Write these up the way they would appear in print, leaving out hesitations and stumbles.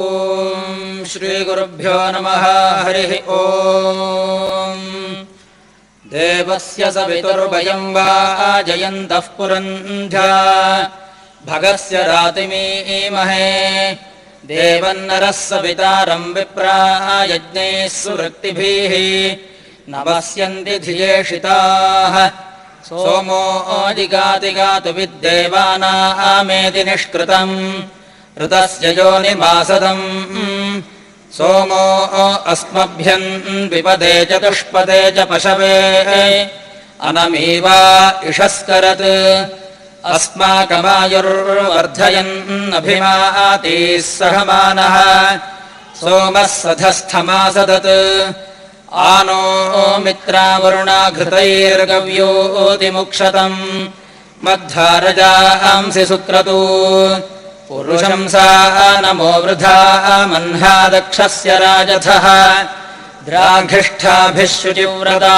ॐ श्रीगुरुभ्यो नमः। हरिः ॐ। देवस्य सवितुर्भयं वा जयन्तः पुरन्ध्या भगस्य रातिमीमहे देवन्नरः सवितारं विप्रायज्ञैः सुवृत्तिभिः नमस्यन्ति धियेषिताः सोमो जिगातिगातु विद्देवानामेति निष्कृतम् ऋतस्य योनिमासदम् सोमो अस्मभ्यं विपदे चतुष्पदे च पशवे अनमीवा इषस्करत् अस्माकमायुर्वर्धयन्नभिमातीः सहमानः सोमः सधस्थमासदत् आनो मित्रावरुणा घृतैर्गव्योतिमुक्षतम् मद्धारजांसि सुक्रतु पुरुषं सा नमो वृथा मह्नादक्षस्य राजथः द्राघिष्ठाभिः शुचिव्रता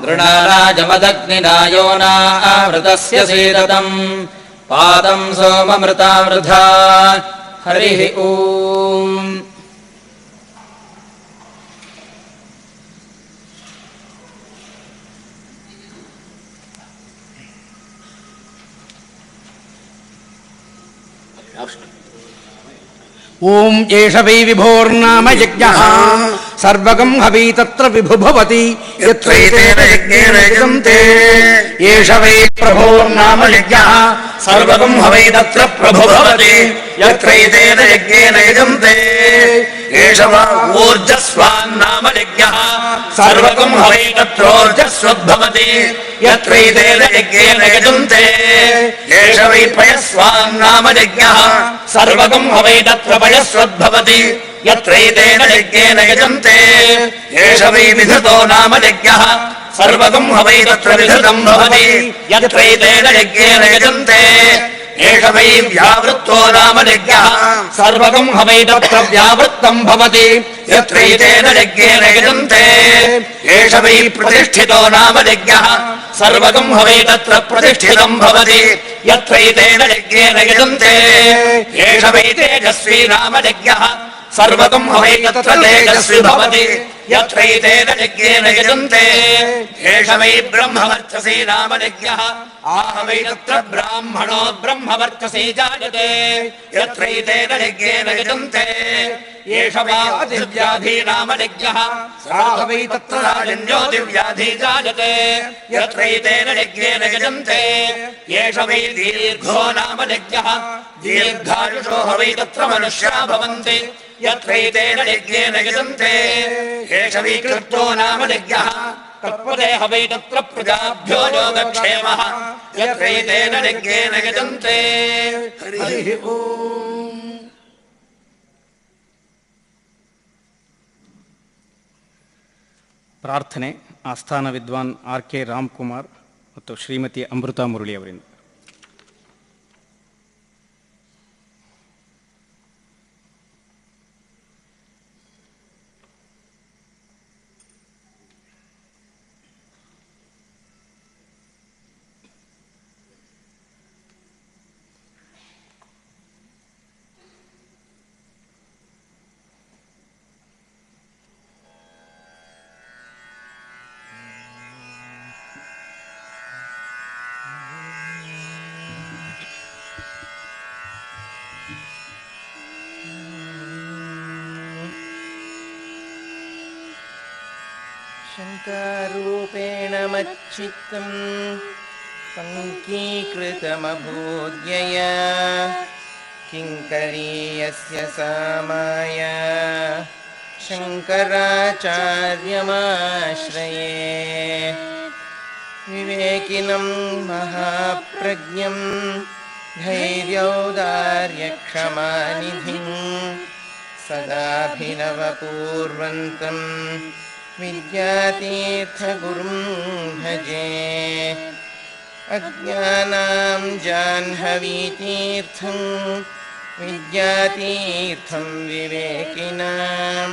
नृणाराजमदग्निना योनावृतस्य सीदतम् पादं सोममृता वृथा। हरिः ॐ। ओम एष वै विभोर्नाम यज्ञः सर्वगं हवि तत्र विभु भवति यत्रैतेन यज्ञेन यजन्ते। एष वै प्रभोर्नाम यज्ञः सर्वगं हवि तत्र प्रभु भवति यत्रैतेन यज्ञेन यजन्ते। एष वा ऊर्जस्वान्नाम यज्ञः सर्वगं हवि तत्रोर्जस्वद्भवति यत्रैतेन यज्ञेन यजन्ते। एष वै पयस्वान्नाम यज्ञः सर्वगं हवि तत्र पयस्वद्भवति यत्रैतेन यज्ञेन यजन्ते। एष वै विधृतो नाम यज्ञः सर्वगं हवि तत्र विधृतं भवति यत्रैतेन यज्ञेन यजन्ते। एष वै व्यावृत्तो नाम यज्ञः सर्वगं हवि तत्र व्यावृत्तं भवति यत्रैतेन यज्ञेन यजन्ते। एष वै प्रतिष्ठितो नाम यज्ञः सर्वगं हवि तत्र प्रतिष्ठितं भवति यत्रैतेन यज्ञेन यजन्ते। एष वै तेजस्वी नाम यज्ञः सर्वगं हवि तत्र तेजस्वी भवति यत्रैतेन यज्ञेन यजन्ते। एष वै ब्रह्मवर्चसी नाम यज्ञः आहवै तत्र ब्राह्मणो ब्रह्मवर्चसी जायते यत्रैतेन यज्ञेन यजन्ते। एष वा दिव्याधि नाम यज्ञः आहवै तत्र राजन्यो दिव्याधि जायते यत्रैतेन यज्ञेन यजन्ते। एष वै दीर्घो नाम यज्ञः दीर्घायुषो हवै तत्र मनुष्या भवन्ति यत्रैतेन यज्ञेन यजन्ते। एष वै कृतो नाम यज्ञः तत्पदे हवै तत्र प्रजाभ्यो योगक्षेमः यत्रैतेन यज्ञेन यजन्ते। हरिः ॐ। ಪ್ರಾರ್ಥನೆ ಆಸ್ಥಾನ ವಿದ್ವಾನ್ ಆರ್.ಕೆ. ರಾಮ್ಕುಮಾರ್ ಮತ್ತು ಶ್ರೀಮತಿ ಅಮೃತಾ ಮುರಳಿ ಅವರಿಂದ. शङ्कारूपेण मच्चित्तं पङ्कीकृतमभूद्यया किङ्करीयस्य सा माया शङ्कराचार्यमाश्रये। विवेकिनं महाप्रज्ञं धैर्यौदार्यक्षमानिधिं सदाभिनवपूर्वन्तं विद्यातीर्थगुरुं भजे। अज्ञानां जाह्नवीतीर्थं विद्यातीर्थं विवेकिनां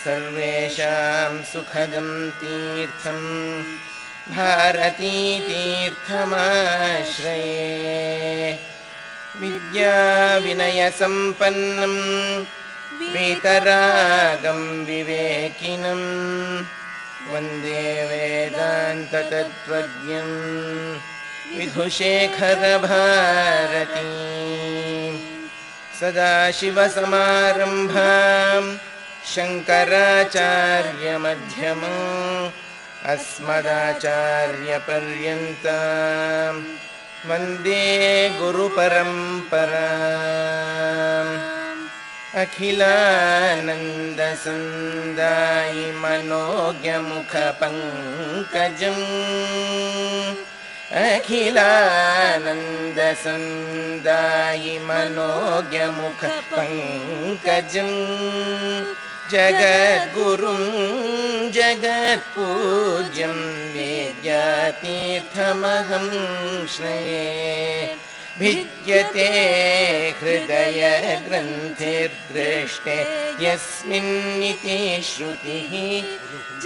सर्वेषां सुखदं तीर्थं भारतीतीर्थमाश्रये। विद्याविनयसम्पन्नं वीतरागं विवेकिनं वन्दे वेदान्ततत्त्वज्ञं विधुशेखरभारती सदाशिवसमारम्भां शङ्कराचार्यमध्यमम् अस्मदाचार्यपर्यन्तां वन्दे गुरुपरम्पराम् अखिलानन्दसन्दायि मनोज्ञमुखपङ्कजम् अखिलानन्दसन्दायि मनोज्ञमुखपङ्कजम् जगद्गुरुं जगत्पूज्यं विद्यातीर्थमहं श्रये भिद्यते हृदयग्रन्थिर्दृष्टे यस्मिन्निति श्रुतिः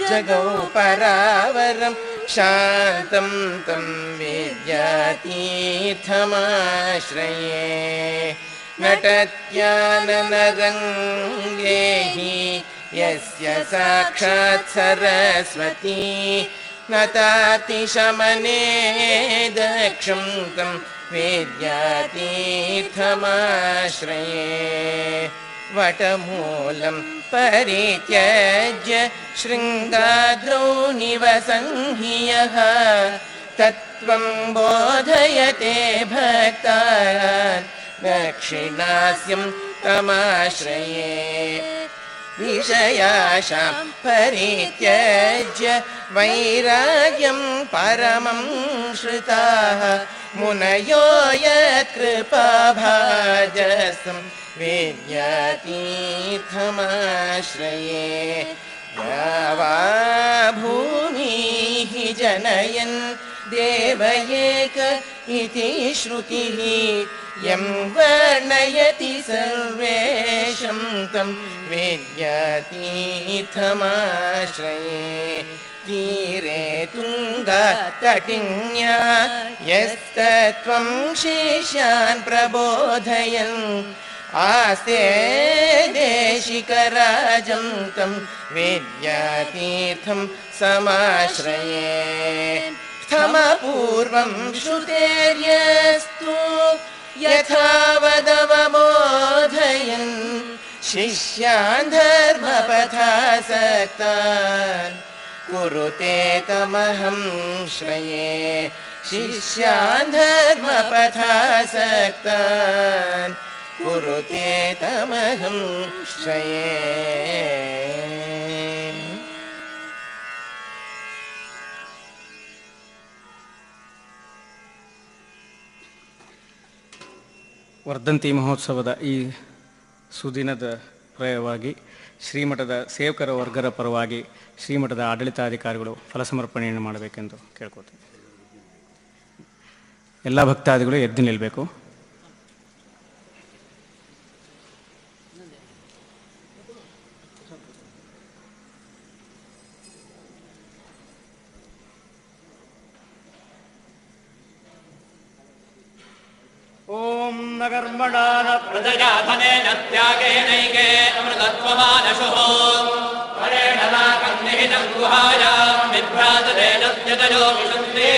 जगौ परावरं शान्तं तं विद्यातीर्थमाश्रये नटत्याननरङ्गे हि यस्य साक्षात् सरस्वती नतातिशमने दक्षं तं विद्यातीर्थमाश्रये वटमूलं परित्यज्य शृङ्गाद्रौ निवसन् हि यः तत्त्वं बोधयते भक्तान् दक्षिणास्यं तमाश्रये विषयाशां परित्यज्य वैराग्यं परमं श्रुताः मुनयो यत्कृपाभाजसं विद्यातीर्थमाश्रये यावा भूमिः जनयन् देव एक इति श्रुतिः यं वर्णयति सर्वेशं तं विद्यातीर्थमाश्रये तीरे तुङ्गातटिन्या यस्तत्त्वं शिष्यान् प्रबोधयन् आस्ते देशिकराजं तं विद्यातीर्थं समाश्रये स्थमपूर्वं श्रुतेर्यस्तु यथावदवबोधयन् शिष्यान् धर्मपथासक्तान् कुरुते तमहं श्रये शिष्यान् धर्मपथासक्तान् कुरुते तमहं श्रये ವರ್ಧಂತಿ ಮಹೋತ್ಸವದ ಈ ಸುದಿನದ ಪ್ರಯವಾಗಿ ಶ್ರೀಮಠದ ಸೇವಕರ ವರ್ಗದ ಪರವಾಗಿ ಶ್ರೀಮಠದ ಆಡಳಿತಾಧಿಕಾರಿಗಳು ಫಲಸಮರ್ಪಣೆಯನ್ನು ಮಾಡಬೇಕೆಂದು ಕೇಳ್ಕೊತೀನಿ. ಎಲ್ಲ ಭಕ್ತಾದಿಗಳು ಎದ್ದು ನಿಲ್ಲಬೇಕು. ಓಂ ನಗರ್ಮಣಾ प्रजया धनेन त्यागेनैके अमृतत्वमानशुः परेण नाकं निहितं गुहायां विभ्राजतेन त्यजयो विशन्ति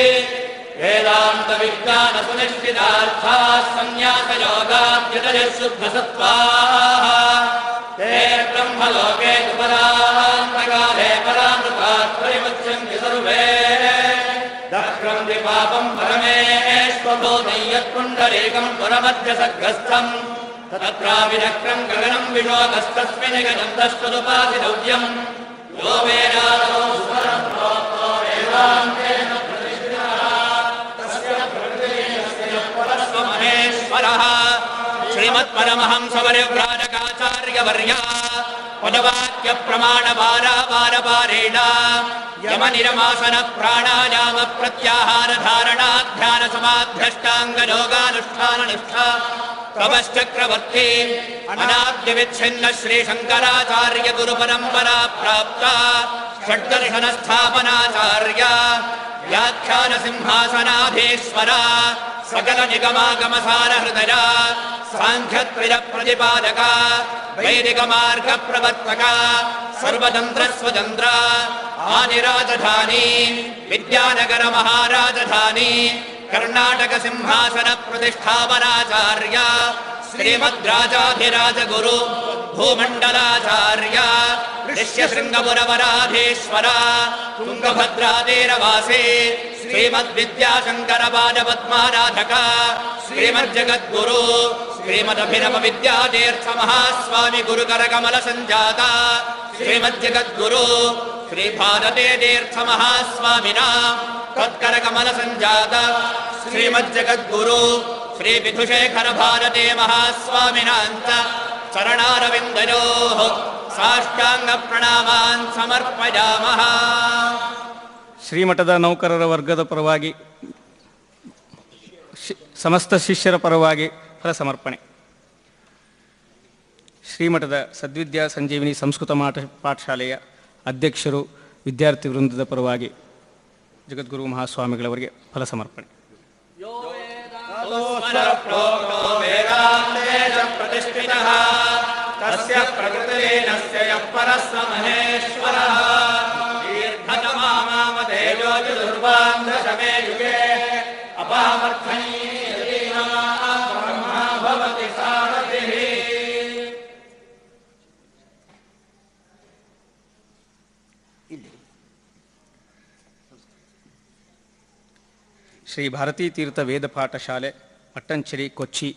वेदान्तविज्ञानसुनिश्चितार्थाः सन्न्यासयोगाभ्युदयः शुद्धसत्त्वाः ते ब्रह्मलोके परान्तकाले परामृतात् परिमुच्यन्ति सर्वे दक्रं विपापं परमेश्वभूतं यत्पुण्डरीकं पुरमध्यसग्रस्थम् तत्राविनक्रं गगनं विशोकस्तस्मिन् गजं तस्त्वदुपासितव्यम् यो वेदादौ सुपरं प्रोक्तो वेदान्तेन प्रतिष्ठितः तस्य प्रकृतिर्यस्य परस्वमहेश्वरः श्रीमत्परमहंसपरिव्राजकाचार्यवर्यः पदवाक्यप्रमाणपारापारपारेण यमनिरमासन प्राणायाम प्रत्याहार धारणाध्यान समाध्यष्टाङ्गयोगानुष्ठाननिष्ठा तपश्चक्रवर्ती अनाद्यविच्छिन्न श्री शंकराचार्य गुरुपरंपरा प्राप्त षड्दर्शन स्थापनाचार्य व्याख्यान सिंहासनाधीश्वर सकल निगमागम सार हृदय सांख्यत्रिज प्रतिपादक वैदिक मार्ग प्रवर्तक सर्वतंत्र स्वतंत्र आदिराजधानी विद्यानगर महाराजधानी कर्नाटक सिंहासन प्रतिष्ठापनाचार्य श्रीमद्राजाधिराज गुरु भूमंडलाचार्य ऋष्यशृंगपुरवराधीश्वर तुंगभद्रातीरवासी श्रीमद्विद्याशंकर पादपद्माराधक श्रीमज्जगद्गुरु श्रीमदभिनव विद्यातीर्थ महास्वामी गुरुकर कमल संजाता श्रीमज्जगद्गुरु श्री भारती तीर्थ महास्वामिना तत्कर कमल संजाता श्रीमज्जगद्गुरु श्री विधुशेखर भारती महास्वामिनांत चरणारविंदयोः साष्टांग प्रणामान् समर्पयामः. ಶ್ರೀಮಠದ ನೌಕರರ ವರ್ಗದ ಪರವಾಗಿ ಸಮಸ್ತ ಶಿಷ್ಯರ ಪರವಾಗಿ ಫಲ ಸಮರ್ಪಣೆ. ಶ್ರೀಮಠದ ಸದ್ವಿದ್ಯಾ ಸಂಜೀವಿನಿ ಸಂಸ್ಕೃತ ಪಾಠಶಾಲೆಯ ಅಧ್ಯಕ್ಷರು ವಿದ್ಯಾರ್ಥಿ ವೃಂದದ ಪರವಾಗಿ ಜಗದ್ಗುರು ಮಹಾಸ್ವಾಮಿಗಳವರಿಗೆ ಫಲ ಸಮರ್ಪಣೆ. ಶ್ರೀ ಭಾರತೀ ತೀರ್ಥ ವೇದ ಪಾಠಶಾಲೆ ಪಟ್ಟಂಚೇರಿ ಕೊಚ್ಚಿ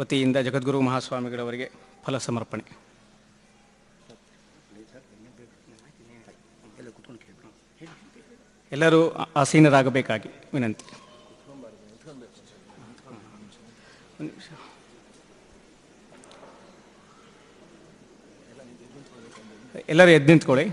ವತಿಯಿಂದ ಜಗದ್ಗುರು ಮಹಾಸ್ವಾಮಿಗಳವರಿಗೆ ಫಲ ಸಮರ್ಪಣೆ. ಎಲ್ಲರೂ ಆಸೀನರಾಗಬೇಕಾಗಿ ವಿನಂತಿ. ಎಲ್ಲರೂ ಎದ್ದು ನಿಂತ್ಕೊಳ್ಳಿ.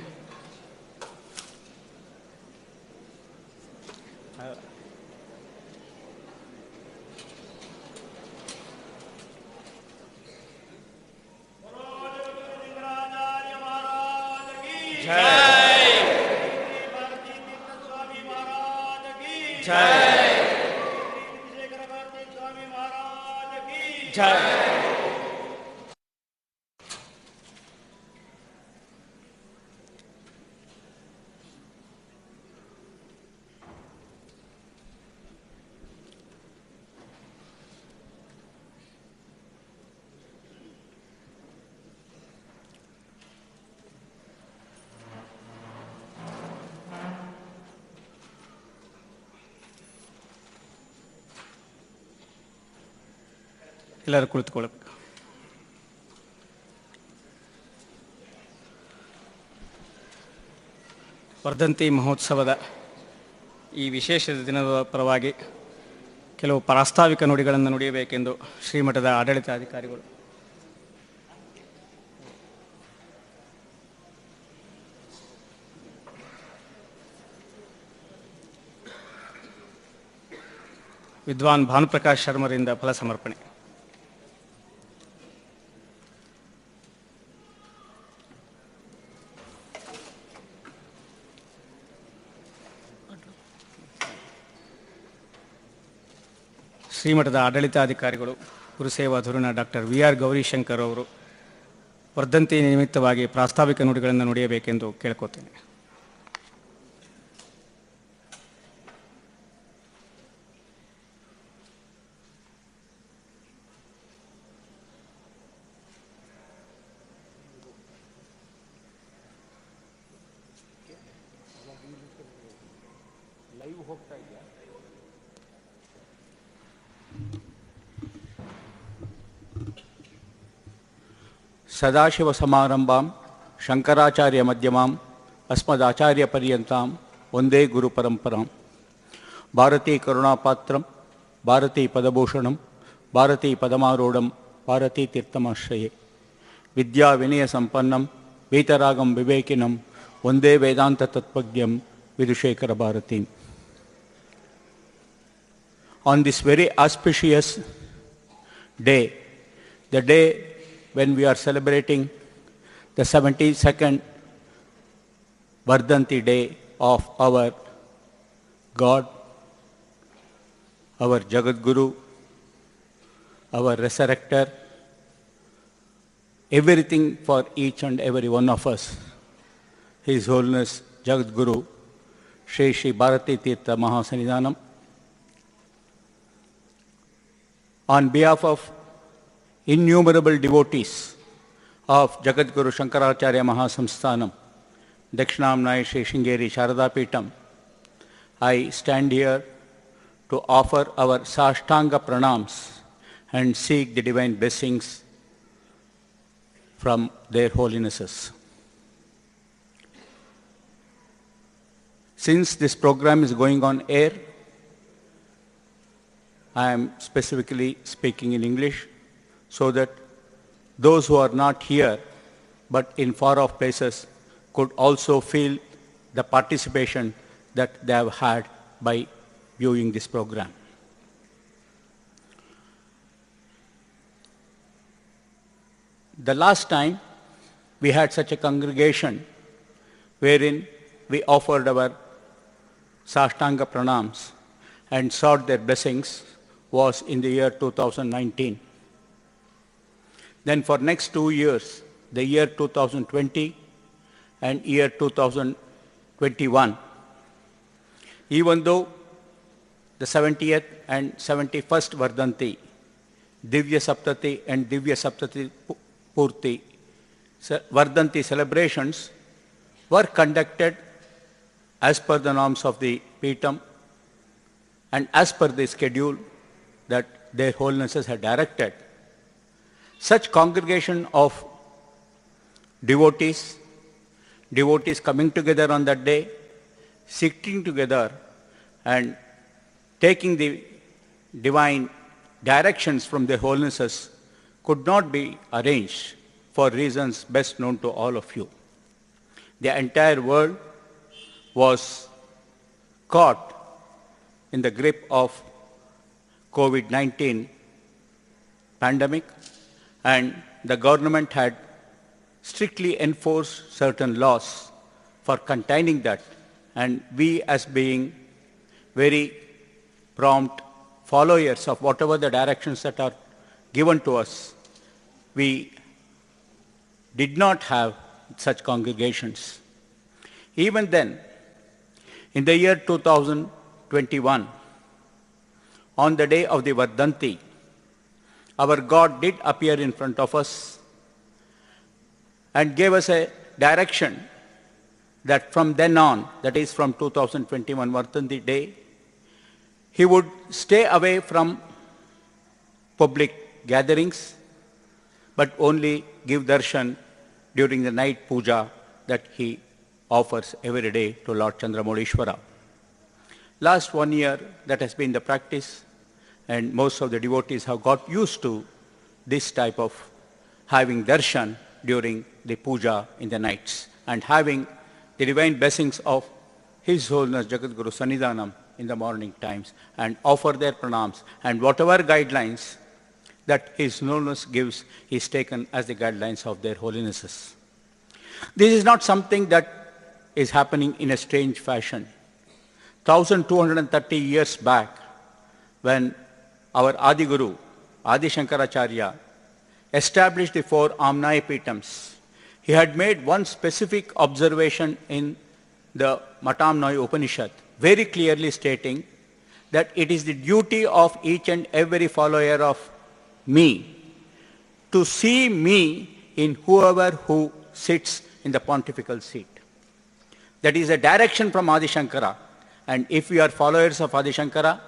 ಎಲ್ಲರೂ ಕುಳಿತುಕೊಳ್ಳಬೇಕು. ವರ್ಧಂತಿ ಮಹೋತ್ಸವದ ಈ ವಿಶೇಷ ದಿನದ ಪರವಾಗಿ ಕೆಲವು ಪ್ರಾಸ್ತಾವಿಕ ನುಡಿಗಳನ್ನು ನುಡಿಯಬೇಕೆಂದು ಶ್ರೀಮಠದ ಆಡಳಿತಾಧಿಕಾರಿಗಳು ವಿದ್ವಾನ್ ಭಾನುಪ್ರಕಾಶ್ ಶರ್ಮರಿಂದ ಫಲ ಸಮರ್ಪಣೆ. ಶ್ರೀಮಠದ ಆಡಳಿತಾಧಿಕಾರಿಗಳು ಗುರುಸೇವಾ ಧುರೀಣ ಡಾಕ್ಟರ್ VR ಗೌರಿಶಂಕರ್ ಅವರು ವರ್ಧಂತಿ ನಿಮಿತ್ತವಾಗಿ ಪ್ರಾಸ್ತಾವಿಕ ನುಡಿಗಳನ್ನು ನುಡಿಯಬೇಕೆಂದು ಕೇಳ್ಕೊತೇನೆ. ಸದಾಶಿವಸಮಾರಂಭಾಂ ಶಂಕರಾಚಾರ್ಯಮಧ್ಯಮಾಂ ಅಸ್ಮದಾಚಾರ್ಯಪರ್ಯಂತಾಂ Vande ಗುರುಪರಂಪರಾಂ. Bharati ಕರುಣಾಪಾತ್ರಂ Bharati ಪದಭೂಷಣಂ Bharati ಪದಮಾರೂಢಂ Bharati ತೀರ್ಥಮಾಶ್ರಯೇ. ವಿದ್ಯಾವಿನಯಸಂಪನ್ನಂ ವೀತರಾಗಂ ವಿವೇಕಿನಂ Vande ವೇದಾಂತತತ್ವಜ್ಞಂ Vidhushekhara ಭಾರತೀಂ. On this very auspicious day, the day when we are celebrating the 72nd Vardhanti day of our God, our Jagadguru, our resurrector, everything for each and every one of us. His Holiness Jagadguru, Sri Bharati Tirtha Mahaswamigal, on behalf of innumerable devotees of Jagadguru Shankaracharya Mahasamsthanam, Dakshinamnaya Sri Sringeri Sharada Peetam, I stand here to offer our Sashtanga Pranams and seek the divine blessings from their holinesses. Since this program is going on air, I am specifically speaking in English so that those who are not here but in far-off places could also feel the participation that they have had by viewing this program. The last time we had such a congregation wherein we offered our Sashtanga Pranams and sought their blessings was in the year 2019. Then for next 2 years, the year 2020 and year 2021, even though the 70th and 71st Vardhanti, Divya Saptati and Divya Saptati Purti Vardhanti celebrations were conducted as per the norms of the Peetam and as per the schedule that their holinesses had directed. Such congregation of devotees coming together on that day, sitting together and taking the divine directions from their holinesses could not be arranged for reasons best known to all of you. The entire world was caught in the grip of COVID-19 pandemic, and the government had strictly enforced certain laws for containing that, and we, as being very prompt followers of whatever the directions that are given to us, we did not have such congregations. Even then, in the year 2021, on the day of the Vardhanti, our God did appear in front of us and gave us a direction that from then on, that is from 2021 Vardhanti day, he would stay away from public gatherings, but only give darshan during the night puja that he offers every day to Lord Chandramolishwara. Last 1 year, that has been the practice, and most of the devotees have got used to this type of having darshan during the puja in the nights and having the divine blessings of His Holiness Jagadguru Sannidhanam in the morning times and offer their pranams, and whatever guidelines that His Holiness gives is taken as the guidelines of their holinesses. This is not something that is happening in a strange fashion. 1230 years back, when our Adi Guru, Adi Shankaracharya, established the 4 Amnaya Peetams, he had made one specific observation in the Matamnaya Upanishad, very clearly stating that it is the duty of each and every follower of me to see me in whoever who sits in the pontifical seat. That is a direction from Adi Shankara, and if we are followers of Adi Shankara,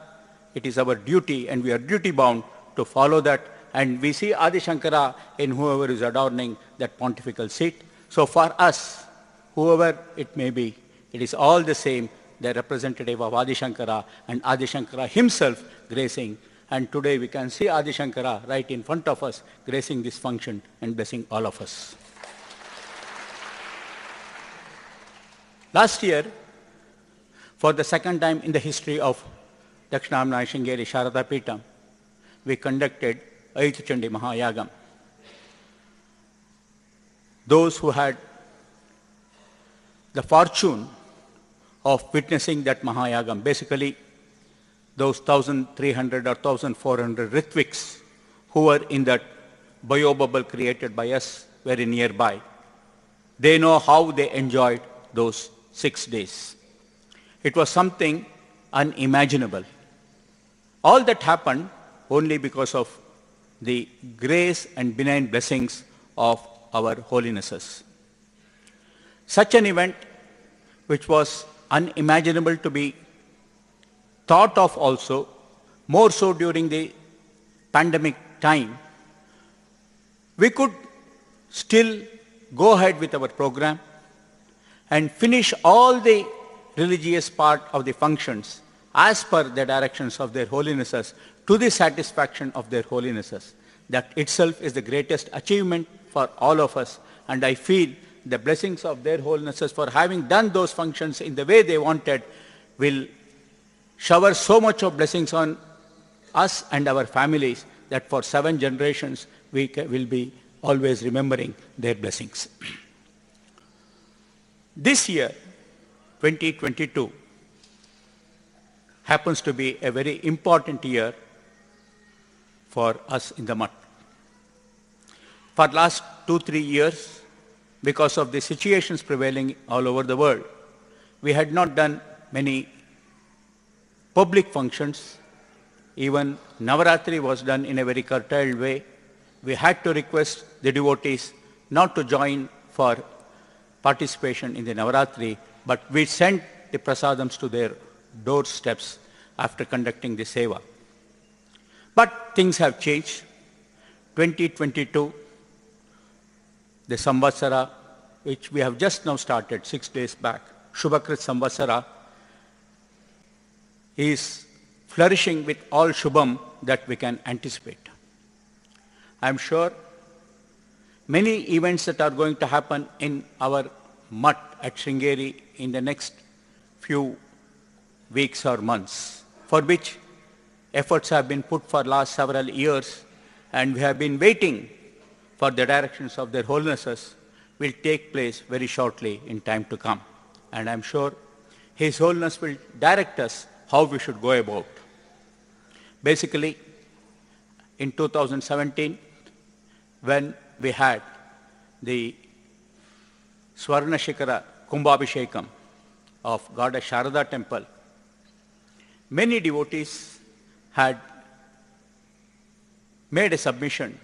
it is our duty and we are duty bound to follow that, and we see Adi Shankara in whoever is adorning that pontifical seat. So for us, whoever it may be, it is all the same, the representative of Adi Shankara and Adi Shankara himself gracing. And today we can see Adi Shankara right in front of us gracing this function and blessing all of us. Last year, for the second time in the history of Dakshinamnaya Sringeri Sharada Peetam, we conducted Aitha Chandi Mahayagam. Those who had the fortune of witnessing that Mahayagam, basically those 1,300 or 1,400 Ritviks who were in that bio bubble created by us very nearby. They know how they enjoyed those 6 days. It was something unimaginable. All that happened only because of the grace and benign blessings of our holinesses. Such an event, which was unimaginable to be thought of also, more so during the pandemic time, we could still go ahead with our program and finish all the religious part of the functions as per the directions of their holinesses to the satisfaction of their holinesses. That itself is the greatest achievement for all of us, and I feel the blessings of their holinesses for having done those functions in the way they wanted will shower so much of blessings on us and our families that for 7 generations we will be always remembering their blessings. This year, 2022, happens to be a very important year for us in the Mutt. For last 2-3 years, because of the situations prevailing all over the world, we had not done many public functions. Even Navaratri was done in a very curtailed way. We had to request the devotees not to join for participation in the Navaratri, but we sent the prasadams to their doorsteps after conducting the seva. But things have changed. 2022, the Samvatsara, which we have just now started 6 days back, Shubhakrit Samvatsara, is flourishing with all Shubham that we can anticipate. I am sure many events that are going to happen in our Mutt at Sringeri in the next few weeks or months, for which efforts have been put for last several years, and we have been waiting for the directions of their holinesses, will take place very shortly in time to come. And I am sure His Holiness will direct us how we should go about. Basically, in 2017, when we had the Swarna Shikara Kumbhabhishekam of Goddess Sharada temple, many devotees had made a submission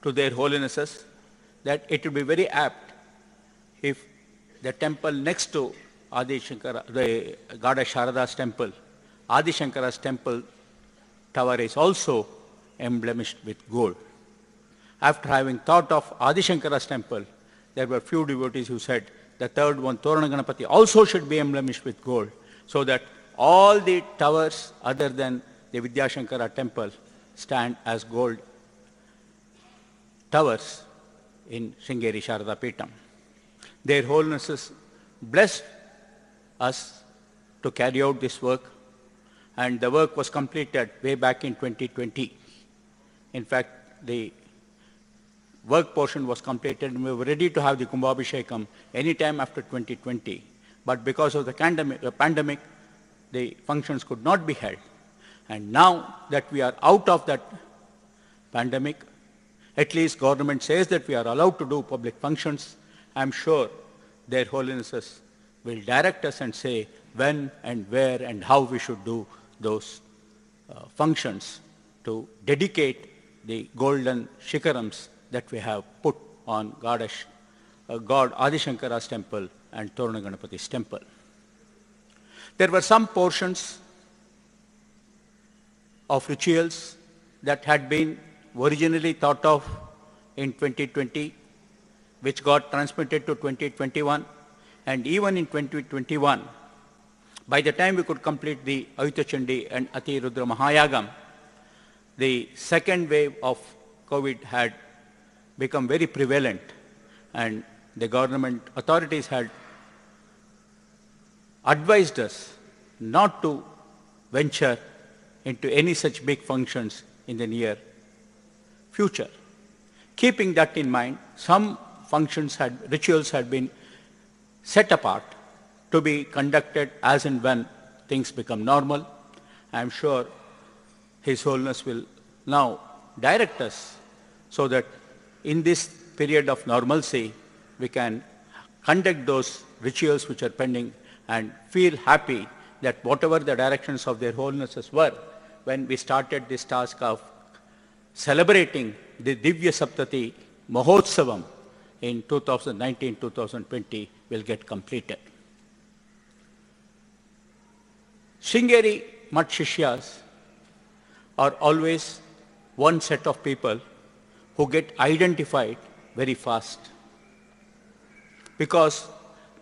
to their holinesses that it would be very apt if the temple next to Adi Shankara, the Goddess Sharada's temple, Adi Shankara's temple tower is also embellished with gold. After having thought of Adi Shankara's temple, there were few devotees who said the third one, Torana Ganapati, also should be embellished with gold, so that all the towers other than the Vidyashankara temple stand as gold towers in Sringeri Sharada Peetham. Their holinesses blessed us to carry out this work, and the work was completed way back in 2020. In fact, the work portion was completed and we were ready to have the Kumbhabhishekam any time after 2020. But because of the pandemic, the functions could not be held. And now that we are out of that pandemic, at least government says that we are allowed to do public functions. I am sure their holinesses will direct us and say when and where and how we should do those functions to dedicate the golden shikarams that we have put on God Adi Shankara's temple and Torana Ganapati's temple. There were some portions of rituals that had been originally thought of in 2020, which got transmitted to 2021, and even in 2021, by the time we could complete the Ayutthaya Chandi and Ati Rudra Mahayagam, the second wave of COVID had become very prevalent, and the government authorities had advised us not to venture into any such big functions in the near future. Keeping that in mind, some rituals had been set apart to be conducted as and when things become normal, I am sure His Holiness will now direct us so that in this period of normalcy, we can conduct those rituals which are pending and feel happy that whatever the directions of their Holinesses were when we started this task of celebrating the Divya Saptati Mahotsavam in 2019-2020 will get completed. Sringeri Mutt Shishyas are always one set of people who get identified very fast because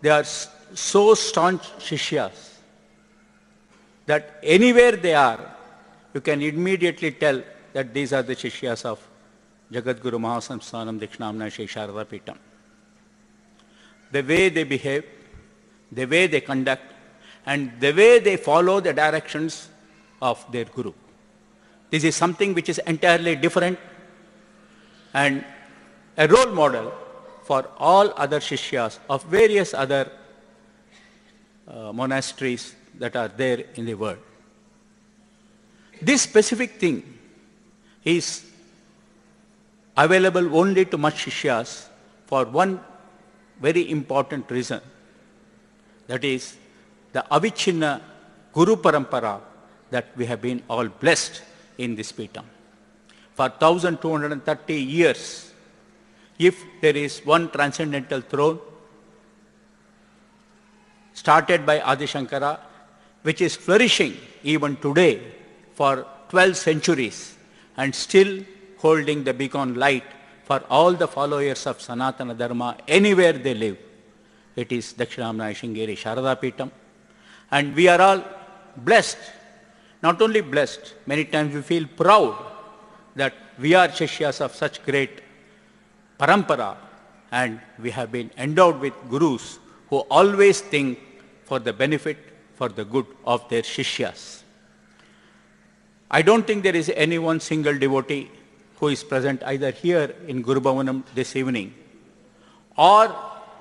they are so staunch Shishyas that anywhere they are, you can immediately tell that these are the Shishyas of Jagadguru Mahasamsthanam Dikshnamna Sri Sharada Peetham. The way they behave, the way they conduct, and the way they follow the directions of their Guru. This is something which is entirely different and a role model for all other Shishyas of various other monasteries that are there in the world. This specific thing is available only to Mutt Shishyas for one very important reason. That is the Avichinna Guru Parampara that we have been all blessed in this Peetham. For 1230 years, if there is one transcendental throne started by Adi Shankara, which is flourishing even today for 12 centuries and still holding the beacon light for all the followers of Sanatana Dharma anywhere they live, it is Dakshinamnaya Sringeri Sharada Peetham. And we are all blessed, not only blessed, many times we feel proud that we are Shishyas of such great parampara and we have been endowed with gurus who always think for the benefit, for the good of their Shishyas. I don't think there is any one single devotee who is present either here in Guru Bhavanam this evening or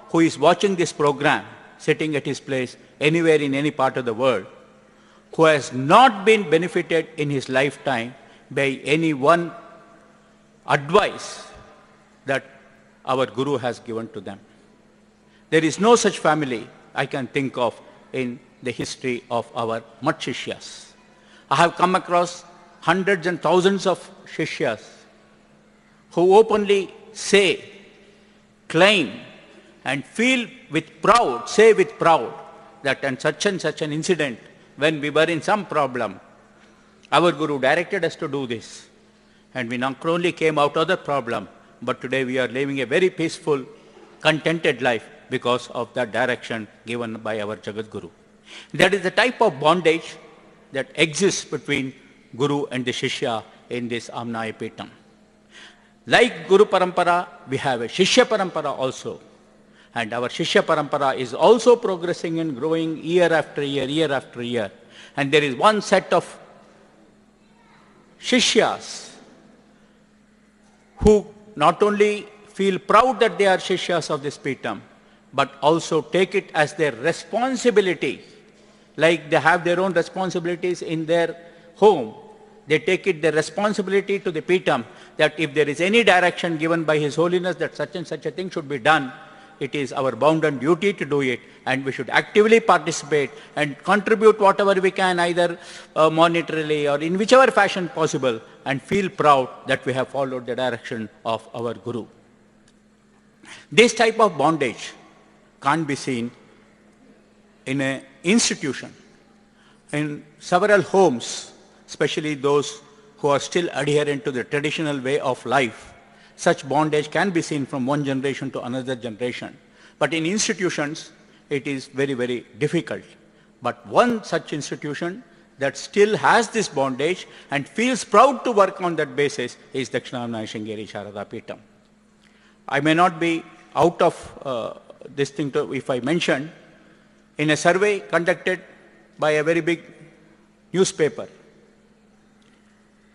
who is watching this program sitting at his place anywhere in any part of the world who has not been benefited in his lifetime by any one advice that our Guru has given to them. There is no such family I can think of in the history of our Mutt Shishyas. I have come across hundreds and thousands of Shishyas who openly say, claim, and feel with pride, say with pride, that and such an incident, when we were in some problem, our Guru directed us to do this. And we not only came out of the problem, but today we are living a very peaceful, contented life because of that direction given by our Jagadguru. That is the type of bondage that exists between Guru and the Shishya in this Amnaya Peetham. Like Guru Parampara, we have a Shishya Parampara also. And our Shishya Parampara is also progressing and growing year after year, year after year. And there is one set of Shishyas who not only feel proud that they are Shishyas of this Peetham, but also take it as their responsibility. Like they have their own responsibilities in their home. They take it their responsibility to the Peetham that if there is any direction given by His Holiness that such and such a thing should be done, it is our bounden duty to do it, and we should actively participate and contribute whatever we can, either monetarily or in whichever fashion possible, and feel proud that we have followed the direction of our Guru. This type of bondage can't be seen in an institution. In several homes, especially those who are still adherent to the traditional way of life, such bondage can be seen from one generation to another generation. But in institutions, it is very, very difficult. But one such institution that still has this bondage and feels proud to work on that basis is Dakshinamnaya Sringeri Sharada Peetham. I may not be out of this thing if I mention, in a survey conducted by a very big newspaper,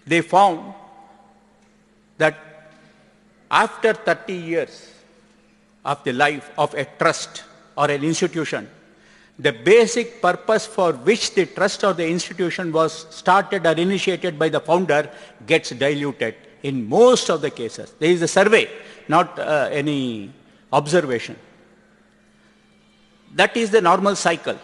they found that after 30 years of the life of a trust or an institution, the basic purpose for which the trust or the institution was started or initiated by the founder gets diluted in most of the cases. There is a survey, not any observation. That is the normal cycle.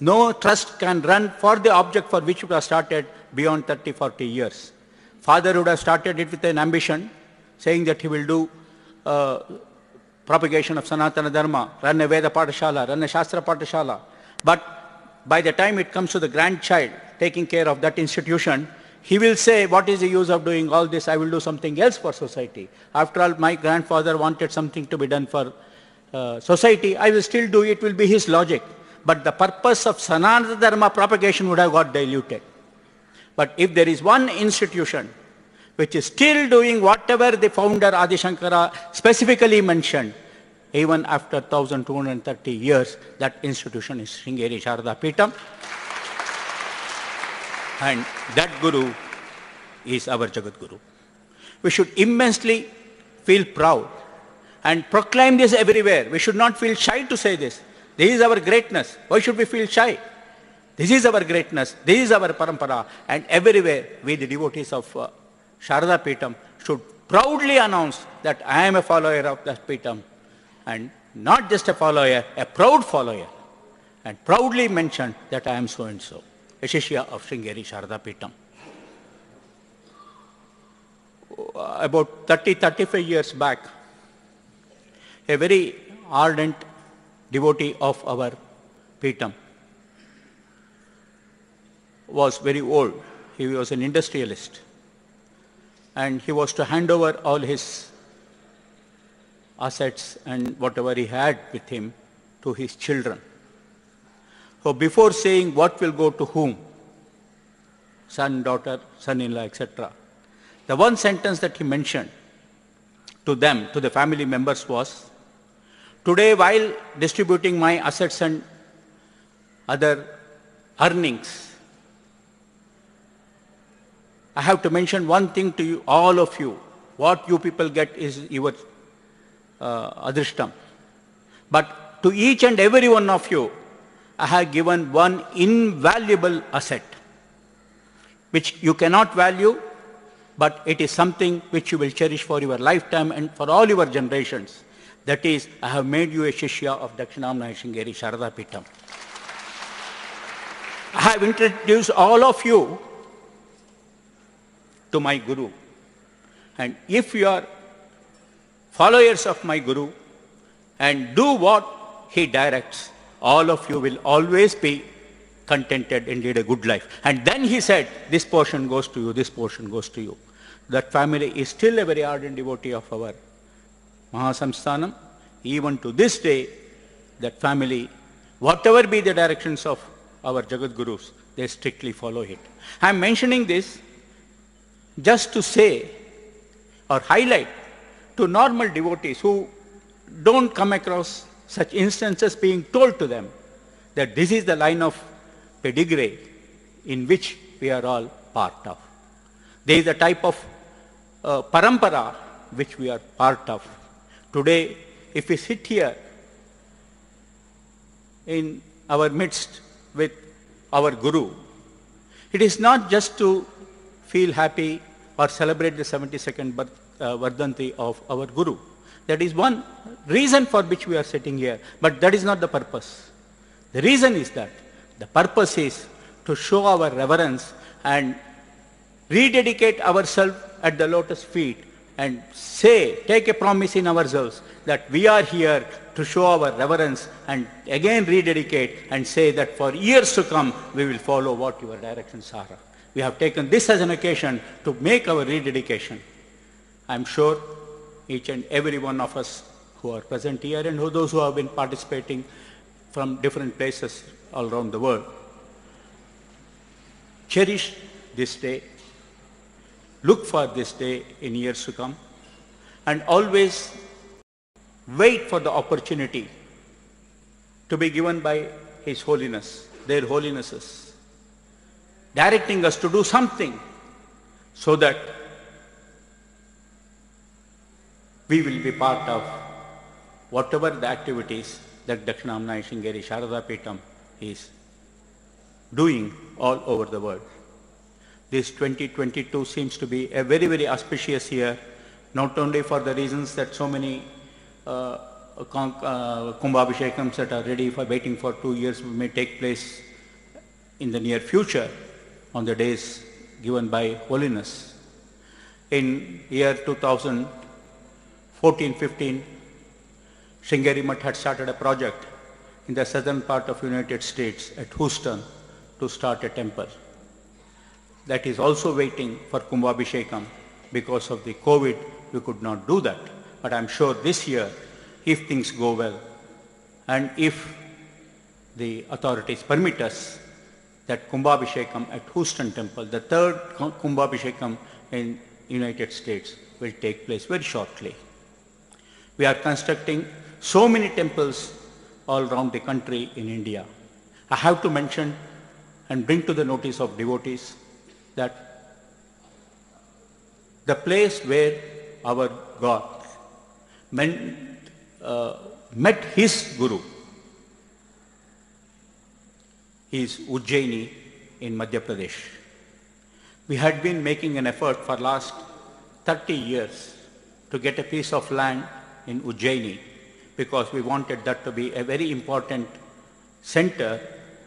No trust can run for the object for which it was started beyond 30, 40 years. Father would have started it with an ambition, saying that he will do propagation of Sanatana Dharma, run a Veda Patashala, run a Shastra Patashala. But by the time it comes to the grandchild taking care of that institution, he will say, what is the use of doing all this? I will do something else for society. After all, my grandfather wanted something to be done for society. I will still do it, will be his logic. But the purpose of Sanatana Dharma propagation would have got diluted. But if there is one institution which is still doing whatever the founder Adi Shankara specifically mentioned, even after 1230 years, that institution is Sringeri Sharada Peetham. And that Guru is our Jagadguru. We should immensely feel proud and proclaim this everywhere. We should not feel shy to say this. This is our greatness. Why should we feel shy? This is our greatness. This is our parampara. And everywhere, we the devotees of Sharada Peetham should proudly announce that I am a follower of that Peetham. And not just a follower, a proud follower. And proudly mention that I am so and so, a Shishya of Sringeri Sharada Peetham. About 30-35 years back, a very ardent devotee of our Peetham was very old. He was an industrialist. And he was to hand over all his assets and whatever he had with him to his children. So before saying what will go to whom, son, daughter, son-in-law, etc., the one sentence that he mentioned to them, to the family members was, today while distributing my assets and other earnings, I have to mention one thing to you, all of you. What you people get is your adrishtam. But to each and every one of you, I have given one invaluable asset, which you cannot value, but it is something which you will cherish for your lifetime and for all your generations. That is, I have made you a Shishya of Dakshinamaya Sringeri Sharada Peetham. I have introduced all of you to my Guru. And if you are followers of my Guru and do what he directs, all of you will always be contented and lead a good life. And then he said, this portion goes to you, this portion goes to you. That family is still a very ardent devotee of our Mahasamsthanam. Even to this day, that family, whatever be the directions of our Jagadgurus, they strictly follow it. I am mentioning this just to say or highlight to normal devotees who don't come across such instances being told to them that this is the line of pedigree in which we are all part of. There is a type of parampara which we are part of. Today, if we sit here in our midst with our Guru, it is not just to feel happy or celebrate the 72nd Vardhanti of our Guru. That is one reason for which we are sitting here, but that is not the purpose. The reason is that the purpose is to show our reverence and rededicate ourselves at the lotus feet and say, take a promise in ourselves that we are here to show our reverence and again rededicate and say that for years to come we will follow what your directions are. We have taken this as an occasion to make our rededication. I am sure each and every one of us who are present here and those who have been participating from different places all around the world cherish this day, look for this day in years to come, and always wait for the opportunity to be given by His Holiness, their Holinesses, directing us to do something so that we will be part of whatever the activities that Dakshinamaya Sringeri Sharada Peetham is doing all over the world. This 2022 seems to be a very, very auspicious year, not only for the reasons that so many Kumbhabhishekams that are ready for waiting for 2 years may take place in the near future on the days given by Holiness. In year 2014-15, Sringeri Mutt had started a project in the southern part of United States at Houston to start a temple. That is also waiting for Kumbhabhishekam. Because of the COVID, we could not do that. But I'm sure this year, if things go well, and if the authorities permit us, that Kumbhabhishekam at Houston Temple, the third Kumbhabhishekam in United States, will take place very shortly. We are constructing so many temples all around the country in India. I have to mention and bring to the notice of devotees that the place where our God met his Guru is Ujjaini in Madhya Pradesh. We had been making an effort for last 30 years to get a piece of land in Ujjaini because we wanted that to be a very important center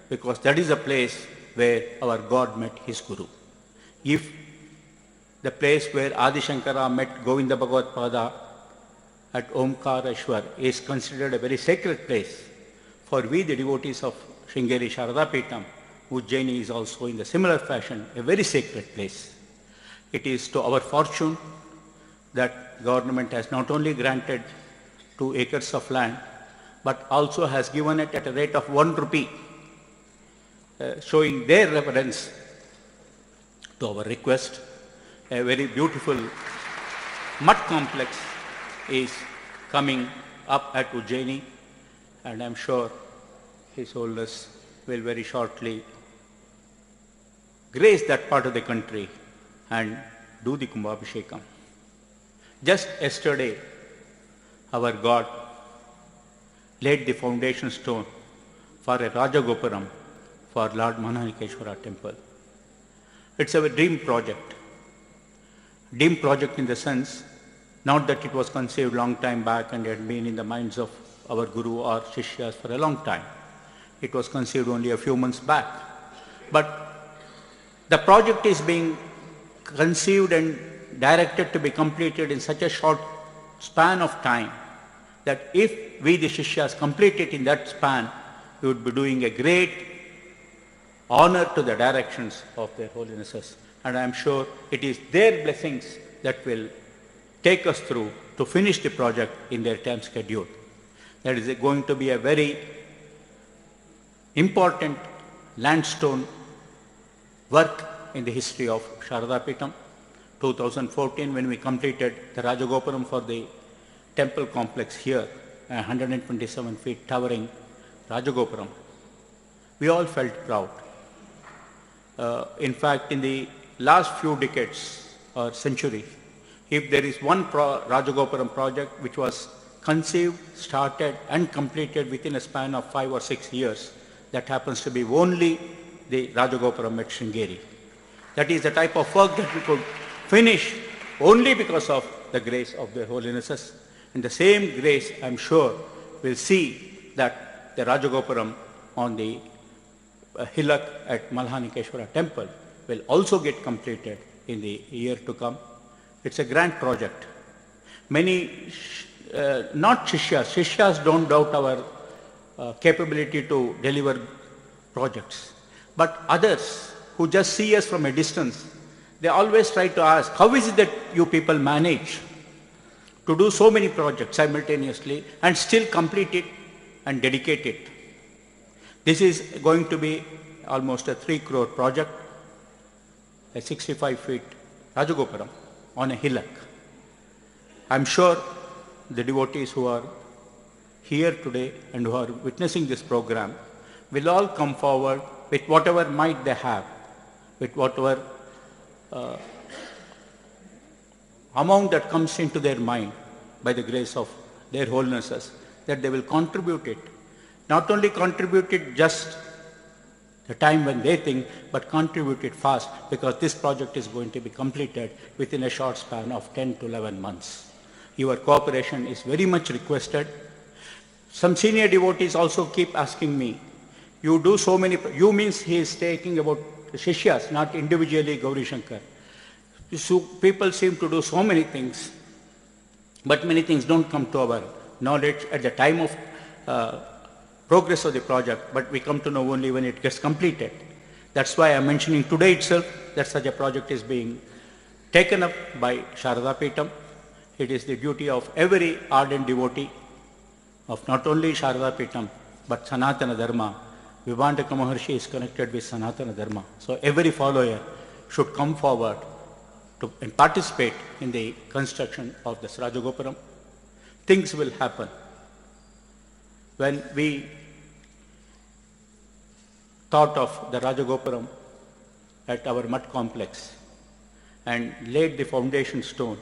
because that is a place where our God met his Guru. If the place where Adi Shankara met Govinda Bhagavad Pada at Omkareshwar is considered a very sacred place, for we the devotees of Sringeri Sharada Peetham, Ujjaini is also in the similar fashion a very sacred place. It is to our fortune that government has not only granted 2 acres of land, but also has given it at a rate of 1 rupee, showing their reverence to our request. A very beautiful Mutt complex is coming up at Ujjaini, and I'm sure His Holiness will very shortly grace that part of the country and do the Kumbhabhishekam. Just yesterday, our God laid the foundation stone for a Rajagopuram for Lord Mahanikeshwara temple. It's a dream project. Dream project in the sense, not that it was conceived long time back and had been in the minds of our Guru or Shishyas for a long time. It was conceived only a few months back. But the project is being conceived and directed to be completed in such a short span of time that if we the Shishyas complete it in that span, we would be doing a great honor to the directions of their Holinesses. And I am sure it is their blessings that will take us through to finish the project in their time schedule. That is going to be a very important landstone work in the history of Sharada Peetham. 2014, when we completed the Rajagopuram for the temple complex here, 127 feet towering Rajagopuram, we all felt proud. In fact, in the last few decades or century, if there is one Rajagopuram project which was conceived, started and completed within a span of 5 or 6 years, that happens to be only the Rajagopuram at Sringeri. That is the type of work that we could finish only because of the grace of their Holinesses. And the same grace, I'm sure, will see that the Rajagopuram on the hillock at Malhanikeshwara temple will also get completed in the year to come. It's a grand project. Many, not Shishyas don't doubt our capability to deliver projects. But others who just see us from a distance, they always try to ask, how is it that you people manage to do so many projects simultaneously and still complete it and dedicate it? This is going to be almost a 3 crore project, a 65 feet Rajagopuram on a hillock. I'm sure the devotees who are here today and who are witnessing this program will all come forward with whatever might they have, with whatever amount that comes into their mind by the grace of their Holinesses, that they will contribute it. Not only contribute it just the time when they think, but contribute it fast, because this project is going to be completed within a short span of 10 to 11 months. Your cooperation is very much requested. Some senior devotees also keep asking me, you do so many, you means he is taking about Shishyas, not individually Gauri Shankar. So people seem to do so many things, but many things don't come to our knowledge at the time of progress of the project, but we come to know only when it gets completed. That's why I'm mentioning today itself that such a project is being taken up by Sharada Peetham. It is the duty of every ardent devotee of not only Sharada Peetham, but Sanatana Dharma. Vibhandaka Maharshi is connected with Sanatana Dharma. So every follower should come forward to and participate in the construction of this Rajagopuram. Things will happen. When we thought of the Rajagopuram at our Mutt complex and laid the foundation stone,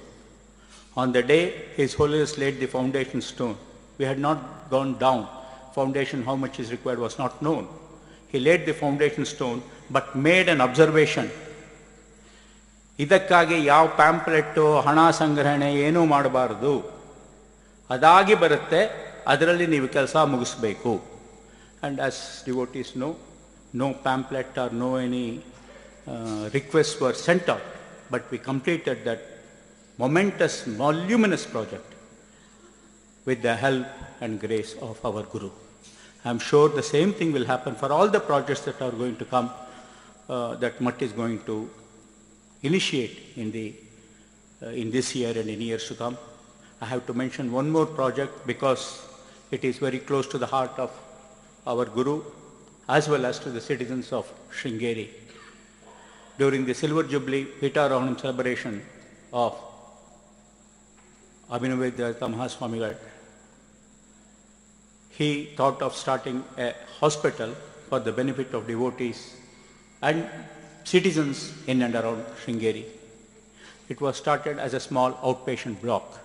on the day His Holiness laid the foundation stone, we had not gone down. Foundation, how much is required, was not known. He laid the foundation stone, but made an observation. ಇದಕ್ಕಾಗಿ ಯಾವ ಪ್ಯಾಂಪ್ಲೆಟ್ಟು ಹಣ ಸಂಗ್ರಹಣೆ ಏನೂ ಮಾಡಬಾರದು, ಅದಾಗಿ ಬರುತ್ತೆ, ಅದರಲ್ಲಿ ನೀವು ಕೆಲಸ ಮುಗಿಸ್ಬೇಕು. And as devotees know, no pamphlet or no any requests were sent out, but we completed that momentous, voluminous project with the help and grace of our Guru. I'm sure the same thing will happen for all the projects that are going to come, that Mutt is going to initiate in this year and in years to come. I have to mention one more project because it is very close to the heart of our Guru as well as to the citizens of Sringeri. During the Silver Jubilee Peethatipati celebration of BHARTI TIRTHA MAHASWAMIGAL, he thought of starting a hospital for the benefit of devotees and citizens in and around Sringeri. It was started as a small outpatient block.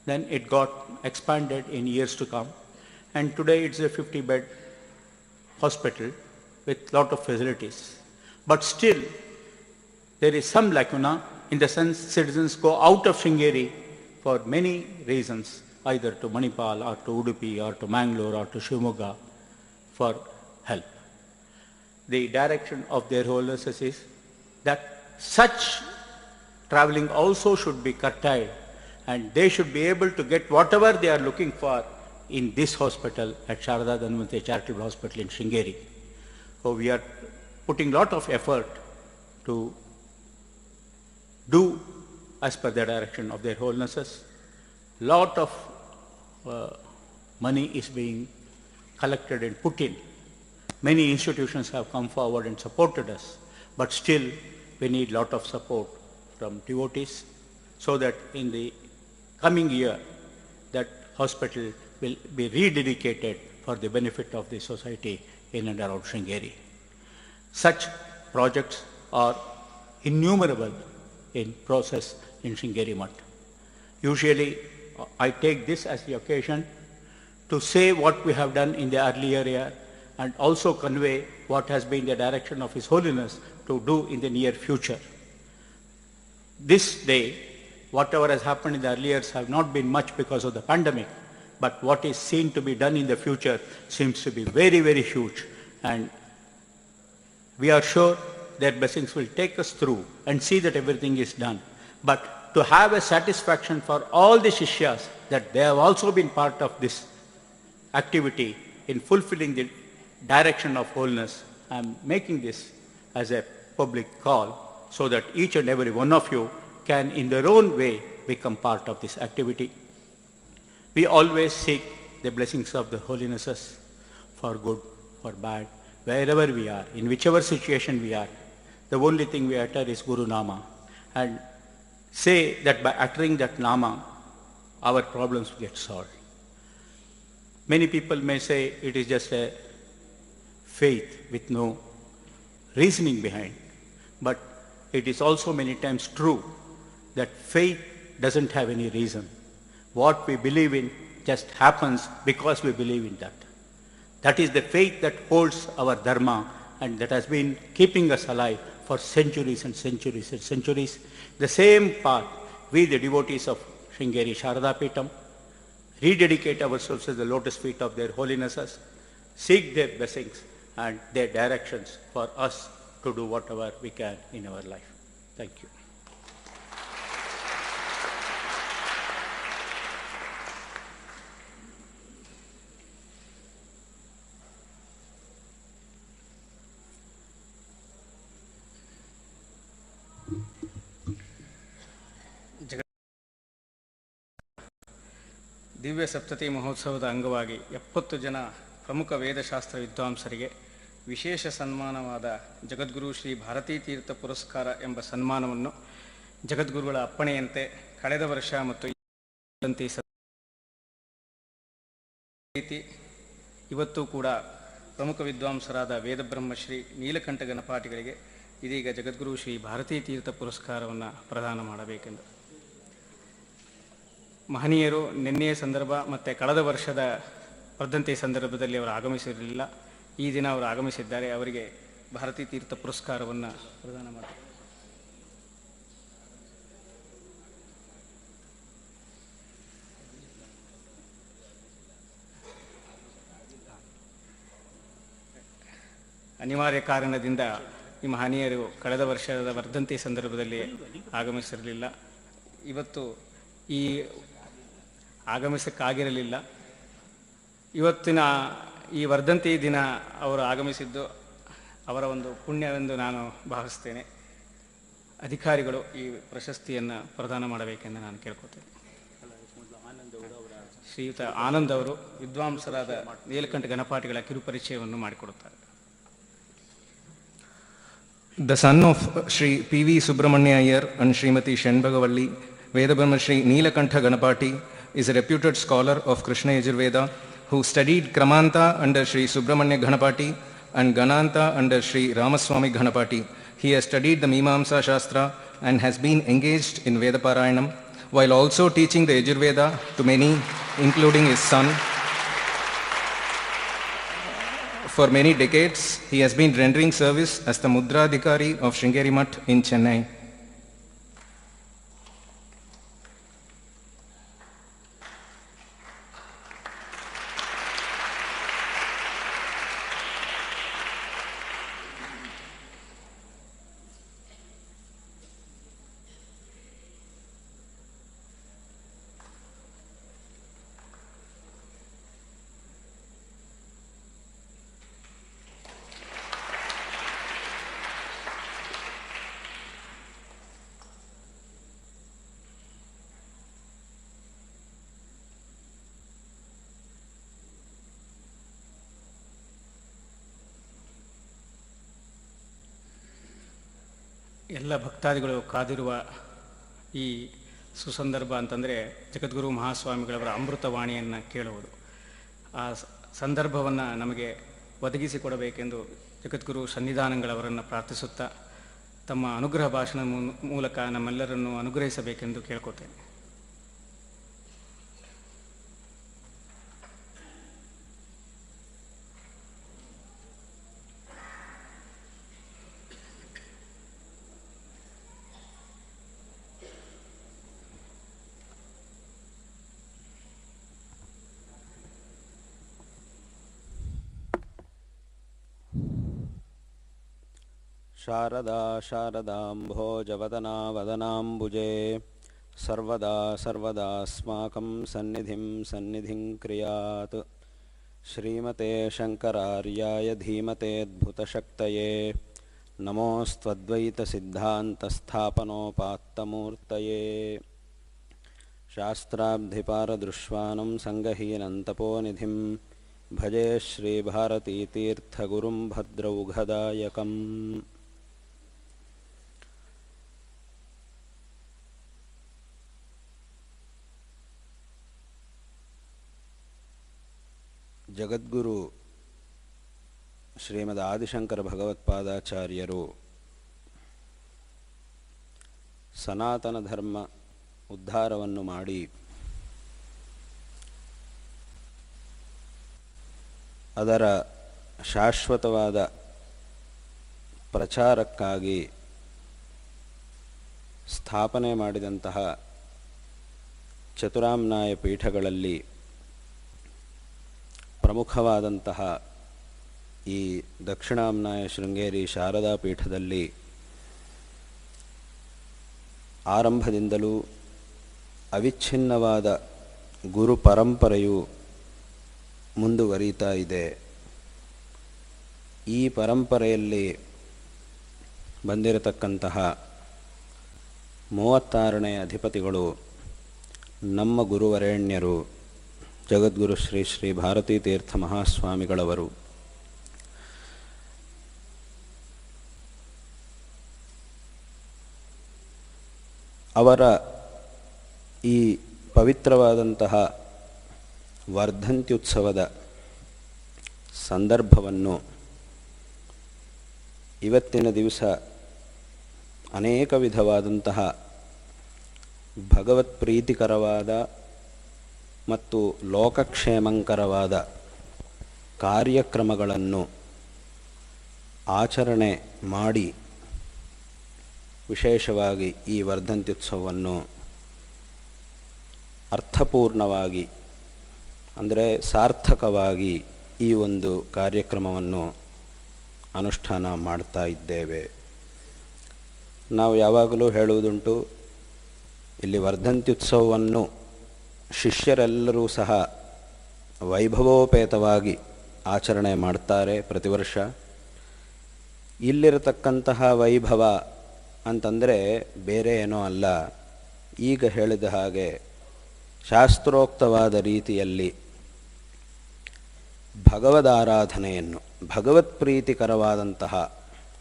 Then it got expanded in years to come, and today it's a 50-bed hospital with lot of facilities. But still, there is some lacuna in the sense citizens go out of Sringeri for many reasons, either to Manipal or to Udupi or to Mangalore or to Shivamogga for help. The direction of their Holiness is that such traveling also should be curtailed, and they should be able to get whatever they are looking for in this hospital at Sharada Dhanvanti Charitable Hospital in Sringeri. So we are putting lot of effort to do as per the direction of their Holinesses. Lot of money is being collected and put in. Many institutions have come forward and supported us, but still we need lot of support from devotees so that in the coming year that hospital will be rededicated for the benefit of the society in and around Sringeri. Such projects are innumerable in process in Sringeri Mutt. Usually I take this as the occasion to say what we have done in the earlier year and also convey what has been the direction of His Holiness to do in the near future. This day, whatever has happened in the earlier years have not been much because of the pandemic, but what is seen to be done in the future seems to be very, very huge, and we are sure their blessings will take us through and see that everything is done. But to have a satisfaction for all the Shishyas that they have also been part of this activity in fulfilling the direction of Holiness, I am making this as a public call so that each and every one of you can in their own way become part of this activity. We always seek the blessings of the Holinesses for good, for bad, wherever we are, in whichever situation we are. The only thing we utter is Guru Nama, and say that by uttering that Nama, our problems get solved. Many people may say it is just a faith with no reasoning behind, but it is also many times true that faith doesn't have any reason. What we believe in just happens because we believe in that. That is the faith that holds our dharma and that has been keeping us alive for centuries and centuries and centuries. The same path, we the devotees of Sringeri Sharada Peetam, rededicate ourselves as the lotus feet of their holinesses, seek their blessings and their directions for us to do whatever we can in our life. Thank you. ದಿವ್ಯ ಸಪ್ತತಿ ಮಹೋತ್ಸವದ ಅಂಗವಾಗಿ 70 ಜನ ಪ್ರಮುಖ ವೇದಶಾಸ್ತ್ರ ವಿದ್ವಾಂಸರಿಗೆ ವಿಶೇಷ ಸನ್ಮಾನವಾದ ಜಗದ್ಗುರು ಶ್ರೀ ಭಾರತೀ ತೀರ್ಥ ಪುರಸ್ಕಾರ ಎಂಬ ಸನ್ಮಾನವನ್ನು ಜಗದ್ಗುರುಗಳ ಅಪ್ಪಣೆಯಂತೆ ಕಳೆದ ವರ್ಷ ಮತ್ತು ಇವತ್ತು ಕೂಡ ಪ್ರಮುಖ ವಿದ್ವಾಂಸರಾದ ವೇದಬ್ರಹ್ಮಶ್ರೀ ನೀಲಕಂಠ ಗಣಪಾಟಿಗಳಿಗೆ ಇದೀಗ ಜಗದ್ಗುರು ಶ್ರೀ ಭಾರತೀ ತೀರ್ಥ ಪುರಸ್ಕಾರವನ್ನು ಪ್ರದಾನ ಮಾಡಬೇಕೆಂದು ಮಹನೀಯರು ನಿನ್ನೆಯ ಸಂದರ್ಭ ಮತ್ತು ಕಳೆದ ವರ್ಷದ ವರ್ಧಂತಿ ಸಂದರ್ಭದಲ್ಲಿ ಅವರು ಆಗಮಿಸಿರಲಿಲ್ಲ. ಈ ದಿನ ಅವರು ಆಗಮಿಸಿದ್ದಾರೆ. ಅವರಿಗೆ ಭಾರತೀ ತೀರ್ಥ ಪುರಸ್ಕಾರವನ್ನು ಪ್ರದಾನ ಮಾಡಿ. ಅನಿವಾರ್ಯ ಕಾರಣದಿಂದ ಈ ಮಹನೀಯರು ಕಳೆದ ವರ್ಷದ ವರ್ಧಂತಿ ಸಂದರ್ಭದಲ್ಲಿ ಆಗಮಿಸಿರಲಿಲ್ಲ. ಇವತ್ತು ಈ ಆಗಮಿಸಕ್ಕಾಗಿರಲಿಲ್ಲ. ಇವತ್ತಿನ ಈ ವರ್ಧಂತಿ ದಿನ ಅವರು ಆಗಮಿಸಿದ್ದು ಅವರ ಒಂದು ಪುಣ್ಯವೆಂದು ನಾನು ಭಾವಿಸ್ತೇನೆ. ಅಧಿಕಾರಿಗಳು ಈ ಪ್ರಶಸ್ತಿಯನ್ನು ಪ್ರದಾನ ಮಾಡಬೇಕೆಂದು ನಾನು ಕೇಳ್ಕೊತೇನೆ. ಶ್ರೀಯುತ ಆನಂದ್ ಅವರು ವಿದ್ವಾಂಸರಾದ ನೀಲಕಂಠ ಗಣಪಾಟಿಗಳ ಕಿರುಪರಿಚಯವನ್ನು ಮಾಡಿಕೊಡುತ್ತಾರೆ. The son of Sri P.V. Subramanya Iyer and Srimati Shenbagavalli, Vedabrahma Sri Neelakantha Ganapati is a reputed scholar of Krishna Yajurveda who studied Kramanta under Sri Subramanya Ganapati and Gananta under Sri Ramaswami Ganapati. He has studied the Mimamsa Shastra and has been engaged in Veda Parayanam while also teaching the Yajurveda to many, including his son. For many decades, he has been rendering service as the Mudradhikari of Sringeri Mutt in Chennai. ಎಲ್ಲ ಭಕ್ತಾದಿಗಳು ಕಾದಿರುವ ಈ ಸುಸಂದರ್ಭ ಅಂತಂದರೆ ಜಗದ್ಗುರು ಮಹಾಸ್ವಾಮಿಗಳವರ ಅಮೃತವಾಣಿಯನ್ನು ಕೇಳುವುದು. ಆ ಸಂದರ್ಭವನ್ನು ನಮಗೆ ಒದಗಿಸಿಕೊಡಬೇಕೆಂದು ಜಗದ್ಗುರು ಸನ್ನಿಧಾನಗಳವರನ್ನು ಪ್ರಾರ್ಥಿಸುತ್ತಾ ತಮ್ಮ ಅನುಗ್ರಹ ಭಾಷಣ ಮೂಲಕ ನಮ್ಮೆಲ್ಲರನ್ನು ಅನುಗ್ರಹಿಸಬೇಕೆಂದು ಕೇಳ್ಕೊತೇನೆ. ಶಾರದಾ ಶಾರದಾಂಭೋಜವದನಾ ವದನಾಂಬುಜೆ ಸರ್ವದಾ ಸರ್ವದಾಸ್ಮಾಕಂ ಸನ್ನಿಧಿಂ ಕ್ರಿಯಾತ್. ಶ್ರೀಮತೆ ಶಂಕರಾರ್ಯಾಯ ಧೀಮತೇದ್ಭುತಶಕ್ತಯೇ ನಮೋಸ್ತ್ವದ್ವೈತಸಿದ್ಧಾಂತಸ್ಥಾಪನೋಪಾತ್ತಮೂರ್ತಯೇ. ಶಾಸ್ತ್ರಾಬ್ಧಿಪಾರದೃಶ್ವಾನಂ ಸಂಗಹೀನಂತಪೋನಿಧಿಂ ಭಜೆ ಶ್ರೀಭಾರತೀತೀರ್ಥಗುರುಂ ಭದ್ರೌಘದಾಯಕಂ. ಜಗದ್ಗುರು ಶ್ರೀಮದ್ ಆದಿಶಂಕರ ಭಗವತ್ಪಾದಾಚಾರ್ಯರು ಸನಾತನ ಧರ್ಮ ಉದ್ಧಾರವನ್ನು ಮಾಡಿ ಅದರ ಶಾಶ್ವತವಾದ ಪ್ರಚಾರಕ್ಕಾಗಿ ಸ್ಥಾಪನೆ ಮಾಡಿದಂತಹ ಚತುರಾಮ್ನಾಯ ಪೀಠಗಳಲ್ಲಿ ಪ್ರಮುಖವಾದಂತಹ ಈ ದಕ್ಷಿಣಾಮ್ನಾಯ ಶೃಂಗೇರಿ ಶಾರದಾ ಪೀಠದಲ್ಲಿ ಆರಂಭದಿಂದಲೂ ಅವಿಚ್ಛಿನ್ನವಾದ ಗುರು ಪರಂಪರೆಯು ಮುಂದುವರಿತಾ ಇದೆ. ಈ ಪರಂಪರೆಯಲ್ಲಿ ಬಂದಿರತಕ್ಕಂತಹ 36ನೇ ಅಧಿಪತಿಗಳು ನಮ್ಮ ಗುರುವರೇಣ್ಯರು ಜಗದ್ಗುರು ಶ್ರೀ ಶ್ರೀ ಭಾರತೀ ತೀರ್ಥ ಮಹಾಸ್ವಾಮಿಗಳವರು. ಅವರ ಈ ಪವಿತ್ರವಾದಂತಹ ವರ್ಧಂತ್ಯುತ್ಸವದ ಸಂದರ್ಭವನ್ನು ಇವತ್ತಿನ ದಿವಸ ಅನೇಕ ವಿಧವಾದಂತಹ ಭಗವತ್ ಪ್ರೀತಿಕರವಾದ ಮತ್ತು ಲೋಕಕ್ಷೇಮಂಕರವಾದ ಕಾರ್ಯಕ್ರಮಗಳನ್ನು ಆಚರಣೆ ಮಾಡಿ ವಿಶೇಷವಾಗಿ ಈ ವರ್ಧಂತ್ಯುತ್ಸವವನ್ನು ಅರ್ಥಪೂರ್ಣವಾಗಿ ಅಂದರೆ ಸಾರ್ಥಕವಾಗಿ ಈ ಒಂದು ಕಾರ್ಯಕ್ರಮವನ್ನು ಅನುಷ್ಠಾನ ಮಾಡ್ತಾ ಇದ್ದೇವೆ. ನಾವು ಯಾವಾಗಲೂ ಹೇಳುವುದುಂಟು, ಇಲ್ಲಿ ವರ್ಧಂತ್ಯುತ್ಸವವನ್ನು ಶಿಷ್ಯರೆಲ್ಲರೂ ಸಹ ವೈಭವೋಪೇತವಾಗಿ ಆಚರಣೆ ಮಾಡ್ತಾರೆ ಪ್ರತಿ ವರ್ಷ. ಇಲ್ಲಿರತಕ್ಕಂತಹ ವೈಭವ ಅಂತಂದರೆ ಬೇರೆ ಏನೋ ಅಲ್ಲ, ಈಗ ಹೇಳಿದ ಹಾಗೆ ಶಾಸ್ತ್ರೋಕ್ತವಾದ ರೀತಿಯಲ್ಲಿ ಭಗವದಾರಾಧನೆಯನ್ನು, ಭಗವತ್ ಪ್ರೀತಿಕರವಾದಂತಹ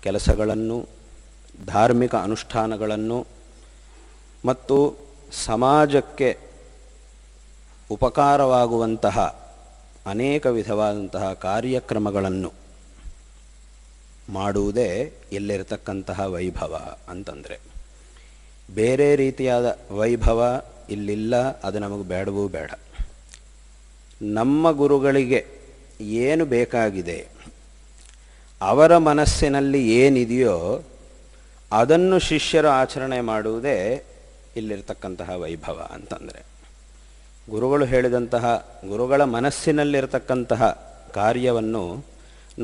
ಕೆಲಸಗಳನ್ನು, ಧಾರ್ಮಿಕ ಅನುಷ್ಠಾನಗಳನ್ನು ಮತ್ತು ಸಮಾಜಕ್ಕೆ ಉಪಕಾರವಾಗುವಂತಹ ಅನೇಕ ವಿಧವಾದಂತಹ ಕಾರ್ಯಕ್ರಮಗಳನ್ನು ಮಾಡುವುದೇ ಇಲ್ಲಿರತಕ್ಕಂತಹ ವೈಭವ ಅಂತಂದರೆ. ಬೇರೆ ರೀತಿಯಾದ ವೈಭವ ಇಲ್ಲಿಲ್ಲ, ಅದು ನಮಗೆ ಬೇಡವೂ ಬೇಡ. ನಮ್ಮ ಗುರುಗಳಿಗೆ ಏನು ಬೇಕಾಗಿದೆ, ಅವರ ಮನಸ್ಸಿನಲ್ಲಿ ಏನಿದೆಯೋ ಅದನ್ನು ಶಿಷ್ಯರು ಆಚರಣೆ ಮಾಡುವುದೇ ಇಲ್ಲಿರ್ತಕ್ಕಂತಹ ವೈಭವ ಅಂತಂದರೆ. ಗುರುಗಳು ಹೇಳಿದಂತಹ, ಗುರುಗಳ ಮನಸ್ಸಿನಲ್ಲಿರತಕ್ಕಂತಹ ಕಾರ್ಯವನ್ನು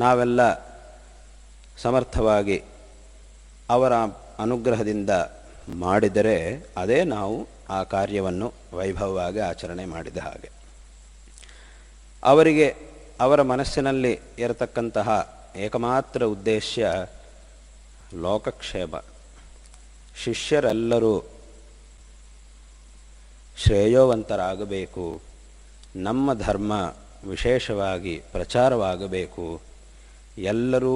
ನಾವೆಲ್ಲ ಸಮರ್ಥವಾಗಿ ಅವರ ಅನುಗ್ರಹದಿಂದ ಮಾಡಿದರೆ ಅದೇ ನಾವು ಆ ಕಾರ್ಯವನ್ನು ವೈಭವವಾಗಿ ಆಚರಣೆ ಮಾಡಿದ ಹಾಗೆ. ಅವರಿಗೆ ಅವರ ಮನಸ್ಸಿನಲ್ಲಿ ಇರತಕ್ಕಂತಹ ಏಕಮಾತ್ರ ಉದ್ದೇಶ ಲೋಕಕ್ಷೇಮ. ಶಿಷ್ಯರೆಲ್ಲರೂ ಶ್ರೇಯೋವಂತರಾಗಬೇಕು, ನಮ್ಮ ಧರ್ಮ ವಿಶೇಷವಾಗಿ ಪ್ರಚಾರವಾಗಬೇಕು, ಎಲ್ಲರೂ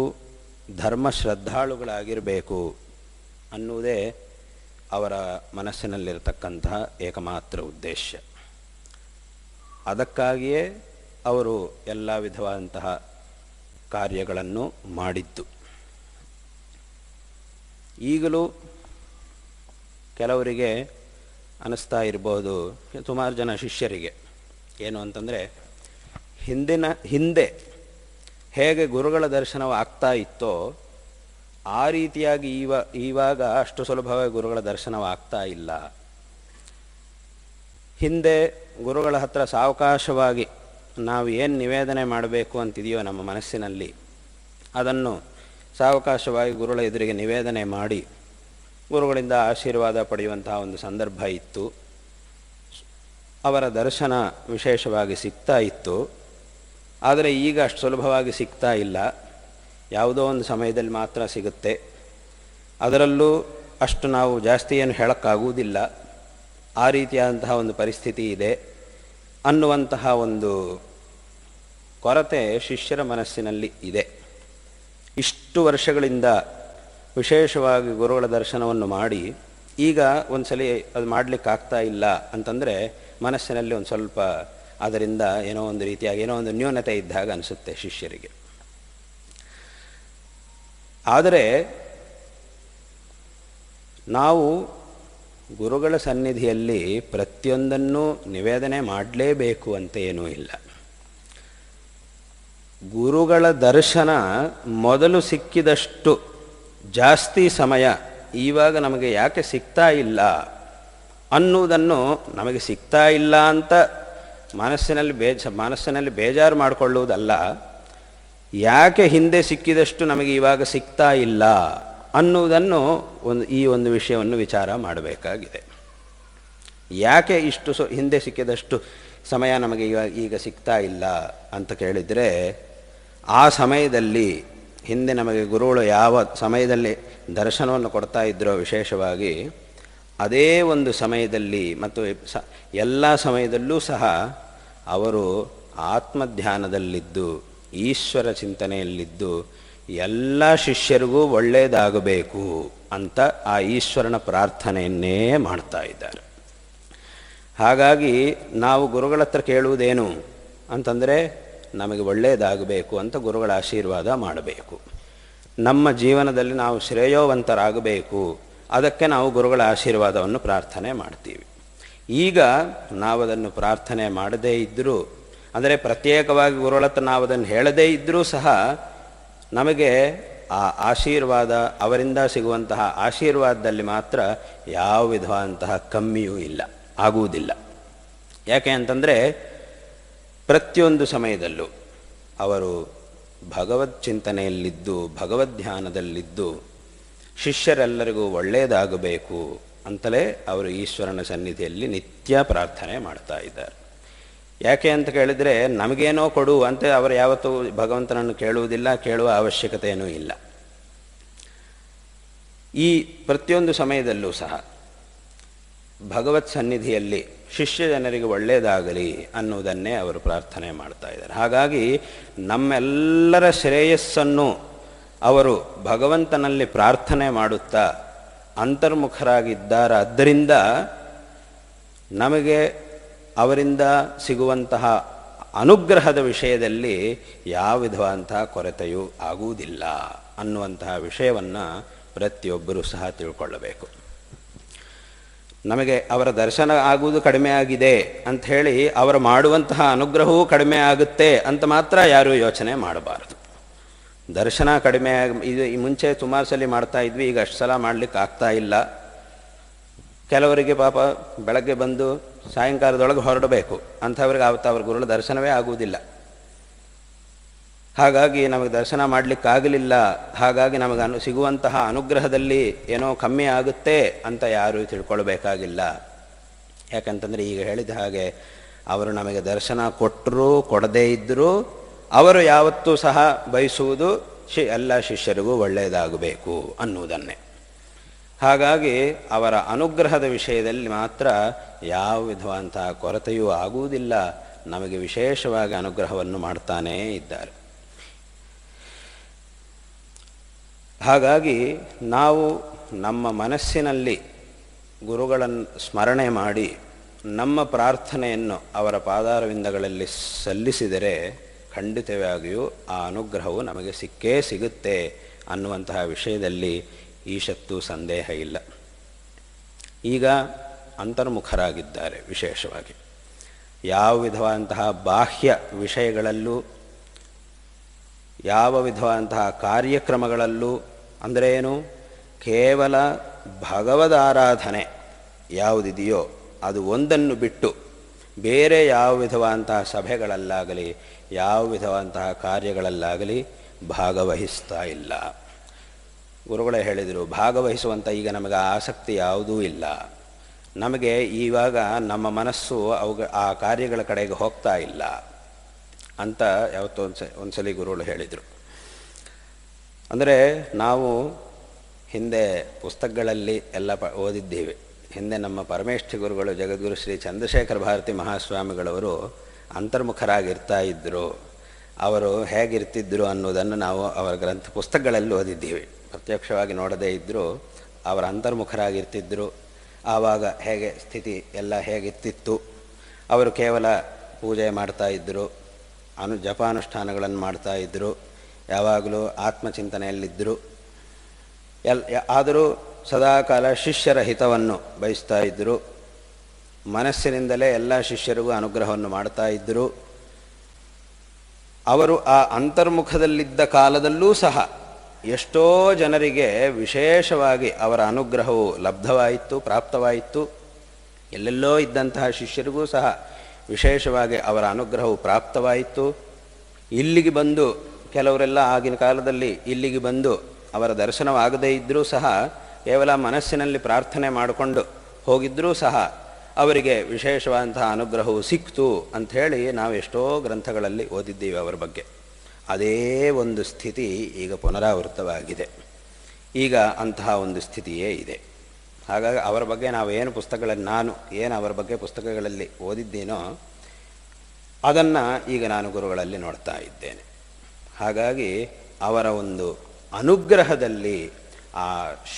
ಧರ್ಮ ಶ್ರದ್ಧಾಳುಗಳಾಗಿರಬೇಕು ಅನ್ನುವುದೇ ಅವರ ಮನಸ್ಸಿನಲ್ಲಿರತಕ್ಕಂತಹ ಏಕಮಾತ್ರ ಉದ್ದೇಶ. ಅದಕ್ಕಾಗಿಯೇ ಅವರು ಎಲ್ಲ ವಿಧವಾದಂತಹ ಕಾರ್ಯಗಳನ್ನು ಮಾಡಿದ್ದು. ಈಗಲೂ ಕೆಲವರಿಗೆ ಅನ್ನಿಸ್ತಾ ಇರ್ಬೋದು, ಸುಮಾರು ಜನ ಶಿಷ್ಯರಿಗೆ ಏನು ಅಂತಂದರೆ, ಹಿಂದೆ ಹೇಗೆ ಗುರುಗಳ ದರ್ಶನವು ಆಗ್ತಾ ಇತ್ತೋ ಆ ರೀತಿಯಾಗಿ ಇವಾಗ ಅಷ್ಟು ಸುಲಭವಾಗಿ ಗುರುಗಳ ದರ್ಶನವಾಗ್ತಾ ಇಲ್ಲ. ಹಿಂದೆ ಗುರುಗಳ ಹತ್ರ ಸಾವಕಾಶವಾಗಿ ನಾವು ಏನು ನಿವೇದನೆ ಮಾಡಬೇಕು ಅಂತಿದೆಯೋ ನಮ್ಮ ಮನಸ್ಸಿನಲ್ಲಿ ಅದನ್ನು ಸಾವಕಾಶವಾಗಿ ಗುರುಗಳ ಎದುರಿಗೆ ನಿವೇದನೆ ಮಾಡಿ ಗುರುಗಳಿಂದ ಆಶೀರ್ವಾದ ಪಡೆಯುವಂತಹ ಒಂದು ಸಂದರ್ಭ ಇತ್ತು. ಅವರ ದರ್ಶನ ವಿಶೇಷವಾಗಿ ಸಿಗ್ತಾ ಇತ್ತು. ಆದರೆ ಈಗ ಅಷ್ಟು ಸುಲಭವಾಗಿ ಸಿಗ್ತಾ ಇಲ್ಲ. ಯಾವುದೋ ಒಂದು ಸಮಯದಲ್ಲಿ ಮಾತ್ರ ಸಿಗುತ್ತೆ. ಅದರಲ್ಲೂ ಅಷ್ಟು ನಾವು ಜಾಸ್ತಿ ಏನು ಹೇಳೋಕ್ಕಾಗುವುದಿಲ್ಲ. ಆ ರೀತಿಯಾದಂತಹ ಒಂದು ಪರಿಸ್ಥಿತಿ ಇದೆ ಅನ್ನುವಂತಹ ಒಂದು ಕೊರತೆ ಶಿಷ್ಯರ ಮನಸ್ಸಿನಲ್ಲಿ ಇದೆ. ಇಷ್ಟು ವರ್ಷಗಳಿಂದ ವಿಶೇಷವಾಗಿ ಗುರುಗಳ ದರ್ಶನವನ್ನು ಮಾಡಿ ಈಗ ಒಂದ್ಸಲಿ ಅದು ಮಾಡಲಿಕ್ಕಾಗ್ತಾ ಇಲ್ಲ ಅಂತಂದರೆ ಮನಸ್ಸಿನಲ್ಲಿ ಒಂದು ಸ್ವಲ್ಪ ಅದರಿಂದ ಏನೋ ಒಂದು ರೀತಿಯಾಗಿ ಏನೋ ಒಂದು ನ್ಯೂನತೆ ಇದ್ದಾಗ ಅನಿಸುತ್ತೆ ಶಿಷ್ಯರಿಗೆ. ಆದರೆ ನಾವು ಗುರುಗಳ ಸನ್ನಿಧಿಯಲ್ಲಿ ಪ್ರತಿಯೊಂದನ್ನು ನಿವೇದನೆ ಮಾಡಲೇಬೇಕು ಅಂತ ಏನೂ ಇಲ್ಲ. ಗುರುಗಳ ದರ್ಶನ ಮೊದಲು ಸಿಕ್ಕಿದಷ್ಟು ಜಾಸ್ತಿ ಸಮಯ ಇವಾಗ ನಮಗೆ ಯಾಕೆ ಸಿಗ್ತಾ ಇಲ್ಲ ಅನ್ನುವುದನ್ನು, ನಮಗೆ ಸಿಗ್ತಾ ಇಲ್ಲ ಅಂತ ಮನಸ್ಸಿನಲ್ಲಿ ಬೇಜಾರು ಮಾಡಿಕೊಳ್ಳುವುದಲ್ಲ, ಯಾಕೆ ಹಿಂದೆ ಸಿಕ್ಕಿದಷ್ಟು ನಮಗೆ ಇವಾಗ ಸಿಗ್ತಾ ಇಲ್ಲ ಅನ್ನುವುದನ್ನು ಈ ಒಂದು ವಿಷಯವನ್ನು ವಿಚಾರ ಮಾಡಬೇಕಾಗಿದೆ. ಯಾಕೆ ಇಷ್ಟು ಹಿಂದೆ ಸಿಕ್ಕಿದಷ್ಟು ಸಮಯ ನಮಗೆ ಈಗ ಸಿಗ್ತಾ ಇಲ್ಲ ಅಂತ ಕೇಳಿದರೆ, ಆ ಸಮಯದಲ್ಲಿ ಹಿಂದೆ ನಮಗೆ ಗುರುಗಳು ಯಾವ ಸಮಯದಲ್ಲಿ ದರ್ಶನವನ್ನು ಕೊಡ್ತಾ ಇದ್ದರೋ ವಿಶೇಷವಾಗಿ ಅದೇ ಒಂದು ಸಮಯದಲ್ಲಿ ಮತ್ತು ಎಲ್ಲ ಸಮಯದಲ್ಲೂ ಸಹ ಅವರು ಆತ್ಮಧ್ಯಾನದಲ್ಲಿದ್ದು ಈಶ್ವರ ಚಿಂತನೆಯಲ್ಲಿದ್ದು ಎಲ್ಲ ಶಿಷ್ಯರಿಗೂ ಒಳ್ಳೆಯದಾಗಬೇಕು ಅಂತ ಆ ಈಶ್ವರನ ಪ್ರಾರ್ಥನೆಯನ್ನೇ ಮಾಡ್ತಾ ಇದ್ದಾರೆ. ಹಾಗಾಗಿ ನಾವು ಗುರುಗಳ ಹತ್ರ ಕೇಳುವುದೇನು ಅಂತಂದರೆ, ನಮಗೆ ಒಳ್ಳೆಯದಾಗಬೇಕು ಅಂತ ಗುರುಗಳ ಆಶೀರ್ವಾದ ಮಾಡಬೇಕು. ನಮ್ಮ ಜೀವನದಲ್ಲಿ ನಾವು ಶ್ರೇಯೋವಂತರಾಗಬೇಕು, ಅದಕ್ಕೆ ನಾವು ಗುರುಗಳ ಆಶೀರ್ವಾದವನ್ನು ಪ್ರಾರ್ಥನೆ ಮಾಡ್ತೀವಿ. ಈಗ ನಾವು ಅದನ್ನು ಪ್ರಾರ್ಥನೆ ಮಾಡದೇ ಇದ್ದರೂ, ಅಂದರೆ ಪ್ರತ್ಯೇಕವಾಗಿ ಗುರುಗಳ ಹತ್ರ ನಾವು ಅದನ್ನು ಹೇಳದೇ ಇದ್ದರೂ ಸಹ ನಮಗೆ ಆ ಆಶೀರ್ವಾದ, ಅವರಿಂದ ಸಿಗುವಂತಹ ಆಶೀರ್ವಾದದಲ್ಲಿ ಮಾತ್ರ ಯಾವ ವಿಧವಾದಂತಹ ಕಮ್ಮಿಯೂ ಇಲ್ಲ, ಆಗುವುದಿಲ್ಲ. ಯಾಕೆ ಅಂತಂದರೆ ಪ್ರತಿಯೊಂದು ಸಮಯದಲ್ಲೂ ಅವರು ಭಗವತ್ ಚಿಂತನೆಯಲ್ಲಿದ್ದು ಭಗವದ್ಧ್ಯಾನದಲ್ಲಿದ್ದು ಶಿಷ್ಯರೆಲ್ಲರಿಗೂ ಒಳ್ಳೆಯದಾಗಬೇಕು ಅಂತಲೇ ಅವರು ಈಶ್ವರನ ಸನ್ನಿಧಿಯಲ್ಲಿ ನಿತ್ಯ ಪ್ರಾರ್ಥನೆ ಮಾಡ್ತಾ ಇದ್ದಾರೆ. ಯಾಕೆ ಅಂತ ಕೇಳಿದರೆ, ನಮಗೇನೋ ಕೊಡು ಅಂತ ಅವರು ಯಾವತ್ತೂ ಭಗವಂತನನ್ನು ಕೇಳುವುದಿಲ್ಲ, ಕೇಳುವ ಅವಶ್ಯಕತೆಯೂ ಇಲ್ಲ. ಈ ಪ್ರತಿಯೊಂದು ಸಮಯದಲ್ಲೂ ಸಹ ಭಗವತ್ ಸನ್ನಿಧಿಯಲ್ಲಿ ಶಿಷ್ಯ ಜನರಿಗೆ ಒಳ್ಳೆಯದಾಗಲಿ ಅನ್ನುವುದನ್ನೇ ಅವರು ಪ್ರಾರ್ಥನೆ ಮಾಡ್ತಾ ಇದ್ದಾರೆ. ಹಾಗಾಗಿ ನಮ್ಮೆಲ್ಲರ ಶ್ರೇಯಸ್ಸನ್ನು ಅವರು ಭಗವಂತನಲ್ಲಿ ಪ್ರಾರ್ಥನೆ ಮಾಡುತ್ತಾ ಅಂತರ್ಮುಖರಾಗಿದ್ದಾರೆ. ಆದ್ದರಿಂದ ನಮಗೆ ಅವರಿಂದ ಸಿಗುವಂತಹ ಅನುಗ್ರಹದ ವಿಷಯದಲ್ಲಿ ಯಾವ ವಿಧವಾದಂತಹ ಕೊರತೆಯೂ ಆಗುವುದಿಲ್ಲ ಅನ್ನುವಂತಹ ವಿಷಯವನ್ನು ಪ್ರತಿಯೊಬ್ಬರೂ ಸಹ ತಿಳ್ಕೊಳ್ಳಬೇಕು. ನಮಗೆ ಅವರ ದರ್ಶನ ಆಗುವುದು ಕಡಿಮೆ ಆಗಿದೆ ಅಂಥೇಳಿ ಅವರು ಮಾಡುವಂತಹ ಅನುಗ್ರಹವೂ ಕಡಿಮೆ ಆಗುತ್ತೆ ಅಂತ ಮಾತ್ರ ಯಾರೂ ಯೋಚನೆ ಮಾಡಬಾರದು. ದರ್ಶನ ಕಡಿಮೆ ಇದು ಈ ಮುಂಚೆ ಸುಮಾರು ಸಲ ಮಾಡ್ತಾ ಇದ್ವಿ, ಈಗ ಅಷ್ಟು ಸಲ ಮಾಡಲಿಕ್ಕೆ ಆಗ್ತಾ ಇಲ್ಲ. ಕೆಲವರಿಗೆ ಪಾಪ ಬೆಳಗ್ಗೆ ಬಂದು ಸಾಯಂಕಾಲದೊಳಗೆ ಹೊರಡಬೇಕು, ಅಂಥವ್ರಿಗೆ ಆವತ್ತು ಅವ್ರ ಗುರುಗಳ ದರ್ಶನವೇ ಆಗುವುದಿಲ್ಲ. ಹಾಗಾಗಿ ನಮಗೆ ದರ್ಶನ ಮಾಡಲಿಕ್ಕಾಗಲಿಲ್ಲ, ಹಾಗಾಗಿ ನಮಗೆ ಸಿಗುವಂತಹ ಅನುಗ್ರಹದಲ್ಲಿ ಏನೋ ಕಮ್ಮಿ ಆಗುತ್ತೆ ಅಂತ ಯಾರೂ ತಿಳ್ಕೊಳ್ಬೇಕಾಗಿಲ್ಲ. ಯಾಕಂತಂದರೆ ಈಗ ಹೇಳಿದ ಹಾಗೆ ಅವರು ನಮಗೆ ದರ್ಶನ ಕೊಟ್ಟರೂ ಕೊಡದೇ ಇದ್ದರೂ ಅವರು ಯಾವತ್ತೂ ಸಹ ಬಯಸುವುದು ಎಲ್ಲ ಶಿಷ್ಯರಿಗೂ ಒಳ್ಳೆಯದಾಗಬೇಕು ಅನ್ನುವುದನ್ನೇ. ಹಾಗಾಗಿ ಅವರ ಅನುಗ್ರಹದ ವಿಷಯದಲ್ಲಿ ಮಾತ್ರ ಯಾವ ವಿಧವಾದಂತಹ ಕೊರತೆಯೂ ಆಗುವುದಿಲ್ಲ, ನಮಗೆ ವಿಶೇಷವಾಗಿ ಅನುಗ್ರಹವನ್ನು ಮಾಡ್ತಾನೇ ಇದ್ದಾರೆ. ಹಾಗಾಗಿ ನಾವು ನಮ್ಮ ಮನಸ್ಸಿನಲ್ಲಿ ಗುರುಗಳನ್ನು ಸ್ಮರಣೆ ಮಾಡಿ ನಮ್ಮ ಪ್ರಾರ್ಥನೆಯನ್ನು ಅವರ ಪಾದಾರವಿಂದಗಳಲ್ಲಿ ಸಲ್ಲಿಸಿದರೆ ಖಂಡಿತವಾಗಿಯೂ ಆ ಅನುಗ್ರಹವು ನಮಗೆ ಸಿಕ್ಕೇ ಸಿಗುತ್ತೆ ಅನ್ನುವಂತಹ ವಿಷಯದಲ್ಲಿ ಈಶತ್ತೂ ಸಂದೇಹ ಇಲ್ಲ. ಈಗ ಅಂತರ್ಮುಖರಾಗಿದ್ದಾರೆ. ವಿಶೇಷವಾಗಿ ಯಾವ ವಿಧವಾದಂತಹ ಬಾಹ್ಯ ವಿಷಯಗಳಲ್ಲೂ ಯಾವ ವಿಧವಾದಂತಹ ಕಾರ್ಯಕ್ರಮಗಳಲ್ಲೂ, ಅಂದರೆ ಏನು, ಕೇವಲ ಭಗವದಾರಾಧನೆ ಯಾವುದಿದೆಯೋ ಅದು ಒಂದನ್ನು ಬಿಟ್ಟು ಬೇರೆ ಯಾವ ವಿಧವಾದಂತಹ ಸಭೆಗಳಲ್ಲಾಗಲಿ ಯಾವ ವಿಧವಾದಂತಹ ಕಾರ್ಯಗಳಲ್ಲಾಗಲಿ ಭಾಗವಹಿಸ್ತಾ ಇಲ್ಲ. ಗುರುಗಳೇ ಹೇಳಿದರು, ಭಾಗವಹಿಸುವಂಥ ಈಗ ನಮಗೆ ಆಸಕ್ತಿ ಯಾವುದೂ ಇಲ್ಲ. ನಮಗೆ ಇವಾಗ ನಮ್ಮ ಮನಸ್ಸು ಆ ಕಾರ್ಯಗಳ ಕಡೆಗೆ ಹೋಗ್ತಾ ಇಲ್ಲ ಅಂತ ಯಾವತ್ತೋ ಒಂದ್ಸಲಿ ಗುರುಗಳು ಹೇಳಿದರು. ಅಂದರೆ ನಾವು ಹಿಂದೆ ಪುಸ್ತಕಗಳಲ್ಲಿ ಎಲ್ಲ ಓದಿದ್ದೀವಿ. ಹಿಂದೆ ನಮ್ಮ ಪರಮೇಷ್ಠಿ ಗುರುಗಳು ಜಗದ್ಗುರು ಶ್ರೀ ಚಂದ್ರಶೇಖರ ಭಾರತಿ ಮಹಾಸ್ವಾಮಿಗಳವರು ಅಂತರ್ಮುಖರಾಗಿರ್ತಾ ಇದ್ದರು. ಅವರು ಹೇಗಿರ್ತಿದ್ರು ಅನ್ನೋದನ್ನು ನಾವು ಅವರ ಗ್ರಂಥ ಪುಸ್ತಕಗಳಲ್ಲಿ ಓದಿದ್ದೀವಿ. ಪ್ರತ್ಯಕ್ಷವಾಗಿ ನೋಡದೇ ಇದ್ದರೂ ಅವರ ಅಂತರ್ಮುಖರಾಗಿರ್ತಿದ್ರು. ಆವಾಗ ಹೇಗೆ ಸ್ಥಿತಿ ಎಲ್ಲ ಹೇಗಿರ್ತಿತ್ತು, ಅವರು ಕೇವಲ ಪೂಜೆ ಮಾಡ್ತಾಯಿದ್ದರು, ಜಪಾನುಷ್ಠಾನಗಳನ್ನು ಮಾಡ್ತಾಯಿದ್ದರು, ಯಾವಾಗಲೂ ಆತ್ಮಚಿಂತನೆಯಲ್ಲಿದ್ದರು. ಆದರೂ ಸದಾಕಾಲ ಶಿಷ್ಯರ ಹಿತವನ್ನು ಬಯಸ್ತಾ ಇದ್ದರು. ಮನಸ್ಸಿನಿಂದಲೇ ಎಲ್ಲ ಶಿಷ್ಯರಿಗೂ ಅನುಗ್ರಹವನ್ನು ಮಾಡ್ತಾ ಇದ್ದರು. ಅವರು ಆ ಅಂತರ್ಮುಖದಲ್ಲಿದ್ದ ಕಾಲದಲ್ಲೂ ಸಹ ಎಷ್ಟೋ ಜನರಿಗೆ ವಿಶೇಷವಾಗಿ ಅವರ ಅನುಗ್ರಹವು ಲಬ್ಧವಾಯಿತು, ಪ್ರಾಪ್ತವಾಯಿತು. ಎಲ್ಲೆಲ್ಲೋ ಇದ್ದಂತಹ ಶಿಷ್ಯರಿಗೂ ಸಹ ವಿಶೇಷವಾಗಿ ಅವರ ಅನುಗ್ರಹವು ಪ್ರಾಪ್ತವಾಯಿತು. ಇಲ್ಲಿಗೆ ಬಂದು ಕೆಲವರೆಲ್ಲ ಆಗಿನ ಕಾಲದಲ್ಲಿ ಇಲ್ಲಿಗೆ ಬಂದು ಅವರ ದರ್ಶನವಾಗದೇ ಇದ್ದರೂ ಸಹ ಕೇವಲ ಮನಸ್ಸಿನಲ್ಲಿ ಪ್ರಾರ್ಥನೆ ಮಾಡಿಕೊಂಡು ಹೋಗಿದ್ದರೂ ಸಹ ಅವರಿಗೆ ವಿಶೇಷವಾದಂತಹ ಅನುಗ್ರಹವು ಸಿಕ್ತು ಅಂಥೇಳಿ ನಾವು ಎಷ್ಟೋ ಗ್ರಂಥಗಳಲ್ಲಿ ಓದಿದ್ದೀವಿ ಅವರ ಬಗ್ಗೆ. ಅದೇ ಒಂದು ಸ್ಥಿತಿ ಈಗ ಪುನರಾವೃತವಾಗಿದೆ. ಈಗ ಅಂತಹ ಒಂದು ಸ್ಥಿತಿಯೇ ಇದೆ. ಹಾಗಾಗಿ ಅವರ ಬಗ್ಗೆ ನಾವು ಏನು ಪುಸ್ತಕಗಳಲ್ಲಿ ನಾನು ಏನು ಅವರ ಬಗ್ಗೆ ಪುಸ್ತಕಗಳಲ್ಲಿ ಓದಿದ್ದೀನೋ ಅದನ್ನು ಈಗ ನಾನು ಗುರುಗಳಲ್ಲಿ ನೋಡ್ತಾ ಇದ್ದೇನೆ. ಹಾಗಾಗಿ ಅವರ ಒಂದು ಅನುಗ್ರಹದಲ್ಲಿ, ಆ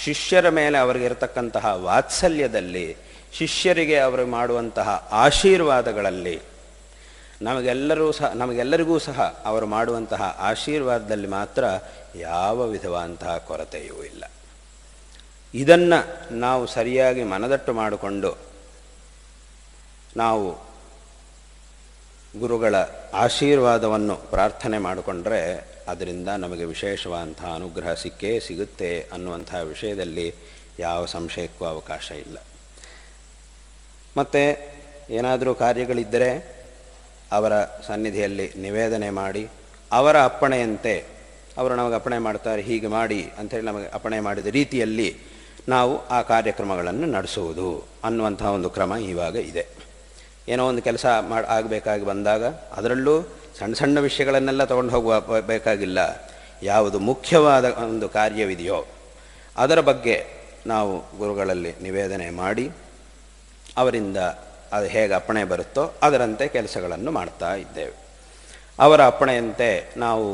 ಶಿಷ್ಯರ ಮೇಲೆ ಅವರಿಗಿರತಕ್ಕಂತಹ ವಾತ್ಸಲ್ಯದಲ್ಲಿ, ಶಿಷ್ಯರಿಗೆ ಅವರು ಮಾಡುವಂತಹ ಆಶೀರ್ವಾದಗಳಲ್ಲಿ, ನಮಗೆಲ್ಲರಿಗೂ ಸಹ ಅವರು ಮಾಡುವಂತಹ ಆಶೀರ್ವಾದದಲ್ಲಿ ಮಾತ್ರ ಯಾವ ವಿಧವಾದಂತಹ ಕೊರತೆಯೂ ಇಲ್ಲ. ಇದನ್ನು ನಾವು ಸರಿಯಾಗಿ ಮನದಟ್ಟು ಮಾಡಿಕೊಂಡು ನಾವು ಗುರುಗಳ ಆಶೀರ್ವಾದವನ್ನು ಪ್ರಾರ್ಥನೆ ಮಾಡಿಕೊಂಡ್ರೆ ಅದರಿಂದ ನಮಗೆ ವಿಶೇಷವಾದಂತಹ ಅನುಗ್ರಹ ಸಿಕ್ಕೇ ಸಿಗುತ್ತೆ ಅನ್ನುವಂತಹ ವಿಷಯದಲ್ಲಿ ಯಾವ ಸಂಶಯಕ್ಕೂ ಅವಕಾಶ ಇಲ್ಲ. ಮತ್ತು ಏನಾದರೂ ಕಾರ್ಯಗಳಿದ್ದರೆ ಅವರ ಸನ್ನಿಧಿಯಲ್ಲಿ ನಿವೇದನೆ ಮಾಡಿ, ಅವರ ಅಪ್ಪಣೆಯಂತೆ ಅವರು ನಮಗೆ ಅಪ್ಪಣೆ ಮಾಡ್ತಾರೆ, ಹೀಗೆ ಮಾಡಿ ಅಂಥೇಳಿ ನಮಗೆ ಅಪ್ಪಣೆ ಮಾಡಿದ ರೀತಿಯಲ್ಲಿ ನಾವು ಆ ಕಾರ್ಯಕ್ರಮಗಳನ್ನು ನಡೆಸುವುದು ಅನ್ನುವಂಥ ಒಂದು ಕ್ರಮ ಇವಾಗ ಇದೆ. ಏನೋ ಒಂದು ಕೆಲಸ ಆಗಬೇಕಾಗಿ ಬಂದಾಗ ಅದರಲ್ಲೂ ಸಣ್ಣ ಸಣ್ಣ ವಿಷಯಗಳನ್ನೆಲ್ಲ ತೊಗೊಂಡು ಹೋಗಬೇಕಾಗಿಲ್ಲ. ಯಾವುದು ಮುಖ್ಯವಾದ ಒಂದು ಕಾರ್ಯವಿದೆಯೋ ಅದರ ಬಗ್ಗೆ ನಾವು ಗುರುಗಳಲ್ಲಿ ನಿವೇದನೆ ಮಾಡಿ ಅವರಿಂದ ಅದು ಹೇಗೆ ಅಪ್ಪಣೆ ಬರುತ್ತೋ ಅದರಂತೆ ಕೆಲಸಗಳನ್ನು ಮಾಡ್ತಾ ಇದ್ದೇವೆ. ಅವರ ಅಪ್ಪಣೆಯಂತೆ ನಾವು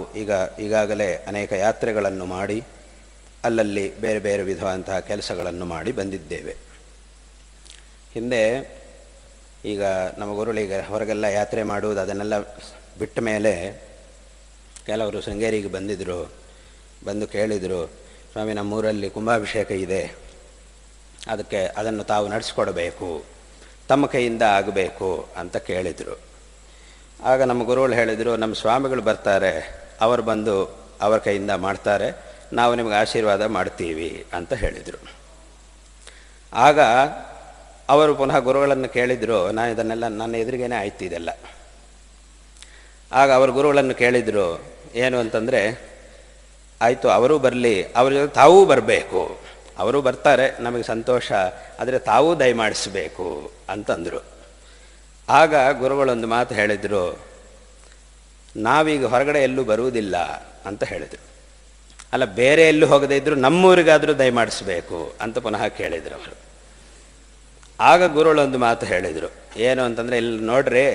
ಈಗಾಗಲೇ ಅನೇಕ ಯಾತ್ರೆಗಳನ್ನು ಮಾಡಿ ಅಲ್ಲಲ್ಲಿ ಬೇರೆ ಬೇರೆ ವಿಧವಾದಂತಹ ಕೆಲಸಗಳನ್ನು ಮಾಡಿ ಬಂದಿದ್ದೇವೆ. ಹಿಂದೆ ಈಗ ನಮ್ಮ ಗುರುಳಿಗೆ ಹೊರಗೆಲ್ಲ ಯಾತ್ರೆ ಮಾಡುವುದು ಅದನ್ನೆಲ್ಲ ಬಿಟ್ಟ ಮೇಲೆ ಕೆಲವರು ಶೃಂಗೇರಿಗೆ ಬಂದಿದ್ದರು. ಬಂದು ಕೇಳಿದರು, ಸ್ವಾಮಿ ನಮ್ಮೂರಲ್ಲಿ ಕುಂಭಾಭಿಷೇಕ ಇದೆ, ಅದನ್ನು ತಾವು ನಡೆಸ್ಕೊಡ್ಬೇಕು, ತಮ್ಮ ಕೈಯಿಂದ ಆಗಬೇಕು ಅಂತ ಕೇಳಿದರು. ಆಗ ನಮ್ಮ ಗುರುಗಳು ಹೇಳಿದರು, ನಮ್ಮ ಸ್ವಾಮಿಗಳು ಬರ್ತಾರೆ, ಅವರು ಬಂದು ಅವರ ಕೈಯಿಂದ ಮಾಡ್ತಾರೆ, ನಾವು ನಿಮಗೆ ಆಶೀರ್ವಾದ ಮಾಡ್ತೀವಿ ಅಂತ ಹೇಳಿದರು. ಆಗ ಅವರು ಪುನಃ ಗುರುಗಳನ್ನು ಕೇಳಿದರು, ನಾನು ಇದನ್ನೆಲ್ಲ ನನ್ನ ಎದುರಿಗೇನೆ ಆಯ್ತು ಇದೆಲ್ಲ. ಆಗ ಅವರು ಗುರುಗಳನ್ನು ಕೇಳಿದರು ಏನು ಅಂತಂದರೆ, ಆಯಿತು ಅವರೂ ಬರಲಿ, ಅವ್ರ ಜೊತೆ ತಾವೂ ಬರಬೇಕು, ಅವರು ಬರ್ತಾರೆ ನಮಗೆ ಸಂತೋಷ, ಆದರೆ ತಾವೂ ದಯಮಾಡಿಸಬೇಕು ಅಂತಂದರು. ಆಗ ಗುರುಗಳೊಂದು ಮಾತು ಹೇಳಿದರು, ನಾವೀಗ ಹೊರಗಡೆ ಎಲ್ಲೂ ಬರುವುದಿಲ್ಲ ಅಂತ ಹೇಳಿದರು. ಅಲ್ಲ, ಬೇರೆ ಎಲ್ಲೂ ಹೋಗದೇ ಇದ್ದರೂ ನಮ್ಮೂರಿಗಾದರೂ ದಯಮಾಡಿಸ್ಬೇಕು ಅಂತ ಪುನಃ ಕೇಳಿದರು ಅವರು. ಆಗ ಗುರುಗಳೊಂದು ಮಾತು ಹೇಳಿದರು, ಏನು ಅಂತಂದರೆ, ಇಲ್ಲಿ ನೋಡ್ರಿ,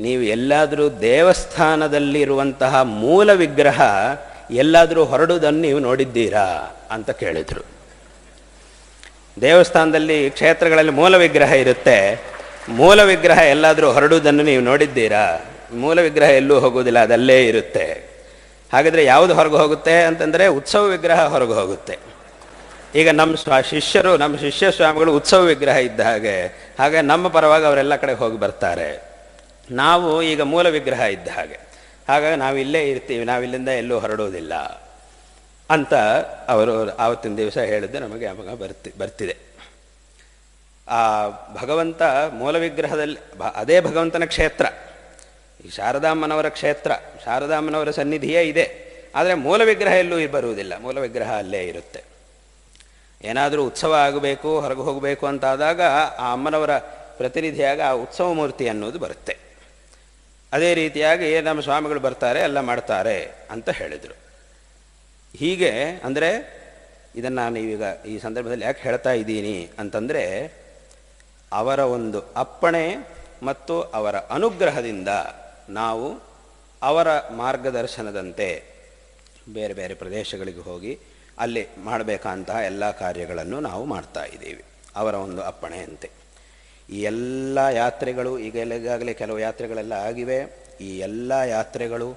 ನೀವು ಎಲ್ಲಾದರೂ ದೇವಸ್ಥಾನದಲ್ಲಿರುವಂತಹ ಮೂಲ ವಿಗ್ರಹ ಎಲ್ಲಾದರೂ ಹೊರಡುವುದನ್ನು ನೀವು ನೋಡಿದ್ದೀರಾ ಅಂತ ಕೇಳಿದರು. ದೇವಸ್ಥಾನದಲ್ಲಿ ಕ್ಷೇತ್ರಗಳಲ್ಲಿ ಮೂಲ ವಿಗ್ರಹ ಇರುತ್ತೆ, ಮೂಲ ವಿಗ್ರಹ ಎಲ್ಲಾದರೂ ಹೊರಡುವುದನ್ನು ನೀವು ನೋಡಿದ್ದೀರಾ? ಮೂಲ ವಿಗ್ರಹ ಎಲ್ಲೂ ಹೋಗುವುದಿಲ್ಲ, ಅದಲ್ಲೇ ಇರುತ್ತೆ. ಹಾಗಾದರೆ ಯಾವುದು ಹೊರಗೆ ಹೋಗುತ್ತೆ ಅಂತಂದರೆ ಉತ್ಸವ ವಿಗ್ರಹ ಹೊರಗೆ ಹೋಗುತ್ತೆ. ಈಗ ನಮ್ಮ ಶಿಷ್ಯ ಸ್ವಾಮಿಗಳು ಉತ್ಸವ ವಿಗ್ರಹ ಇದ್ದ ಹಾಗೆ ನಮ್ಮ ಪರವಾಗಿ ಅವರೆಲ್ಲ ಕಡೆ ಹೋಗಿ ಬರ್ತಾರೆ. ನಾವು ಈಗ ಮೂಲ ವಿಗ್ರಹ ಇದ್ದ ಹಾಗಾಗಿ ನಾವು ಇಲ್ಲೇ ಇರ್ತೀವಿ, ನಾವಿಲ್ಲಿಂದ ಎಲ್ಲೂ ಹೊರಡುವುದಿಲ್ಲ ಅಂತ ಅವರು ಆವತ್ತಿನ ದಿವಸ ಹೇಳಿದ್ದು ನಮಗೆ ಆವಾಗ ಬರ್ತಿದೆ. ಆ ಭಗವಂತ ಮೂಲ ವಿಗ್ರಹದಲ್ಲಿ, ಅದೇ ಭಗವಂತನ ಕ್ಷೇತ್ರ, ಈ ಶಾರದಾಮ್ಮನವರ ಕ್ಷೇತ್ರ, ಶಾರದಾಮ್ಮನವರ ಸನ್ನಿಧಿಯೇ ಇದೆ. ಆದರೆ ಮೂಲ ವಿಗ್ರಹ ಎಲ್ಲೂ ಬರುವುದಿಲ್ಲ, ಮೂಲ ವಿಗ್ರಹ ಅಲ್ಲೇ ಇರುತ್ತೆ. ಏನಾದರೂ ಉತ್ಸವ ಆಗಬೇಕು, ಹೊರಗೆ ಹೋಗಬೇಕು ಅಂತಾದಾಗ ಆ ಅಮ್ಮನವರ ಪ್ರತಿನಿಧಿಯಾಗಿ ಆ ಉತ್ಸವ ಮೂರ್ತಿ ಅನ್ನೋದು ಬರುತ್ತೆ. ಅದೇ ರೀತಿಯಾಗಿ ನಮ್ಮ ಸ್ವಾಮಿಗಳು ಬರ್ತಾರೆ, ಎಲ್ಲ ಮಾಡ್ತಾರೆ ಅಂತ ಹೇಳಿದರು. ಹೀಗೆ ಅಂದರೆ ಇದನ್ನು ನೀವೀಗ ಈ ಸಂದರ್ಭದಲ್ಲಿ ಯಾಕೆ ಹೇಳ್ತಾ ಇದ್ದೀನಿ ಅಂತಂದರೆ, ಅವರ ಒಂದು ಅಪ್ಪಣೆ ಮತ್ತು ಅವರ ಅನುಗ್ರಹದಿಂದ ನಾವು ಅವರ ಮಾರ್ಗದರ್ಶನದಂತೆ ಬೇರೆ ಬೇರೆ ಪ್ರದೇಶಗಳಿಗೆ ಹೋಗಿ ಅಲ್ಲಿ ಮಾಡಬೇಕಂತಹ ಎಲ್ಲ ಕಾರ್ಯಗಳನ್ನು ನಾವು ಮಾಡ್ತಾ ಇದ್ದೀವಿ ಅವರ ಒಂದು ಅಪ್ಪಣೆಯಂತೆ. ಈ ಎಲ್ಲ ಯಾತ್ರೆಗಳು ಈಗಾಗಲೇ ಕೆಲವು ಯಾತ್ರೆಗಳೆಲ್ಲ ಆಗಿವೆ. ಈ ಎಲ್ಲ ಯಾತ್ರೆಗಳು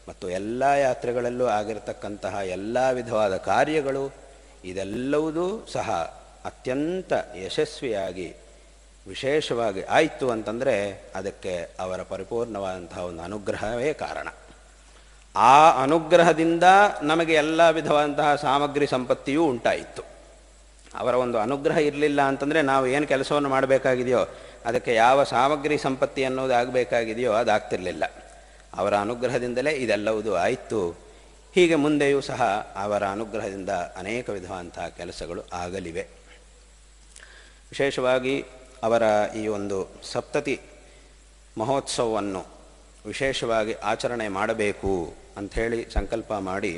ಮತ್ತು ಎಲ್ಲ ಯಾತ್ರೆಗಳಲ್ಲೂ ಆಗಿರತಕ್ಕಂತಹ ಎಲ್ಲ ವಿಧವಾದ ಕಾರ್ಯಗಳು ಇದೆಲ್ಲವುದೂ ಸಹ ಅತ್ಯಂತ ಯಶಸ್ವಿಯಾಗಿ ವಿಶೇಷವಾಗಿ ಆಯಿತು ಅಂತಂದರೆ ಅದಕ್ಕೆ ಅವರ ಪರಿಪೂರ್ಣವಾದಂತಹ ಒಂದು ಅನುಗ್ರಹವೇ ಕಾರಣ. ಆ ಅನುಗ್ರಹದಿಂದ ನಮಗೆ ಎಲ್ಲ ವಿಧವಾದಂತಹ ಸಾಮಗ್ರಿ ಸಂಪತ್ತಿಯೂ ಉಂಟಾಯಿತು. ಅವರ ಒಂದು ಅನುಗ್ರಹ ಇರಲಿಲ್ಲ ಅಂತಂದರೆ ನಾವು ಏನು ಕೆಲಸವನ್ನು ಮಾಡಬೇಕಾಗಿದೆಯೋ ಅದಕ್ಕೆ ಯಾವ ಸಾಮಗ್ರಿ ಸಂಪತ್ತಿ ಅನ್ನೋದು ಆಗಬೇಕಾಗಿದೆಯೋ ಅದಾಗ್ತಿರಲಿಲ್ಲ. ಅವರ ಅನುಗ್ರಹದಿಂದಲೇ ಇದೆಲ್ಲವೂ ಆಯಿತು. ಹೀಗೆ ಮುಂದೆಯೂ ಸಹ ಅವರ ಅನುಗ್ರಹದಿಂದ ಅನೇಕ ವಿಧವಾದಂತಹ ಕೆಲಸಗಳು ಆಗಲಿವೆ. ವಿಶೇಷವಾಗಿ ಅವರ ಈ ಒಂದು ಸಪ್ತತಿ ಮಹೋತ್ಸವವನ್ನು ವಿಶೇಷವಾಗಿ ಆಚರಣೆ ಮಾಡಬೇಕು ಅಂಥೇಳಿ ಸಂಕಲ್ಪ ಮಾಡಿ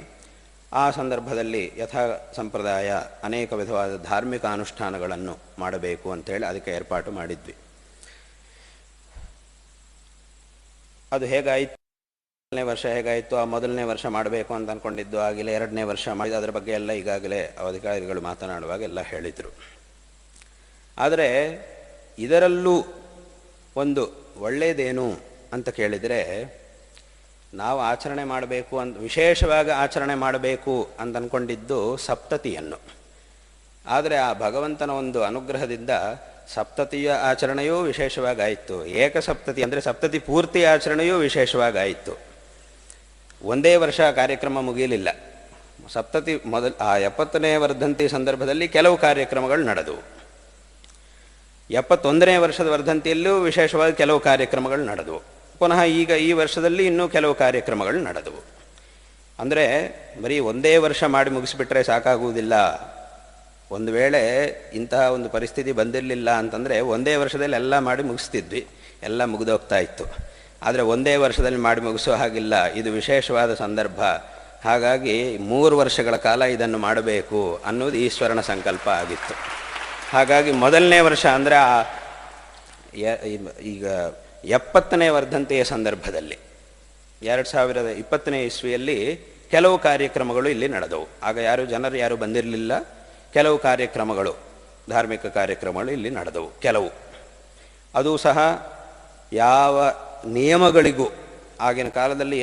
ಆ ಸಂದರ್ಭದಲ್ಲಿ ಯಥಾ ಸಂಪ್ರದಾಯ ಅನೇಕ ವಿಧವಾದ ಧಾರ್ಮಿಕ ಅನುಷ್ಠಾನಗಳನ್ನು ಮಾಡಬೇಕು ಅಂಥೇಳಿ ಅದಕ್ಕೆ ಏರ್ಪಾಟು ಮಾಡಿದ್ವಿ. ಅದು ಹೇಗಾಯಿತು, ಮೊದಲನೇ ವರ್ಷ ಹೇಗಾಯಿತು, ಆ ಮೊದಲನೇ ವರ್ಷ ಮಾಡಬೇಕು ಅಂತ ಅಂದ್ಕೊಂಡಿದ್ದು ಆಗಿಲ್ಲ, ಎರಡನೇ ವರ್ಷ ಮಾಡಿದ ಅದರ ಬಗ್ಗೆ ಎಲ್ಲ ಈಗಾಗಲೇ ಅಧಿಕಾರಿಗಳು ಮಾತನಾಡುವಾಗ ಎಲ್ಲ ಹೇಳಿದರು. ಆದರೆ ಇದರಲ್ಲೂ ಒಂದು ಒಳ್ಳೆಯದೇನು ಅಂತ ಕೇಳಿದರೆ, ನಾವು ಆಚರಣೆ ಮಾಡಬೇಕು ಅಂತ ವಿಶೇಷವಾಗಿ ಆಚರಣೆ ಮಾಡಬೇಕು ಅಂತ ಅಂದ್ಕೊಂಡಿದ್ದು ಸಪ್ತತಿಯನ್ನು. ಆದರೆ ಆ ಭಗವಂತನ ಒಂದು ಅನುಗ್ರಹದಿಂದ ಸಪ್ತತಿಯ ಆಚರಣೆಯೂ ವಿಶೇಷವಾಗಿ ಆಯಿತು. ಏಕಸಪ್ತತಿ ಅಂದರೆ ಸಪ್ತತಿ ಪೂರ್ತಿ ಆಚರಣೆಯೂ ವಿಶೇಷವಾಗಿ ಆಯಿತು. ಒಂದೇ ವರ್ಷ ಕಾರ್ಯಕ್ರಮ ಮುಗಿಯಲಿಲ್ಲ. ಸಪ್ತತಿ ಆ 70ನೇ ವರ್ಧಂತಿ ಸಂದರ್ಭದಲ್ಲಿ ಕೆಲವು ಕಾರ್ಯಕ್ರಮಗಳು ನಡೆದವು. 71ನೇ ವರ್ಷದ ವರ್ಧಂತಿಯಲ್ಲೂ ವಿಶೇಷವಾಗಿ ಕೆಲವು ಕಾರ್ಯಕ್ರಮಗಳು ನಡೆದವು. ಪುನಃ ಈಗ ಈ ವರ್ಷದಲ್ಲಿ ಇನ್ನೂ ಕೆಲವು ಕಾರ್ಯಕ್ರಮಗಳು ನಡೆದವು. ಅಂದರೆ ಬರೀ ಒಂದೇ ವರ್ಷ ಮಾಡಿ ಮುಗಿಸಿಬಿಟ್ರೆ ಸಾಕಾಗುವುದಿಲ್ಲ. ಒಂದು ವೇಳೆ ಇಂತಹ ಒಂದು ಪರಿಸ್ಥಿತಿ ಬಂದಿರಲಿಲ್ಲ ಅಂತಂದರೆ ಒಂದೇ ವರ್ಷದಲ್ಲಿ ಎಲ್ಲ ಮಾಡಿ ಮುಗಿಸ್ತಿದ್ವಿ, ಎಲ್ಲ ಮುಗಿದೋಗ್ತಾ ಇತ್ತು. ಆದರೆ ಒಂದೇ ವರ್ಷದಲ್ಲಿ ಮಾಡಿ ಮುಗಿಸೋ ಹಾಗಿಲ್ಲ, ಇದು ವಿಶೇಷವಾದ ಸಂದರ್ಭ. ಹಾಗಾಗಿ 3 ವರ್ಷಗಳ ಕಾಲ ಇದನ್ನು ಮಾಡಬೇಕು ಅನ್ನೋದು ಈಶ್ವರನ ಸಂಕಲ್ಪ ಆಗಿತ್ತು. ಹಾಗಾಗಿ ಮೊದಲನೇ ವರ್ಷ ಅಂದರೆ ಈಗ 70ನೇ ವರ್ಧಂತಿಯ ಸಂದರ್ಭದಲ್ಲಿ 2020ನೇ ಇಸ್ವಿಯಲ್ಲಿ ಕೆಲವು ಕಾರ್ಯಕ್ರಮಗಳು ಇಲ್ಲಿ ನಡೆದವು. ಆಗ ಜನರು ಯಾರು ಬಂದಿರಲಿಲ್ಲ. ಕೆಲವು ಕಾರ್ಯಕ್ರಮಗಳು, ಧಾರ್ಮಿಕ ಕಾರ್ಯಕ್ರಮಗಳು ಇಲ್ಲಿ ನಡೆದವು. ಕೆಲವು ಅದು ಸಹ ಯಾವ ನಿಯಮಗಳಿಗೂ, ಆಗಿನ ಕಾಲದಲ್ಲಿ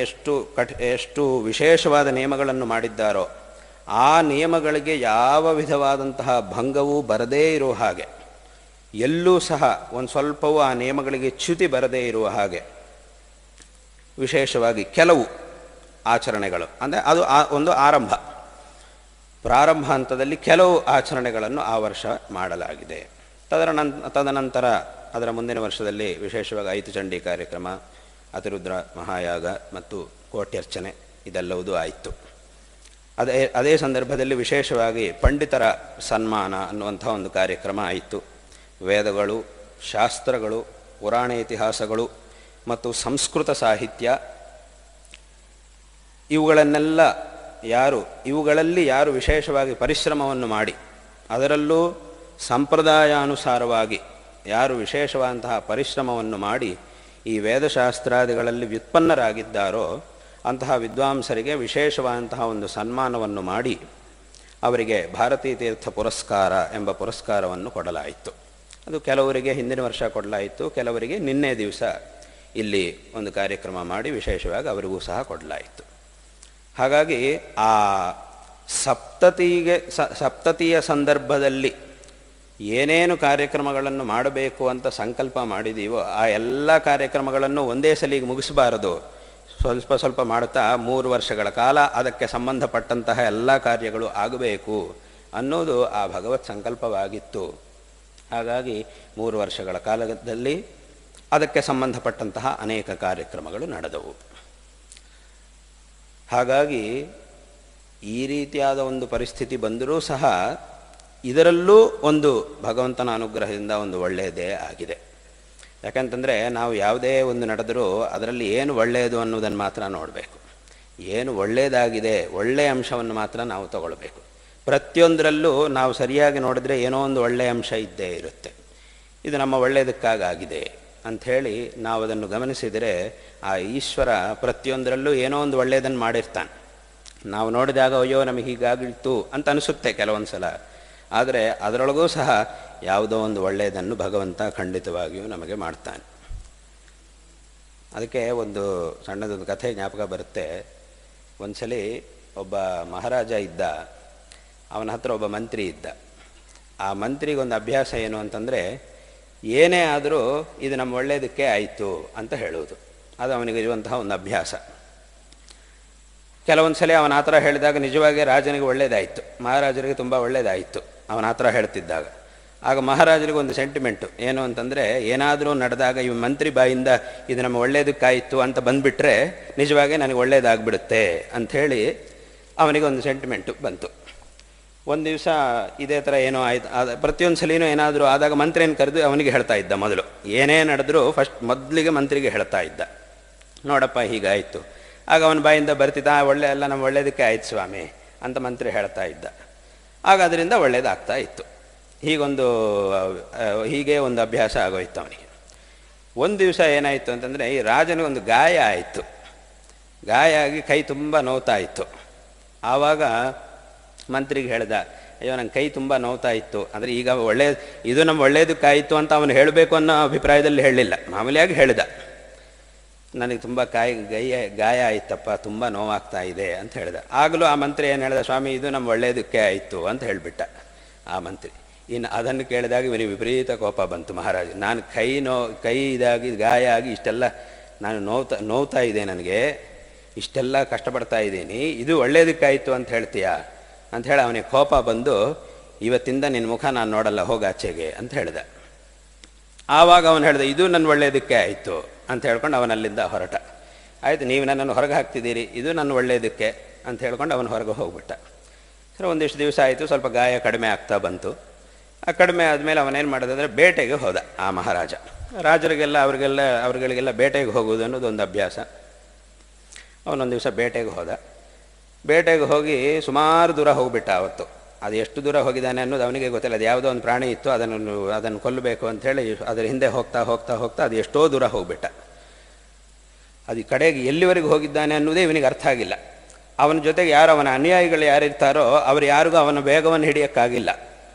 ಎಷ್ಟು ವಿಶೇಷವಾದ ನಿಯಮಗಳನ್ನು ಮಾಡಿದ್ದಾರೋ ಆ ನಿಯಮಗಳಿಗೆ ಯಾವ ವಿಧವಾದಂತಹ ಭಂಗವೂ ಬರದೇ ಇರುವ ಹಾಗೆ, ಎಲ್ಲೂ ಸಹ ಒಂದು ಸ್ವಲ್ಪವೂ ಆ ನಿಯಮಗಳಿಗೆ ಚ್ಯುತಿ ಬರದೇ ಇರುವ ಹಾಗೆ ವಿಶೇಷವಾಗಿ ಕೆಲವು ಆಚರಣೆಗಳು, ಅಂದರೆ ಅದು ಒಂದು ಪ್ರಾರಂಭ ಹಂತದಲ್ಲಿ ಕೆಲವು ಆಚರಣೆಗಳನ್ನು ಆ ವರ್ಷ ಮಾಡಲಾಗಿದೆ. ತದನಂತರ ಅದರ ಮುಂದಿನ ವರ್ಷದಲ್ಲಿ ವಿಶೇಷವಾಗಿ 5 ಚಂಡಿ ಕಾರ್ಯಕ್ರಮ, ಅತಿರುದ್ರ ಮಹಾಯಾಗ ಮತ್ತು ಕೋಟ್ಯರ್ಚನೆ ಇದೆಲ್ಲವೂ ಆಯಿತು. ಅದೇ ಸಂದರ್ಭದಲ್ಲಿ ವಿಶೇಷವಾಗಿ ಪಂಡಿತರ ಸನ್ಮಾನ ಅನ್ನುವಂಥ ಒಂದು ಕಾರ್ಯಕ್ರಮ ಆಯಿತು. ವೇದಗಳು, ಶಾಸ್ತ್ರಗಳು, ಪುರಾಣ ಇತಿಹಾಸಗಳು ಮತ್ತು ಸಂಸ್ಕೃತ ಸಾಹಿತ್ಯ ಇವುಗಳಲ್ಲಿ ಯಾರು ವಿಶೇಷವಾಗಿ ಪರಿಶ್ರಮವನ್ನು ಮಾಡಿ, ಅದರಲ್ಲೂ ಸಂಪ್ರದಾಯಾನುಸಾರವಾಗಿ ಯಾರು ವಿಶೇಷವಾದಂತಹ ಪರಿಶ್ರಮವನ್ನು ಮಾಡಿ ಈ ವೇದಶಾಸ್ತ್ರಾದಿಗಳಲ್ಲಿ ವ್ಯುತ್ಪನ್ನರಾಗಿದ್ದಾರೋ ಅಂತಹ ವಿದ್ವಾಂಸರಿಗೆ ವಿಶೇಷವಾದಂತಹ ಒಂದು ಸನ್ಮಾನವನ್ನು ಮಾಡಿ ಅವರಿಗೆ ಭಾರತೀ ತೀರ್ಥ ಪುರಸ್ಕಾರ ಎಂಬ ಪುರಸ್ಕಾರವನ್ನು ಕೊಡಲಾಯಿತು. ಅದು ಕೆಲವರಿಗೆ ಹಿಂದಿನ ವರ್ಷ ಕೊಡಲಾಯಿತು, ಕೆಲವರಿಗೆ ನಿನ್ನೆ ದಿವಸ ಇಲ್ಲಿ ಒಂದು ಕಾರ್ಯಕ್ರಮ ಮಾಡಿ ವಿಶೇಷವಾಗಿ ಅವರಿಗೂ ಸಹ ಕೊಡಲಾಯಿತು. ಹಾಗಾಗಿ ಆ ಸಪ್ತತಿಯ ಸಂದರ್ಭದಲ್ಲಿ ಏನೇನು ಕಾರ್ಯಕ್ರಮಗಳನ್ನು ಮಾಡಬೇಕು ಅಂತ ಸಂಕಲ್ಪ ಮಾಡಿದೀವೋ ಆ ಎಲ್ಲ ಕಾರ್ಯಕ್ರಮಗಳನ್ನು ಒಂದೇ ಸಲಿಗೆ ಮುಗಿಸಬಾರದು. ಸ್ವಲ್ಪ ಸ್ವಲ್ಪ ಮಾಡುತ್ತಾ 3 ವರ್ಷಗಳ ಕಾಲ ಅದಕ್ಕೆ ಸಂಬಂಧಪಟ್ಟಂತಹ ಎಲ್ಲ ಕಾರ್ಯಗಳು ಆಗಬೇಕು ಅನ್ನೋದು ಆ ಭಗವತ್ ಸಂಕಲ್ಪವಾಗಿತ್ತು. ಹಾಗಾಗಿ 3 ವರ್ಷಗಳ ಕಾಲದಲ್ಲಿ ಅದಕ್ಕೆ ಸಂಬಂಧಪಟ್ಟಂತಹ ಅನೇಕ ಕಾರ್ಯಕ್ರಮಗಳು ನಡೆದವು. ಹಾಗಾಗಿ ಈ ರೀತಿಯಾದ ಒಂದು ಪರಿಸ್ಥಿತಿ ಬಂದರೂ ಸಹ ಇದರಲ್ಲೂ ಒಂದು ಭಗವಂತನ ಅನುಗ್ರಹದಿಂದ ಒಂದು ಒಳ್ಳೆಯದೇ ಆಗಿದೆ. ಯಾಕಂತಂದರೆ ನಾವು ಯಾವುದೇ ಒಂದು ನಡೆದರೂ ಅದರಲ್ಲಿ ಏನು ಒಳ್ಳೆಯದು ಅನ್ನೋದನ್ನು ಮಾತ್ರ ನೋಡಬೇಕು. ಏನು ಒಳ್ಳೆಯದಾಗಿದೆ, ಒಳ್ಳೆಯ ಅಂಶವನ್ನು ಮಾತ್ರ ನಾವು ತಗೊಳ್ಬೇಕು. ಪ್ರತಿಯೊಂದರಲ್ಲೂ ನಾವು ಸರಿಯಾಗಿ ನೋಡಿದ್ರೆ ಏನೋ ಒಂದು ಒಳ್ಳೆಯ ಅಂಶ ಇದ್ದೇ ಇರುತ್ತೆ. ಇದು ನಮ್ಮ ಒಳ್ಳೆಯದಕ್ಕಾಗಿದೆ ಅಂಥೇಳಿ ನಾವು ಅದನ್ನು ಗಮನಿಸಿದರೆ ಆ ಈಶ್ವರ ಪ್ರತಿಯೊಂದರಲ್ಲೂ ಏನೋ ಒಂದು ಒಳ್ಳೆಯದನ್ನು ಮಾಡಿರ್ತಾನೆ. ನಾವು ನೋಡಿದಾಗ ಅಯ್ಯೋ ನಮಗೆ ಹೀಗಾಗಿತ್ತು ಅಂತ ಅನಿಸುತ್ತೆ ಕೆಲವೊಂದು ಸಲ. ಆದರೆ ಅದರೊಳಗೂ ಸಹ ಯಾವುದೋ ಒಂದು ಒಳ್ಳೆಯದನ್ನು ಭಗವಂತ ಖಂಡಿತವಾಗಿಯೂ ನಮಗೆ ಮಾಡ್ತಾನೆ. ಅದಕ್ಕೆ ಒಂದು ಸಣ್ಣದೊಂದು ಕಥೆ ಜ್ಞಾಪಕ ಬರುತ್ತೆ. ಒಂದ್ಸಲಿ ಒಬ್ಬ ಮಹಾರಾಜ ಇದ್ದ, ಅವನ ಹತ್ರ ಒಬ್ಬ ಮಂತ್ರಿ ಇದ್ದ. ಆ ಮಂತ್ರಿಗೊಂದು ಅಭ್ಯಾಸ ಏನು ಅಂತಂದರೆ, ಏನೇ ಆದರೂ ಇದು ನಮ್ಮ ಒಳ್ಳೆಯದಕ್ಕೆ ಆಯಿತು ಅಂತ ಹೇಳುವುದು. ಅದು ಅವನಿಗೆ ಇರುವಂತಹ ಒಂದು ಅಭ್ಯಾಸ. ಕೆಲವೊಂದು ಸಲ ಅವನ ಆ ಥರ ಹೇಳಿದಾಗ ನಿಜವಾಗಿ ರಾಜನಿಗೆ ಒಳ್ಳೆಯದಾಯಿತು, ಮಹಾರಾಜರಿಗೆ ತುಂಬ ಒಳ್ಳೆಯದಾಯಿತು ಅವನ ಆ ಥರ ಹೇಳ್ತಿದ್ದಾಗ. ಆಗ ಮಹಾರಾಜರಿಗೆ ಒಂದು ಸೆಂಟಿಮೆಂಟು ಏನು ಅಂತಂದರೆ, ಏನಾದರೂ ನಡೆದಾಗ ಇವ ಮಂತ್ರಿ ಬಾಯಿಂದ ಇದು ನಮ್ಮ ಒಳ್ಳೆಯದಕ್ಕಾಯಿತು ಅಂತ ಬಂದುಬಿಟ್ರೆ ನಿಜವಾಗಿ ನನಗೆ ಒಳ್ಳೆಯದಾಗ್ಬಿಡುತ್ತೆ ಅಂಥೇಳಿ ಅವನಿಗೆ ಒಂದು ಸೆಂಟಿಮೆಂಟು ಬಂತು. ಒಂದು ದಿವಸ ಇದೇ ಥರ ಏನೋ ಆಯ್ತು. ಪ್ರತಿಯೊಂದು ಸಲಿನೂ ಏನಾದರೂ ಆದಾಗ ಮಂತ್ರಿಯನ್ನು ಕರೆದು ಅವನಿಗೆ ಹೇಳ್ತಾ ಇದ್ದ. ಮೊದಲು ಏನೇ ನಡೆದರೂ ಮೊದಲಿಗೆ ಮಂತ್ರಿಗೆ ಹೇಳ್ತಾ ಇದ್ದ, ನೋಡಪ್ಪ ಹೀಗಾಯಿತು. ಆಗ ಅವನ ಬಾಯಿಂದ ಬರ್ತಿದ್ದ, ಒಳ್ಳೆ ಎಲ್ಲ ನಮ್ಮ ಒಳ್ಳೆಯದಕ್ಕೆ ಆಯ್ತು ಸ್ವಾಮಿ ಅಂತ ಮಂತ್ರಿ ಹೇಳ್ತಾ ಇದ್ದ. ಆಗ ಅದರಿಂದ ಒಳ್ಳೆಯದಾಗ್ತಾ ಇತ್ತು. ಹೀಗೆ ಒಂದು ಅಭ್ಯಾಸ ಆಗೋಯ್ತು ಅವನಿಗೆ. ಒಂದು ದಿವಸ ಏನಾಯಿತು ಅಂತಂದರೆ, ಈ ರಾಜನಿಗೆ ಒಂದು ಗಾಯ ಆಯಿತು. ಗಾಯ ಆಗಿ ಕೈ ತುಂಬ ನೋವ್ತಾ ಇತ್ತು. ಆವಾಗ ಮಂತ್ರಿಗೆ ಹೇಳ್ದ, ಅಯ್ಯೋ ನಂಗೆ ಕೈ ತುಂಬ ನೋವ್ತಾ ಇತ್ತು. ಅಂದರೆ ಈಗ ಇದು ನಮ್ಮ ಒಳ್ಳೆಯದಕ್ಕಾಯಿತು ಅಂತ ಅವನು ಹೇಳಬೇಕು ಅನ್ನೋ ಅಭಿಪ್ರಾಯದಲ್ಲಿ ಹೇಳಲಿಲ್ಲ, ಮಾಮೂಲಿಯಾಗಿ ಹೇಳ್ದ, ನನಗೆ ತುಂಬ ಗಾಯ ಆಯ್ತಪ್ಪ, ತುಂಬ ನೋವಾಗ್ತಾ ಇದೆ ಅಂತ ಹೇಳ್ದ. ಆಗಲೂ ಆ ಮಂತ್ರಿ ಏನು ಹೇಳ್ದ, ಸ್ವಾಮಿ ಇದು ನಮ್ಮ ಒಳ್ಳೆಯದಕ್ಕೆ ಆಯಿತು ಅಂತ ಹೇಳಿಬಿಟ್ಟ ಆ ಮಂತ್ರಿ. ಇನ್ನು ಅದನ್ನು ಕೇಳಿದಾಗ ಇವನಿಗೆ ವಿಪರೀತ ಕೋಪ ಬಂತು ಮಹಾರಾಜ. ನಾನು ಕೈ ಇದಾಗಿ ಗಾಯ ಆಗಿ ಇಷ್ಟೆಲ್ಲ ನಾನು ನೋವ್ತಾ ಇದೆ, ನನಗೆ ಇಷ್ಟೆಲ್ಲ ಕಷ್ಟಪಡ್ತಾ ಇದ್ದೀನಿ, ಇದು ಒಳ್ಳೆಯದಕ್ಕಾಯಿತು ಅಂತ ಹೇಳ್ತೀಯಾ ಅಂತ ಹೇಳಿ ಅವನಿಗೆ ಕೋಪ ಬಂದು, ಇವತ್ತಿಂದ ನಿನ್ನ ಮುಖ ನಾನು ನೋಡಲ್ಲ, ಹೋಗಾಚೆಗೆ ಅಂತ ಹೇಳ್ದ. ಆವಾಗ ಅವನು ಹೇಳ್ದ, ಇದು ನನ್ನ ಒಳ್ಳೆಯದಕ್ಕೆ ಆಯಿತು ಅಂತ ಹೇಳ್ಕೊಂಡು ಅವನಲ್ಲಿಂದ ಹೊರಟ. ಆಯಿತು, ನೀವು ನನ್ನನ್ನು ಹೊರಗೆ ಹಾಕ್ತಿದ್ದೀರಿ, ಇದು ನನ್ನ ಒಳ್ಳೆಯದಕ್ಕೆ ಅಂತ ಹೇಳ್ಕೊಂಡು ಅವನು ಹೊರಗೆ ಹೋಗ್ಬಿಟ್ಟ. ಸರಿ, ಒಂದಿಷ್ಟು ದಿವಸ ಆಯಿತು, ಸ್ವಲ್ಪ ಗಾಯ ಕಡಿಮೆ ಆಗ್ತಾ ಬಂತು. ಆ ಕಡಿಮೆ ಆದಮೇಲೆ ಅವನೇನು ಮಾಡೋದಂದರೆ ಬೇಟೆಗೆ ಹೋದ ಆ ಮಹಾರಾಜ. ರಾಜರಿಗೆಲ್ಲ ಅವ್ರಿಗಳಿಗೆಲ್ಲ ಬೇಟೆಗೆ ಹೋಗುವುದು ಅನ್ನೋದು ಒಂದು ಅಭ್ಯಾಸ. ಅವನೊಂದು ದಿವಸ ಬೇಟೆಗೆ ಹೋದ. ಬೇಟೆಗೆ ಹೋಗಿ ಸುಮಾರು ದೂರ ಹೋಗಿಬಿಟ್ಟ ಅವತ್ತು. ಅದು ಎಷ್ಟು ದೂರ ಹೋಗಿದ್ದಾನೆ ಅನ್ನೋದು ಅವನಿಗೆ ಗೊತ್ತಿಲ್ಲ. ಅದು ಯಾವುದೋ ಒಂದು ಪ್ರಾಣಿ ಇತ್ತು, ಅದನ್ನು ಕೊಲ್ಲಬೇಕು ಅಂಥೇಳಿ ಅದರ ಹಿಂದೆ ಹೋಗ್ತಾ ಹೋಗ್ತಾ ಹೋಗ್ತಾ ಅದು ಎಷ್ಟೋ ದೂರ ಹೋಗಿಬಿಟ್ಟ. ಅದು ಕಡೆಗೆ ಎಲ್ಲಿವರೆಗೆ ಹೋಗಿದ್ದಾನೆ ಅನ್ನೋದೇ ಇವನಿಗೆ ಅರ್ಥ ಆಗಿಲ್ಲ. ಅವನ ಜೊತೆಗೆ ಅವನ ಅನುಯಾಯಿಗಳು ಯಾರಿರ್ತಾರೋ ಅವ್ರು ಯಾರಿಗೂ ಅವನ ವೇಗವನ್ನು ಹಿಡಿಯೋಕ್ಕಾಗಿಲ್ಲ.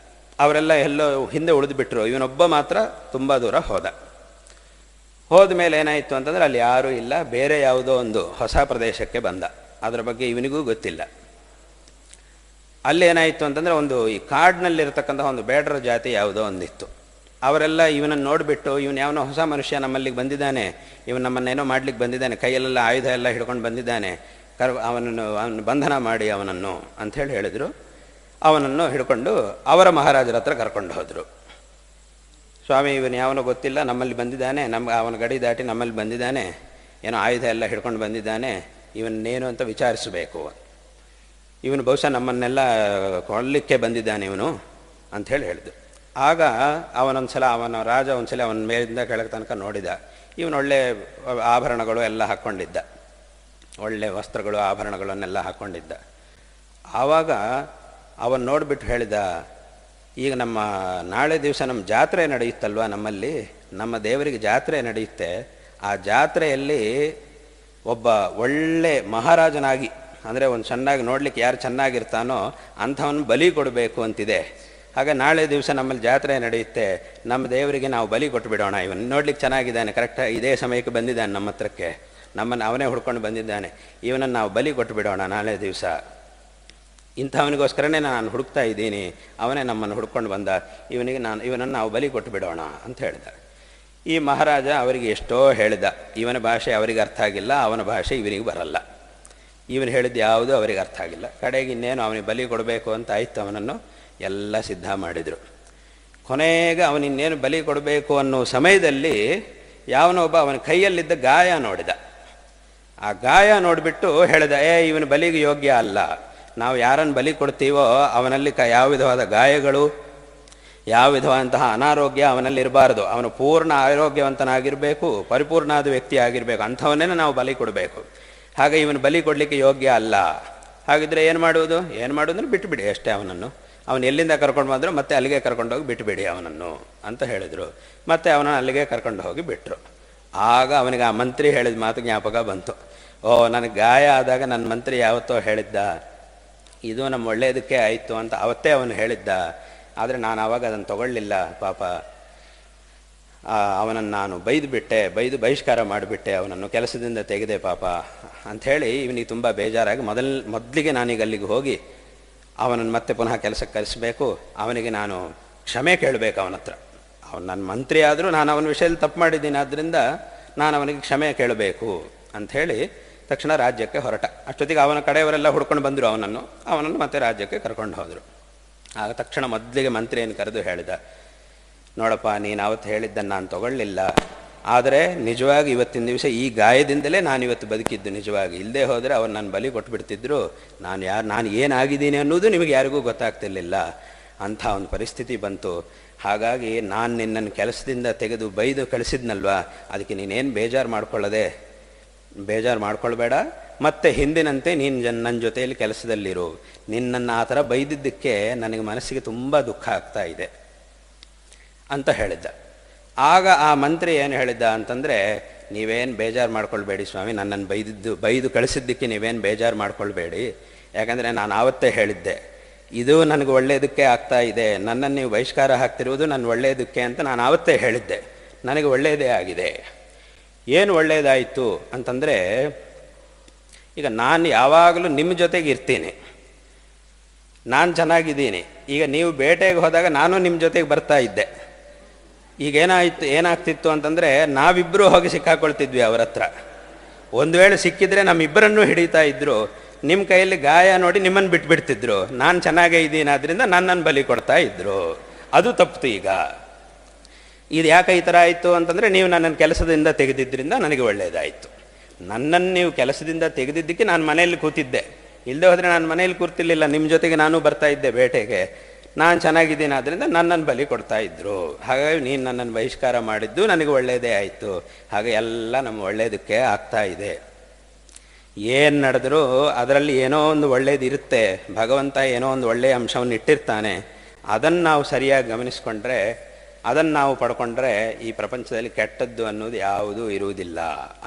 ಅವರೆಲ್ಲ ಎಲ್ಲೋ ಹಿಂದೆ ಉಳಿದುಬಿಟ್ರು. ಇವನೊಬ್ಬ ಮಾತ್ರ ತುಂಬ ದೂರ ಹೋದ ಮೇಲೆ ಏನಾಯಿತು ಅಂತಂದರೆ, ಅಲ್ಲಿ ಯಾರೂ ಇಲ್ಲ, ಬೇರೆ ಯಾವುದೋ ಒಂದು ಹೊಸ ಪ್ರದೇಶಕ್ಕೆ ಬಂದ. ಅದರ ಬಗ್ಗೆ ಇವನಿಗೂ ಗೊತ್ತಿಲ್ಲ. ಅಲ್ಲೇನಾಯಿತು ಅಂತಂದರೆ, ಈ ಕಾಡಿನಲ್ಲಿರ್ತಕ್ಕಂಥ ಒಂದು ಬೇಡರ ಜಾತಿ ಯಾವುದೋ ಒಂದಿತ್ತು. ಅವರೆಲ್ಲ ಇವನನ್ನು ನೋಡಿಬಿಟ್ಟು, ಇವನು ಯಾವನೋ ಹೊಸ ಮನುಷ್ಯ ನಮ್ಮಲ್ಲಿಗೆ ಬಂದಿದ್ದಾನೆ, ಇವನು ನಮ್ಮನ್ನೇನೋ ಮಾಡ್ಲಿಕ್ಕೆ ಬಂದಿದ್ದಾನೆ, ಕೈಯಲ್ಲೆಲ್ಲ ಆಯುಧ ಎಲ್ಲ ಹಿಡ್ಕೊಂಡು ಬಂದಿದ್ದಾನೆ, ಅವನನ್ನು ಬಂಧನ ಮಾಡಿ ಅವನನ್ನು ಅಂಥೇಳಿ ಹೇಳಿದರು. ಅವನನ್ನು ಹಿಡ್ಕೊಂಡು ಅವರ ಮಹಾರಾಜರ ಹತ್ರ ಕರ್ಕೊಂಡು ಹೋದರು. ಸ್ವಾಮಿ, ಇವನು ಯಾವನೋ ಗೊತ್ತಿಲ್ಲ, ನಮ್ಮಲ್ಲಿ ಬಂದಿದ್ದಾನೆ, ಅವನ ಗಡಿ ದಾಟಿ ನಮ್ಮಲ್ಲಿ ಬಂದಿದ್ದಾನೆ, ಏನೋ ಆಯುಧ ಎಲ್ಲ ಹಿಡ್ಕೊಂಡು ಬಂದಿದ್ದಾನೆ, ಇವನ್ನೇನು ಅಂತ ವಿಚಾರಿಸಬೇಕು, ಇವನು ಬಹುಶಃ ನಮ್ಮನ್ನೆಲ್ಲ ಕೊಲ್ಲಲಿಕ್ಕೆ ಬಂದಿದ್ದಾನೆ ಇವನು ಅಂಥೇಳಿ ಹೇಳಿದ್ರು. ಆಗ ಅವನ ರಾಜ ಒಂದ್ಸಲ ಅವನ ಮೇಲಿಂದ ಕೆಳಗೆ ತನಕ ನೋಡಿದ. ಇವನು ಒಳ್ಳೆ ಆಭರಣಗಳು ಎಲ್ಲ ಹಾಕ್ಕೊಂಡಿದ್ದ, ಒಳ್ಳೆ ವಸ್ತ್ರಗಳು ಆಭರಣಗಳನ್ನೆಲ್ಲ ಹಾಕ್ಕೊಂಡಿದ್ದ. ಆವಾಗ ಅವನು ನೋಡಿಬಿಟ್ಟು ಹೇಳಿದ, ಈಗ ನಾಳೆ ದಿವಸ ನಮ್ಮ ಜಾತ್ರೆ ನಡೆಯುತ್ತಲ್ವ, ನಮ್ಮಲ್ಲಿ ನಮ್ಮ ದೇವರಿಗೆ ಜಾತ್ರೆ ನಡೆಯುತ್ತೆ, ಆ ಜಾತ್ರೆಯಲ್ಲಿ ಒಬ್ಬ ಒಳ್ಳೆ ಮಹಾರಾಜನಾಗಿ, ಅಂದರೆ ಒಂದು ಚೆನ್ನಾಗಿ ನೋಡಲಿಕ್ಕೆ ಯಾರು ಚೆನ್ನಾಗಿರ್ತಾನೋ ಅಂಥವನು ಬಲಿ ಕೊಡಬೇಕು ಅಂತಿದೆ. ಹಾಗೆ ನಾಳೆ ದಿವಸ ನಮ್ಮಲ್ಲಿ ಜಾತ್ರೆ ನಡೆಯುತ್ತೆ, ನಮ್ಮ ದೇವರಿಗೆ ನಾವು ಬಲಿ ಕೊಟ್ಟುಬಿಡೋಣ. ಇವನು ನೋಡ್ಲಿಕ್ಕೆ ಚೆನ್ನಾಗಿದ್ದಾನೆ, ಕರೆಕ್ಟಾಗಿ ಇದೇ ಸಮಯಕ್ಕೆ ಬಂದಿದ್ದಾನೆ ನಮ್ಮ ಹತ್ರಕ್ಕೆ, ನಮ್ಮನ್ನು ಅವನೇ ಹುಡ್ಕೊಂಡು ಬಂದಿದ್ದಾನೆ, ಇವನನ್ನು ನಾವು ಬಲಿ ಕೊಟ್ಟುಬಿಡೋಣ ನಾಳೆ ದಿವಸ. ಇಂಥವನಿಗೋಸ್ಕರನೇ ನಾನು ಹುಡುಕ್ತಾ ಇದ್ದೀನಿ, ಅವನೇ ನಮ್ಮನ್ನು ಹುಡ್ಕೊಂಡು ಬಂದ, ಇವನನ್ನು ನಾವು ಬಲಿ ಕೊಟ್ಟು ಬಿಡೋಣ ಅಂತ ಹೇಳಿದ. ಈ ಮಹಾರಾಜ ಅವರಿಗೆ ಎಷ್ಟೋ ಹೇಳಿದ, ಇವನ ಭಾಷೆ ಅವರಿಗೆ ಅರ್ಥ ಆಗಿಲ್ಲ, ಅವನ ಭಾಷೆ ಇವನಿಗೆ ಬರಲ್ಲ, ಇವನು ಹೇಳಿದ್ದು ಯಾವುದೂ ಅವರಿಗೆ ಅರ್ಥ ಆಗಿಲ್ಲ. ಕಡೆಗೆ ಇನ್ನೇನು ಅವನಿಗೆ ಬಲಿ ಕೊಡಬೇಕು ಅಂತ ಆಯ್ತು, ಅವನನ್ನು ಎಲ್ಲ ಸಿದ್ಧ ಮಾಡಿದರು. ಕೊನೆಗೆ ಅವನಿನ್ನೇನು ಬಲಿ ಕೊಡಬೇಕು ಅನ್ನೋ ಸಮಯದಲ್ಲಿ ಯಾವನೊಬ್ಬ ಅವನ ಕೈಯಲ್ಲಿದ್ದ ಗಾಯ ನೋಡಿದ. ಆ ಗಾಯ ನೋಡಿಬಿಟ್ಟು ಹೇಳಿದ, ಇವನು ಬಲಿಗೆ ಯೋಗ್ಯ ಅಲ್ಲ, ನಾವು ಯಾರನ್ನು ಬಲಿ ಕೊಡ್ತೀವೋ ಅವನಲ್ಲಿ ಯಾವ ವಿಧವಾದ ಗಾಯಗಳು, ಯಾವ ವಿಧವಾದಂತಹ ಅನಾರೋಗ್ಯ ಅವನಲ್ಲಿ ಇರಬಾರ್ದು, ಅವನು ಪೂರ್ಣ ಆರೋಗ್ಯವಂತನಾಗಿರಬೇಕು, ಪರಿಪೂರ್ಣ ಆದ ವ್ಯಕ್ತಿ ಆಗಿರಬೇಕು, ಅಂಥವನ್ನೇ ನಾವು ಬಲಿ ಕೊಡಬೇಕು. ಹಾಗೆ ಇವನು ಬಲಿ ಕೊಡಲಿಕ್ಕೆ ಯೋಗ್ಯ ಅಲ್ಲ. ಹಾಗಿದ್ರೆ ಏನು ಮಾಡುವುದು ಅಂದರೆ ಬಿಟ್ಟುಬಿಡಿ ಅಷ್ಟೇ ಅವನನ್ನು. ಅವನು ಎಲ್ಲಿಂದ ಕರ್ಕೊಂಡು ಬಂದರೂ ಮತ್ತೆ ಅಲ್ಲಿಗೆ ಕರ್ಕೊಂಡೋಗಿ ಬಿಟ್ಟುಬಿಡಿ ಅವನನ್ನು ಅಂತ ಹೇಳಿದರು. ಮತ್ತೆ ಅವನನ್ನು ಅಲ್ಲಿಗೆ ಕರ್ಕೊಂಡು ಹೋಗಿ ಬಿಟ್ಟರು. ಆಗ ಅವನಿಗೆ ಆ ಮಂತ್ರಿ ಹೇಳಿದ ಮಾತು ಜ್ಞಾಪಕ ಬಂತು. ನನಗೆ ಗಾಯ ಆದಾಗ ನನ್ನ ಮಂತ್ರಿ ಯಾವತ್ತೋ ಹೇಳಿದ್ದ, ಇದು ನಮ್ಮ ಒಳ್ಳೆಯದಕ್ಕೆ ಆಯಿತು ಅಂತ ಅವತ್ತೇ ಅವನು ಹೇಳಿದ್ದ. ಆದರೆ ನಾನು ಆವಾಗ ಅದನ್ನು ತಗೊಳ್ಳಿಲ್ಲ, ಪಾಪ ಅವನನ್ನು ನಾನು ಬೈದು ಬಹಿಷ್ಕಾರ ಮಾಡಿಬಿಟ್ಟೆ, ಅವನನ್ನು ಕೆಲಸದಿಂದ ತೆಗೆದೆ ಪಾಪ ಅಂಥೇಳಿ ಇವನಿಗೆ ತುಂಬ ಬೇಜಾರಾಗಿ ಮೊದಲಿಗೆ ನಾನೀಗ ಅಲ್ಲಿಗೆ ಹೋಗಿ ಅವನನ್ನು ಮತ್ತೆ ಪುನಃ ಕೆಲಸಕ್ಕೆ ಕರೆಸಬೇಕು, ಅವನಿಗೆ ನಾನು ಕ್ಷಮೆ ಕೇಳಬೇಕು ಅವನ ಹತ್ರ. ಅವನು ನನ್ನ ಮಂತ್ರಿ ಆದರೂ ನಾನು ಅವನ ವಿಷಯದಲ್ಲಿ ತಪ್ಪು ಮಾಡಿದ್ದೀನಿ, ಆದ್ದರಿಂದ ನಾನು ಅವನಿಗೆ ಕ್ಷಮೆ ಕೇಳಬೇಕು ಅಂಥೇಳಿ ತಕ್ಷಣ ರಾಜ್ಯಕ್ಕೆ ಹೊರಟ. ಅಷ್ಟೊತ್ತಿಗೆ ಅವನ ಕಡೆಯವರೆಲ್ಲ ಹುಡ್ಕೊಂಡು ಬಂದರು ಅವನನ್ನು ಮತ್ತೆ ರಾಜ್ಯಕ್ಕೆ ಕರ್ಕೊಂಡು ಹೋದರು. ಆಗ ತಕ್ಷಣ ಮೊದಲಿಗೆ ಮಂತ್ರಿಯನ್ನು ಕರೆದು ಹೇಳಿದ, ನೋಡಪ್ಪ, ನೀನು ಅವತ್ತು ಹೇಳಿದ್ದನ್ನು ನಾನು ತಗೊಳ್ಳಿಲ್ಲ, ಆದರೆ ನಿಜವಾಗಿ ಇವತ್ತಿನ ದಿವಸ ಈ ಗಾಯದಿಂದಲೇ ನಾನಿವತ್ತು ಬದುಕಿದ್ದು. ನಿಜವಾಗಿ ಇಲ್ಲದೆ ಹೋದರೆ ಅವ್ರು ನನ್ನ ಬಲಿ ಕೊಟ್ಬಿಡ್ತಿದ್ರು. ನಾನು ಏನಾಗಿದ್ದೀನಿ ಅನ್ನೋದು ನಿಮಗೆ ಯಾರಿಗೂ ಗೊತ್ತಾಗ್ತಿರ್ಲಿಲ್ಲ. ಅಂಥ ಒಂದು ಪರಿಸ್ಥಿತಿ ಬಂತು. ಹಾಗಾಗಿ ನಾನು ನಿನ್ನನ್ನು ಕೆಲಸದಿಂದ ತೆಗೆದು ಬೈದು ಕಳಿಸಿದ್ನಲ್ವ, ಅದಕ್ಕೆ ನೀನೇನು ಬೇಜಾರು ಮಾಡ್ಕೊಳ್ಬೇಡ. ಮತ್ತೆ ಹಿಂದಿನಂತೆ ನೀನು ನನ್ನ ಜೊತೆಯಲ್ಲಿ ಕೆಲಸದಲ್ಲಿರು. ನಿನ್ನನ್ನು ಆ ಥರ ಬೈದಿದ್ದಕ್ಕೆ ನನಗೆ ಮನಸ್ಸಿಗೆ ತುಂಬ ದುಃಖ ಆಗ್ತಾ ಇದೆ ಅಂತ ಹೇಳಿದ್ದ. ಆಗ ಆ ಮಂತ್ರಿ ಏನು ಹೇಳಿದ್ದ ಅಂತಂದರೆ, ನೀವೇನು ಬೇಜಾರು ಮಾಡ್ಕೊಳ್ಬೇಡಿ ಸ್ವಾಮಿ, ನನ್ನನ್ನು ಬೈದು ಕಳಿಸಿದ್ದಕ್ಕೆ ನೀವೇನು ಬೇಜಾರು ಮಾಡ್ಕೊಳ್ಬೇಡಿ. ಯಾಕಂದರೆ ನಾನು ಆವತ್ತೇ ಹೇಳಿದ್ದೆ, ಇದು ನನಗೆ ಒಳ್ಳೆಯದಕ್ಕೆ ಆಗ್ತಾ ಇದೆ, ನನ್ನನ್ನು ನೀವು ಬಹಿಷ್ಕಾರ ಹಾಕ್ತಿರುವುದು ನನ್ನ ಒಳ್ಳೆಯದಕ್ಕೆ ಅಂತ ನಾನು ಆವತ್ತೇ ಹೇಳಿದ್ದೆ. ನನಗೆ ಒಳ್ಳೆಯದೇ ಆಗಿದೆ. ಏನು ಒಳ್ಳೆಯದಾಯಿತು ಅಂತಂದರೆ, ಈಗ ನಾನು ಯಾವಾಗಲೂ ನಿಮ್ಮ ಜೊತೆಗೆ ಇರ್ತೀನಿ, ನಾನು ಚೆನ್ನಾಗಿದ್ದೀನಿ. ಈಗ ನೀವು ಬೇಟೆಗೆ ಹೋದಾಗ ನಾನು ನಿಮ್ಮ ಜೊತೆಗೆ ಬರ್ತಾ ಇದ್ದೆ. ಈಗ ಏನಾಗ್ತಿತ್ತು ಅಂತಂದರೆ, ನಾವಿಬ್ಬರೂ ಹೋಗಿ ಸಿಕ್ಕಾಕೊಳ್ತಿದ್ವಿ ಅವ್ರ ಹತ್ರ. ಒಂದು ವೇಳೆ ಸಿಕ್ಕಿದ್ರೆ ನಮ್ಮಿಬ್ಬರನ್ನೂ ಹಿಡಿತಾ ಇದ್ರು. ನಿಮ್ಮ ಕೈಯಲ್ಲಿ ಗಾಯ ನೋಡಿ ನಿಮ್ಮನ್ನು ಬಿಟ್ಬಿಡ್ತಿದ್ರು. ನಾನು ಚೆನ್ನಾಗೇ ಇದ್ದೀನಿ, ಆದ್ದರಿಂದ ನನ್ನನ್ನು ಬಲಿ ಕೊಡ್ತಾ ಇದ್ರು. ಅದು ತಪ್ಪಿತು. ಈಗ ಇದು ಯಾಕೆ ಈ ಥರ ಆಯಿತು ಅಂತಂದರೆ, ನೀವು ನನ್ನನ್ನು ಕೆಲಸದಿಂದ ತೆಗೆದಿದ್ದರಿಂದ ನನಗೆ ಒಳ್ಳೆಯದಾಯಿತು. ನನ್ನನ್ನು ನೀವು ಕೆಲಸದಿಂದ ತೆಗೆದಿದ್ದಕ್ಕೆ ನಾನು ಮನೆಯಲ್ಲಿ ಕೂತಿದ್ದೆ. ಇಲ್ಲದೆ ಹೋದರೆ ನಾನು ಮನೆಯಲ್ಲಿ ಕೂರ್ತಿರ್ಲಿಲ್ಲ, ನಿಮ್ಮ ಜೊತೆಗೆ ನಾನು ಬರ್ತಾ ಇದ್ದೆ ಬೇಟೆಗೆ. ನಾನು ಚೆನ್ನಾಗಿದ್ದೀನಿ, ಆದ್ದರಿಂದ ನನ್ನನ್ನು ಬಲಿ ಕೊಡ್ತಾ ಇದ್ರು. ಹಾಗಾಗಿ ನೀನು ನನ್ನನ್ನು ಬಹಿಷ್ಕಾರ ಮಾಡಿದ್ದು ನನಗೆ ಒಳ್ಳೆಯದೇ ಆಯಿತು. ಹಾಗೆ ಎಲ್ಲ ನಮ್ಮ ಒಳ್ಳೆಯದಕ್ಕೆ ಆಗ್ತಾ ಇದೆ. ಏನು ನಡೆದರೂ ಅದರಲ್ಲಿ ಏನೋ ಒಂದು ಒಳ್ಳೇದು ಇರುತ್ತೆ. ಭಗವಂತ ಏನೋ ಒಂದು ಒಳ್ಳೆಯ ಅಂಶವನ್ನು ಇಟ್ಟಿರ್ತಾನೆ. ಅದನ್ನು ನಾವು ಸರಿಯಾಗಿ ಗಮನಿಸ್ಕೊಂಡ್ರೆ, ಅದನ್ನು ನಾವು ಪಡ್ಕೊಂಡ್ರೆ ಈ ಪ್ರಪಂಚದಲ್ಲಿ ಕೆಟ್ಟದ್ದು ಅನ್ನೋದು ಯಾವುದೂ ಇರುವುದಿಲ್ಲ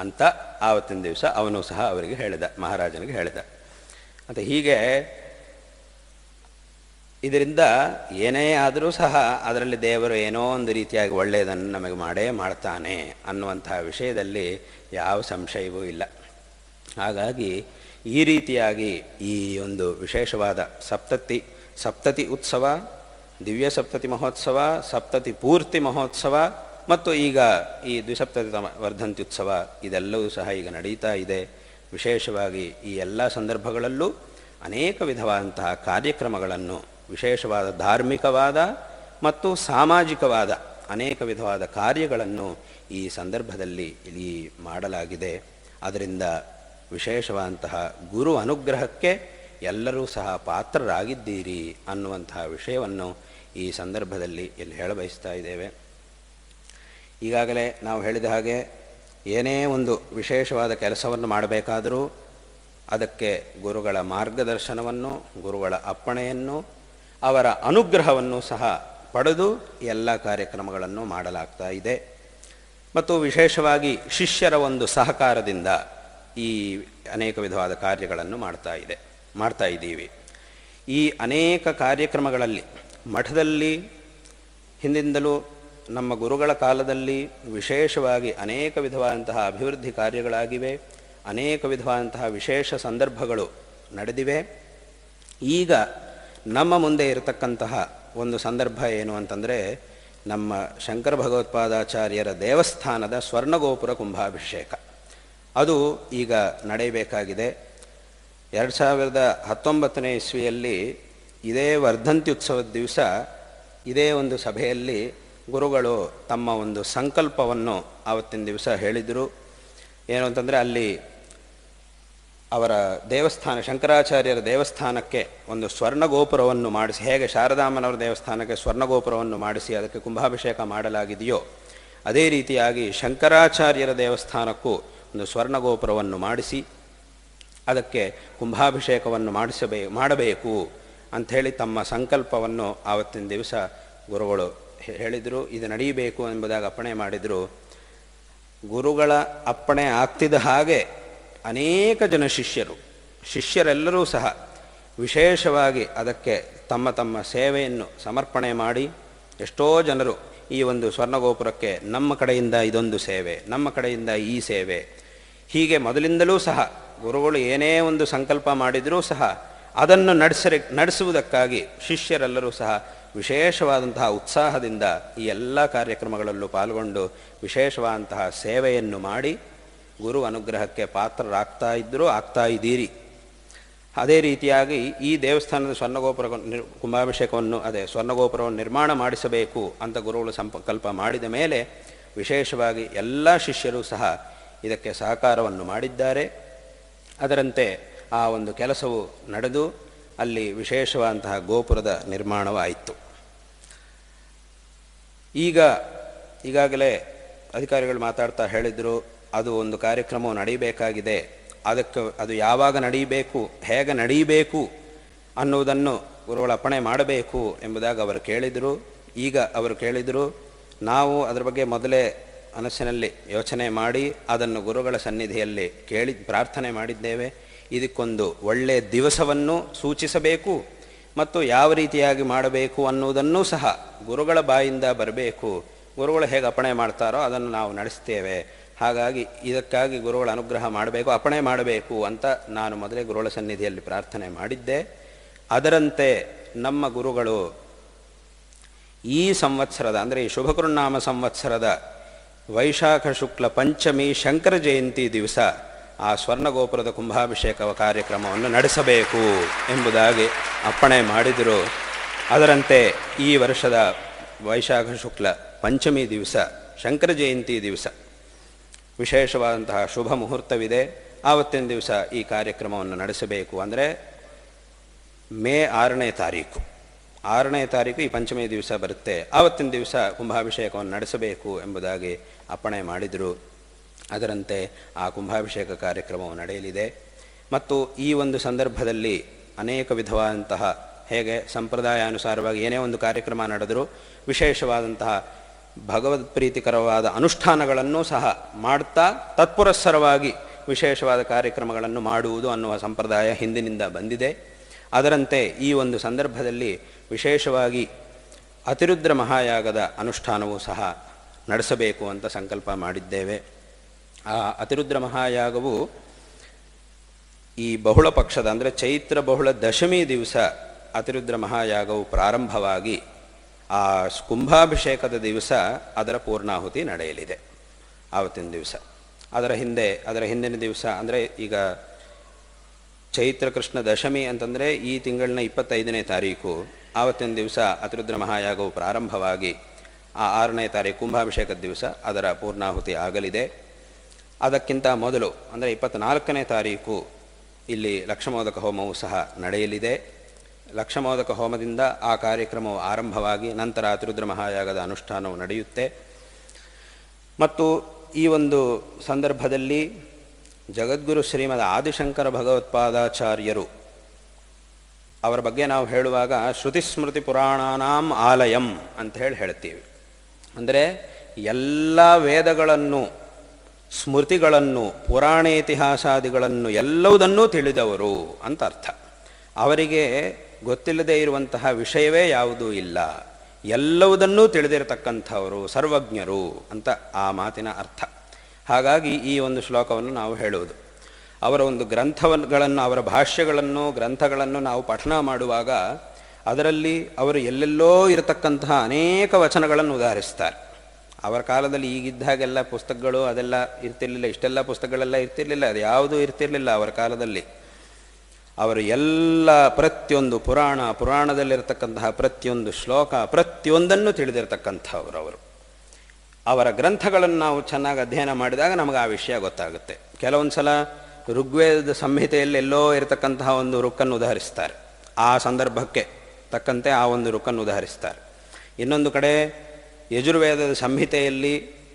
ಅಂತ ಆವತ್ತಿನ ದಿವಸ ಅವನು ಸಹ ಅವರಿಗೆ ಹೇಳಿದ, ಮಹಾರಾಜನಿಗೆ ಹೇಳಿದ. ಮತ್ತು ಹೀಗೆ ಇದರಿಂದ ಏನೇ ಆದರೂ ಸಹ ಅದರಲ್ಲಿ ದೇವರು ಏನೋ ಒಂದು ರೀತಿಯಾಗಿ ಒಳ್ಳೆಯದನ್ನು ನಮಗೆ ಮಾಡೇ ಮಾಡ್ತಾನೆ ಅನ್ನುವಂತಹ ವಿಷಯದಲ್ಲಿ ಯಾವ ಸಂಶಯವೂ ಇಲ್ಲ. ಹಾಗಾಗಿ ಈ ರೀತಿಯಾಗಿ ಈ ಒಂದು ವಿಶೇಷವಾದ ಸಪ್ತತಿ ಉತ್ಸವ, ದಿವ್ಯ ಸಪ್ತತಿ ಮಹೋತ್ಸವ, ಸಪ್ತತಿ ಪೂರ್ತಿ ಮಹೋತ್ಸವ ಮತ್ತು ಈಗ ಈ ದ್ವಿಸಪ್ತತಿ ವರ್ಧಂತಿ ಉತ್ಸವ ಇದೆಲ್ಲವೂ ಸಹ ಈಗ ನಡೀತಾ ಇದೆ. ವಿಶೇಷವಾಗಿ ಈ ಎಲ್ಲ ಸಂದರ್ಭಗಳಲ್ಲೂ ಅನೇಕ ವಿಧವಾದಂತಹ ಕಾರ್ಯಕ್ರಮಗಳನ್ನು, ವಿಶೇಷವಾದ ಧಾರ್ಮಿಕವಾದ ಮತ್ತು ಸಾಮಾಜಿಕವಾದ ಅನೇಕ ವಿಧವಾದ ಕಾರ್ಯಗಳನ್ನು ಈ ಸಂದರ್ಭದಲ್ಲಿ ಇಲ್ಲಿ ಮಾಡಲಾಗಿದೆ. ಅದರಿಂದ ವಿಶೇಷವಾದಂತಹ ಗುರು ಅನುಗ್ರಹಕ್ಕೆ ಎಲ್ಲರೂ ಸಹ ಪಾತ್ರರಾಗಿದ್ದೀರಿ ಅನ್ನುವಂತಹ ವಿಷಯವನ್ನು ಈ ಸಂದರ್ಭದಲ್ಲಿ ಇಲ್ಲಿ ಹೇಳಬಯಸ್ತಾ ಇದ್ದೇವೆ. ಈಗಾಗಲೇ ನಾವು ಹೇಳಿದ ಹಾಗೆ ಏನೇ ಒಂದು ವಿಶೇಷವಾದ ಕೆಲಸವನ್ನು ಮಾಡಬೇಕಾದರೂ ಅದಕ್ಕೆ ಗುರುಗಳ ಮಾರ್ಗದರ್ಶನವನ್ನು, ಗುರುಗಳ ಅಪ್ಪಣೆಯನ್ನು, ಅವರ ಅನುಗ್ರಹವನ್ನು ಸಹ ಪಡೆದು ಎಲ್ಲ ಕಾರ್ಯಕ್ರಮಗಳನ್ನು ಮಾಡಲಾಗ್ತಾ ಇದೆ. ಮತ್ತು ವಿಶೇಷವಾಗಿ ಶಿಷ್ಯರ ಒಂದು ಸಹಕಾರದಿಂದ ಈ ಅನೇಕ ವಿಧವಾದ ಕಾರ್ಯಗಳನ್ನು ಮಾಡ್ತಾ ಇದ್ದೀವಿ. ಈ ಅನೇಕ ಕಾರ್ಯಕ್ರಮಗಳಲ್ಲಿ ಮಠದಲ್ಲಿ ಹಿಂದಿಂದಲೂ ನಮ್ಮ ಗುರುಗಳ ಕಾಲದಲ್ಲಿ ವಿಶೇಷವಾಗಿ ಅನೇಕ ವಿಧವಾದಂತಹ ಅಭಿವೃದ್ಧಿ ಕಾರ್ಯಗಳಾಗಿವೆ. ಅನೇಕ ವಿಧವಾದಂತಹ ವಿಶೇಷ ಸಂದರ್ಭಗಳು ನಡೆದಿವೆ. ಈಗ ನಮ್ಮ ಮುಂದೆ ಇರತಕ್ಕಂತಹ ಒಂದು ಸಂದರ್ಭ ಏನು ಅಂತಂದರೆ, ನಮ್ಮ ಶಂಕರ ಭಗವತ್ಪಾದಾಚಾರ್ಯರ ದೇವಸ್ಥಾನದ ಸ್ವರ್ಣಗೋಪುರ ಕುಂಭಾಭಿಷೇಕ. ಅದು ಈಗ ನಡೆಯಬೇಕಾಗಿದೆ. 2019ನೇ ಇಸ್ವಿಯಲ್ಲಿ ಇದೇ ವರ್ಧಂತಿ ಉತ್ಸವದ ದಿವಸ ಇದೇ ಒಂದು ಸಭೆಯಲ್ಲಿ ಗುರುಗಳು ತಮ್ಮ ಒಂದು ಸಂಕಲ್ಪವನ್ನು ಆವತ್ತಿನ ದಿವಸ ಹೇಳಿದರು. ಏನು ಅಂತಂದರೆ, ಅಲ್ಲಿ ಅವರ ದೇವಸ್ಥಾನ, ಶಂಕರಾಚಾರ್ಯರ ದೇವಸ್ಥಾನಕ್ಕೆ ಒಂದು ಸ್ವರ್ಣಗೋಪುರವನ್ನು ಮಾಡಿಸಿ, ಹೇಗೆ ಶಾರದಾಮ್ಮನವರ ದೇವಸ್ಥಾನಕ್ಕೆ ಸ್ವರ್ಣಗೋಪುರವನ್ನು ಮಾಡಿಸಿ ಅದಕ್ಕೆ ಕುಂಭಾಭಿಷೇಕ ಮಾಡಲಾಗಿದೆಯೋ ಅದೇ ರೀತಿಯಾಗಿ ಶಂಕರಾಚಾರ್ಯರ ದೇವಸ್ಥಾನಕ್ಕೂ ಒಂದು ಸ್ವರ್ಣಗೋಪುರವನ್ನು ಮಾಡಿಸಿ ಅದಕ್ಕೆ ಕುಂಭಾಭಿಷೇಕವನ್ನು ಮಾಡಬೇಕು ಅಂಥೇಳಿ ತಮ್ಮ ಸಂಕಲ್ಪವನ್ನು ಆವತ್ತಿನ ದಿವಸ ಗುರುಗಳು ಹೇಳಿದರು. ಇದು ನಡೆಯಬೇಕು ಎಂಬುದಾಗಿ ಅಪ್ಪಣೆ ಮಾಡಿದರು. ಗುರುಗಳ ಅಪ್ಪಣೆ ಆಗ್ತಿದ್ದ ಹಾಗೆ ಅನೇಕ ಜನ ಶಿಷ್ಯರೆಲ್ಲರೂ ಸಹ ವಿಶೇಷವಾಗಿ ಅದಕ್ಕೆ ತಮ್ಮ ತಮ್ಮ ಸೇವೆಯನ್ನು ಸಮರ್ಪಣೆ ಮಾಡಿ, ಎಷ್ಟೋ ಜನರು ಈ ಒಂದು ಸ್ವರ್ಣಗೋಪುರಕ್ಕೆ ನಮ್ಮ ಕಡೆಯಿಂದ ಇದೊಂದು ಸೇವೆ, ನಮ್ಮ ಕಡೆಯಿಂದ ಈ ಸೇವೆ, ಹೀಗೆ ಮೊದಲಿಂದಲೂ ಸಹ ಗುರುಗಳು ಏನೇ ಒಂದು ಸಂಕಲ್ಪ ಮಾಡಿದರೂ ಸಹ ಅದನ್ನು ನಡೆಸುವುದಕ್ಕಾಗಿ ಶಿಷ್ಯರೆಲ್ಲರೂ ಸಹ ವಿಶೇಷವಾದಂತಹ ಉತ್ಸಾಹದಿಂದ ಈ ಎಲ್ಲ ಕಾರ್ಯಕ್ರಮಗಳಲ್ಲೂ ಪಾಲ್ಗೊಂಡು ವಿಶೇಷವಾದಂತಹ ಸೇವೆಯನ್ನು ಮಾಡಿ ಗುರು ಅನುಗ್ರಹಕ್ಕೆ ಪಾತ್ರರಾಗ್ತಾ ಇದ್ದರೂ ಆಗ್ತಾ ಇದ್ದೀರಿ. ಅದೇ ರೀತಿಯಾಗಿ ಈ ದೇವಸ್ಥಾನದ ಸ್ವರ್ಣಗೋಪುರ ಕುಂಭಾಭಿಷೇಕವನ್ನು ಸ್ವರ್ಣಗೋಪುರವನ್ನು ನಿರ್ಮಾಣ ಮಾಡಿಸಬೇಕು ಅಂತ ಗುರುಗಳು ಸಂಕಲ್ಪ ಮಾಡಿದ ಮೇಲೆ ವಿಶೇಷವಾಗಿ ಎಲ್ಲ ಶಿಷ್ಯರು ಸಹ ಇದಕ್ಕೆ ಸಹಕಾರವನ್ನು ಮಾಡಿದ್ದಾರೆ. ಅದರಂತೆ ಆ ಒಂದು ಕೆಲಸವು ನಡೆದು ಅಲ್ಲಿ ವಿಶೇಷವಾದಂತಹ ಗೋಪುರದ ನಿರ್ಮಾಣವಾಯಿತು. ಈಗಾಗಲೇ ಅಧಿಕಾರಿಗಳು ಮಾತಾಡ್ತಾ ಹೇಳಿದರು, ಅದು ಒಂದು ಕಾರ್ಯಕ್ರಮವು ನಡೀಬೇಕಾಗಿದೆ, ಅದು ಯಾವಾಗ ನಡೀಬೇಕು, ಹೇಗೆ ನಡೀಬೇಕು ಅನ್ನುವುದನ್ನು ಗುರುಗಳ ಅಪ್ಪಣೆ ಮಾಡಬೇಕು ಎಂಬುದಾಗಿ ಅವರು ಕೇಳಿದರು. ಈಗ ಅವರು ಕೇಳಿದರು, ನಾವು ಅದರ ಬಗ್ಗೆ ಮೊದಲೇ ಮನಸ್ಸಿನಲ್ಲಿ ಯೋಚನೆ ಮಾಡಿ ಅದನ್ನು ಗುರುಗಳ ಸನ್ನಿಧಿಯಲ್ಲಿ ಪ್ರಾರ್ಥನೆ ಮಾಡಿದ್ದೇವೆ. ಇದಕ್ಕೊಂದು ಒಳ್ಳೆಯ ದಿವಸವನ್ನು ಸೂಚಿಸಬೇಕು ಮತ್ತು ಯಾವ ರೀತಿಯಾಗಿ ಮಾಡಬೇಕು ಅನ್ನುವುದನ್ನೂ ಸಹ ಗುರುಗಳ ಬಾಯಿಂದ ಬರಬೇಕು. ಗುರುಗಳು ಹೇಗೆ ಅಪ್ಪಣೆ ಮಾಡ್ತಾರೋ ಅದನ್ನು ನಾವು ನಡೆಸ್ತೇವೆ. ಹಾಗಾಗಿ ಇದಕ್ಕಾಗಿ ಗುರುಗಳ ಅನುಗ್ರಹ ಮಾಡಬೇಕು, ಅಪ್ಪಣೆ ಮಾಡಬೇಕು ಅಂತ ನಾನು ಮೊದಲೇ ಗುರುಗಳ ಸನ್ನಿಧಿಯಲ್ಲಿ ಪ್ರಾರ್ಥನೆ ಮಾಡಿದ್ದೆ. ಅದರಂತೆ ನಮ್ಮ ಗುರುಗಳು ಈ ಸಂವತ್ಸರದ ಅಂದರೆ ಈ ಶುಭಕೃನ್ನಾಮ ಸಂವತ್ಸರದ ವೈಶಾಖ ಶುಕ್ಲ ಪಂಚಮಿ ಶಂಕರ ಜಯಂತಿ ದಿವಸ ಆ ಸ್ವರ್ಣಗೋಪುರದ ಕುಂಭಾಭಿಷೇಕ ಕಾರ್ಯಕ್ರಮವನ್ನು ನಡೆಸಬೇಕು ಎಂಬುದಾಗಿ ಅಪ್ಪಣೆ ಮಾಡಿದರು. ಅದರಂತೆ ಈ ವರ್ಷದ ವೈಶಾಖ ಶುಕ್ಲ ಪಂಚಮಿ ದಿವಸ ಶಂಕರ ಜಯಂತಿ ದಿವಸ ವಿಶೇಷವಾದಂತಹ ಶುಭ ಮುಹೂರ್ತವಿದೆ. ಆವತ್ತಿನ ದಿವಸ ಈ ಕಾರ್ಯಕ್ರಮವನ್ನು ನಡೆಸಬೇಕು. ಅಂದರೆ ಮೇ 6ನೇ ತಾರೀಕು ಈ ಪಂಚಮಿ ದಿವಸ ಬರುತ್ತೆ. ಆವತ್ತಿನ ದಿವಸ ಕುಂಭಾಭಿಷೇಕವನ್ನು ನಡೆಸಬೇಕು ಎಂಬುದಾಗಿ ಅಪ್ಪಣೆ ಮಾಡಿದರು. ಅದರಂತೆ ಆ ಕುಂಭಾಭಿಷೇಕ ಕಾರ್ಯಕ್ರಮವು ನಡೆಯಲಿದೆ. ಮತ್ತು ಈ ಒಂದು ಸಂದರ್ಭದಲ್ಲಿ ಅನೇಕ ವಿಧವಾದಂತಹ ಹೇಗೆ ಸಂಪ್ರದಾಯಾನುಸಾರವಾಗಿ ಏನೇ ಒಂದು ಕಾರ್ಯಕ್ರಮ ನಡೆದರೂ ವಿಶೇಷವಾದಂತಹ ಭಗವದ್ ಪ್ರೀತಿಕರವಾದ ಅನುಷ್ಠಾನಗಳನ್ನು ಸಹ ಮಾಡ್ತಾ ತತ್ಪುರಸ್ಸರವಾಗಿ ವಿಶೇಷವಾದ ಕಾರ್ಯಕ್ರಮಗಳನ್ನು ಮಾಡುವುದು ಅನ್ನುವ ಸಂಪ್ರದಾಯ ಹಿಂದಿನಿಂದ ಬಂದಿದೆ. ಅದರಂತೆ ಈ ಒಂದು ಸಂದರ್ಭದಲ್ಲಿ ವಿಶೇಷವಾಗಿ ಅತಿರುದ್ರ ಮಹಾಯಾಗದ ಅನುಷ್ಠಾನವೂ ಸಹ ನಡೆಸಬೇಕು ಅಂತ ಸಂಕಲ್ಪ ಮಾಡಿದ್ದೇವೆ. ಆ ಅತಿರುದ್ರ ಮಹಾಯಾಗವು ಈ ಬಹುಳ ಪಕ್ಷದ ಅಂದರೆ ಚೈತ್ರ ಬಹುಳ ದಶಮಿ ದಿವಸ ಅತಿರುದ್ರ ಮಹಾಯಾಗವು ಪ್ರಾರಂಭವಾಗಿ ಆ ಕುಂಭಾಭಿಷೇಕದ ದಿವಸ ಅದರ ಪೂರ್ಣಾಹುತಿ ನಡೆಯಲಿದೆ. ಆವತ್ತಿನ ದಿವಸ ಅದರ ಹಿಂದಿನ ದಿವಸ ಅಂದರೆ ಈಗ ಚೈತ್ರ ಕೃಷ್ಣ ದಶಮಿ ಅಂತಂದರೆ ಈ ತಿಂಗಳಿನ 25ನೇ ತಾರೀಕು. ಆವತ್ತಿನ ದಿವಸ ಅತಿರುದ್ರ ಮಹಾಯಾಗವು ಪ್ರಾರಂಭವಾಗಿ ಆ 6ನೇ ತಾರೀಕು ಕುಂಭಾಭಿಷೇಕದ ದಿವಸ ಅದರ ಪೂರ್ಣಾಹುತಿ ಆಗಲಿದೆ. ಅದಕ್ಕಿಂತ ಮೊದಲು ಅಂದರೆ 24ನೇ ತಾರೀಕು ಇಲ್ಲಿ ಲಕ್ಷಮೋದಕ ಹೋಮವು ಸಹ ನಡೆಯಲಿದೆ. ಲಕ್ಷಮೋದಕ ಹೋಮದಿಂದ ಆ ಕಾರ್ಯಕ್ರಮವು ಆರಂಭವಾಗಿ ನಂತರ ಅತಿರುದ್ರ ಮಹಾಯಾಗದ ಅನುಷ್ಠಾನವು ನಡೆಯುತ್ತೆ. ಮತ್ತು ಈ ಒಂದು ಸಂದರ್ಭದಲ್ಲಿ ಜಗದ್ಗುರು ಶ್ರೀಮದ್ ಆದಿಶಂಕರ ಭಗವತ್ಪಾದಾಚಾರ್ಯರು ಅವರ ಬಗ್ಗೆ ನಾವು ಹೇಳುವಾಗ ಶ್ರುತಿಸ್ಮೃತಿ ಪುರಾಣಾನಾಂ ಆಲಯಂ ಅಂತ ಹೇಳ್ತೀವಿ. ಅಂದರೆ ಎಲ್ಲ ವೇದಗಳನ್ನು, ಸ್ಮೃತಿಗಳನ್ನು, ಪುರಾಣ ಇತಿಹಾಸಾದಿಗಳನ್ನು ಎಲ್ಲವುದನ್ನೂ ತಿಳಿದವರು ಅಂತ ಅರ್ಥ. ಅವರಿಗೆ ಗೊತ್ತಿಲ್ಲದೆ ಇರುವಂತಹ ವಿಷಯವೇ ಯಾವುದೂ ಇಲ್ಲ, ಎಲ್ಲವುದನ್ನೂ ತಿಳಿದಿರತಕ್ಕಂಥವರು ಸರ್ವಜ್ಞರು ಅಂತ ಆ ಮಾತಿನ ಅರ್ಥ. ಹಾಗಾಗಿ ಈ ಒಂದು ಶ್ಲೋಕವನ್ನು ನಾವು ಹೇಳುವುದು. ಅವರ ಒಂದು ಗ್ರಂಥಗಳನ್ನು, ಅವರ ಭಾಷ್ಯಗಳನ್ನು, ಗ್ರಂಥಗಳನ್ನು ನಾವು ಪಠಣ ಮಾಡುವಾಗ ಅದರಲ್ಲಿ ಅವರು ಎಲ್ಲೆಲ್ಲೋ ಇರತಕ್ಕಂತಹ ಅನೇಕ ವಚನಗಳನ್ನು ಉದಾಹರಿಸ್ತಾರೆ. ಅವರ ಕಾಲದಲ್ಲಿ ಈಗಿದ್ದ ಹಾಗೆಲ್ಲ ಪುಸ್ತಕಗಳು ಅದೆಲ್ಲ ಇರ್ತಿರ್ಲಿಲ್ಲ, ಇಷ್ಟೆಲ್ಲ ಪುಸ್ತಕಗಳೆಲ್ಲ ಇರ್ತಿರ್ಲಿಲ್ಲ, ಅದು ಯಾವುದೂ ಇರ್ತಿರ್ಲಿಲ್ಲ ಅವರ ಕಾಲದಲ್ಲಿ. ಅವರು ಎಲ್ಲ ಪ್ರತಿಯೊಂದು ಪುರಾಣದಲ್ಲಿರತಕ್ಕಂತಹ ಪ್ರತಿಯೊಂದು ಶ್ಲೋಕ ಪ್ರತಿಯೊಂದನ್ನು ತಿಳಿದಿರತಕ್ಕಂಥವರು ಅವರು. ಅವರ ಗ್ರಂಥಗಳನ್ನು ನಾವು ಚೆನ್ನಾಗಿ ಅಧ್ಯಯನ ಮಾಡಿದಾಗ ನಮಗೆ ಆ ವಿಷಯ ಗೊತ್ತಾಗುತ್ತೆ. ಕೆಲವೊಂದು ಸಲ ಋಗ್ವೇದದ ಸಂಹಿತೆಯಲ್ಲಿ ಎಲ್ಲೋ ಇರತಕ್ಕಂತಹ ಒಂದು ರುಕ್ಕನ್ನು ಉದಾಹರಿಸ್ತಾರೆ, ಆ ಸಂದರ್ಭಕ್ಕೆ ತಕ್ಕಂತೆ ಆ ಒಂದು ರುಕ್ಕನ್ನು ಉದಾಹರಿಸ್ತಾರೆ. ಇನ್ನೊಂದು ಕಡೆ ಯಜುರ್ವೇದದ ಸಂಹಿತೆಯಲ್ಲಿ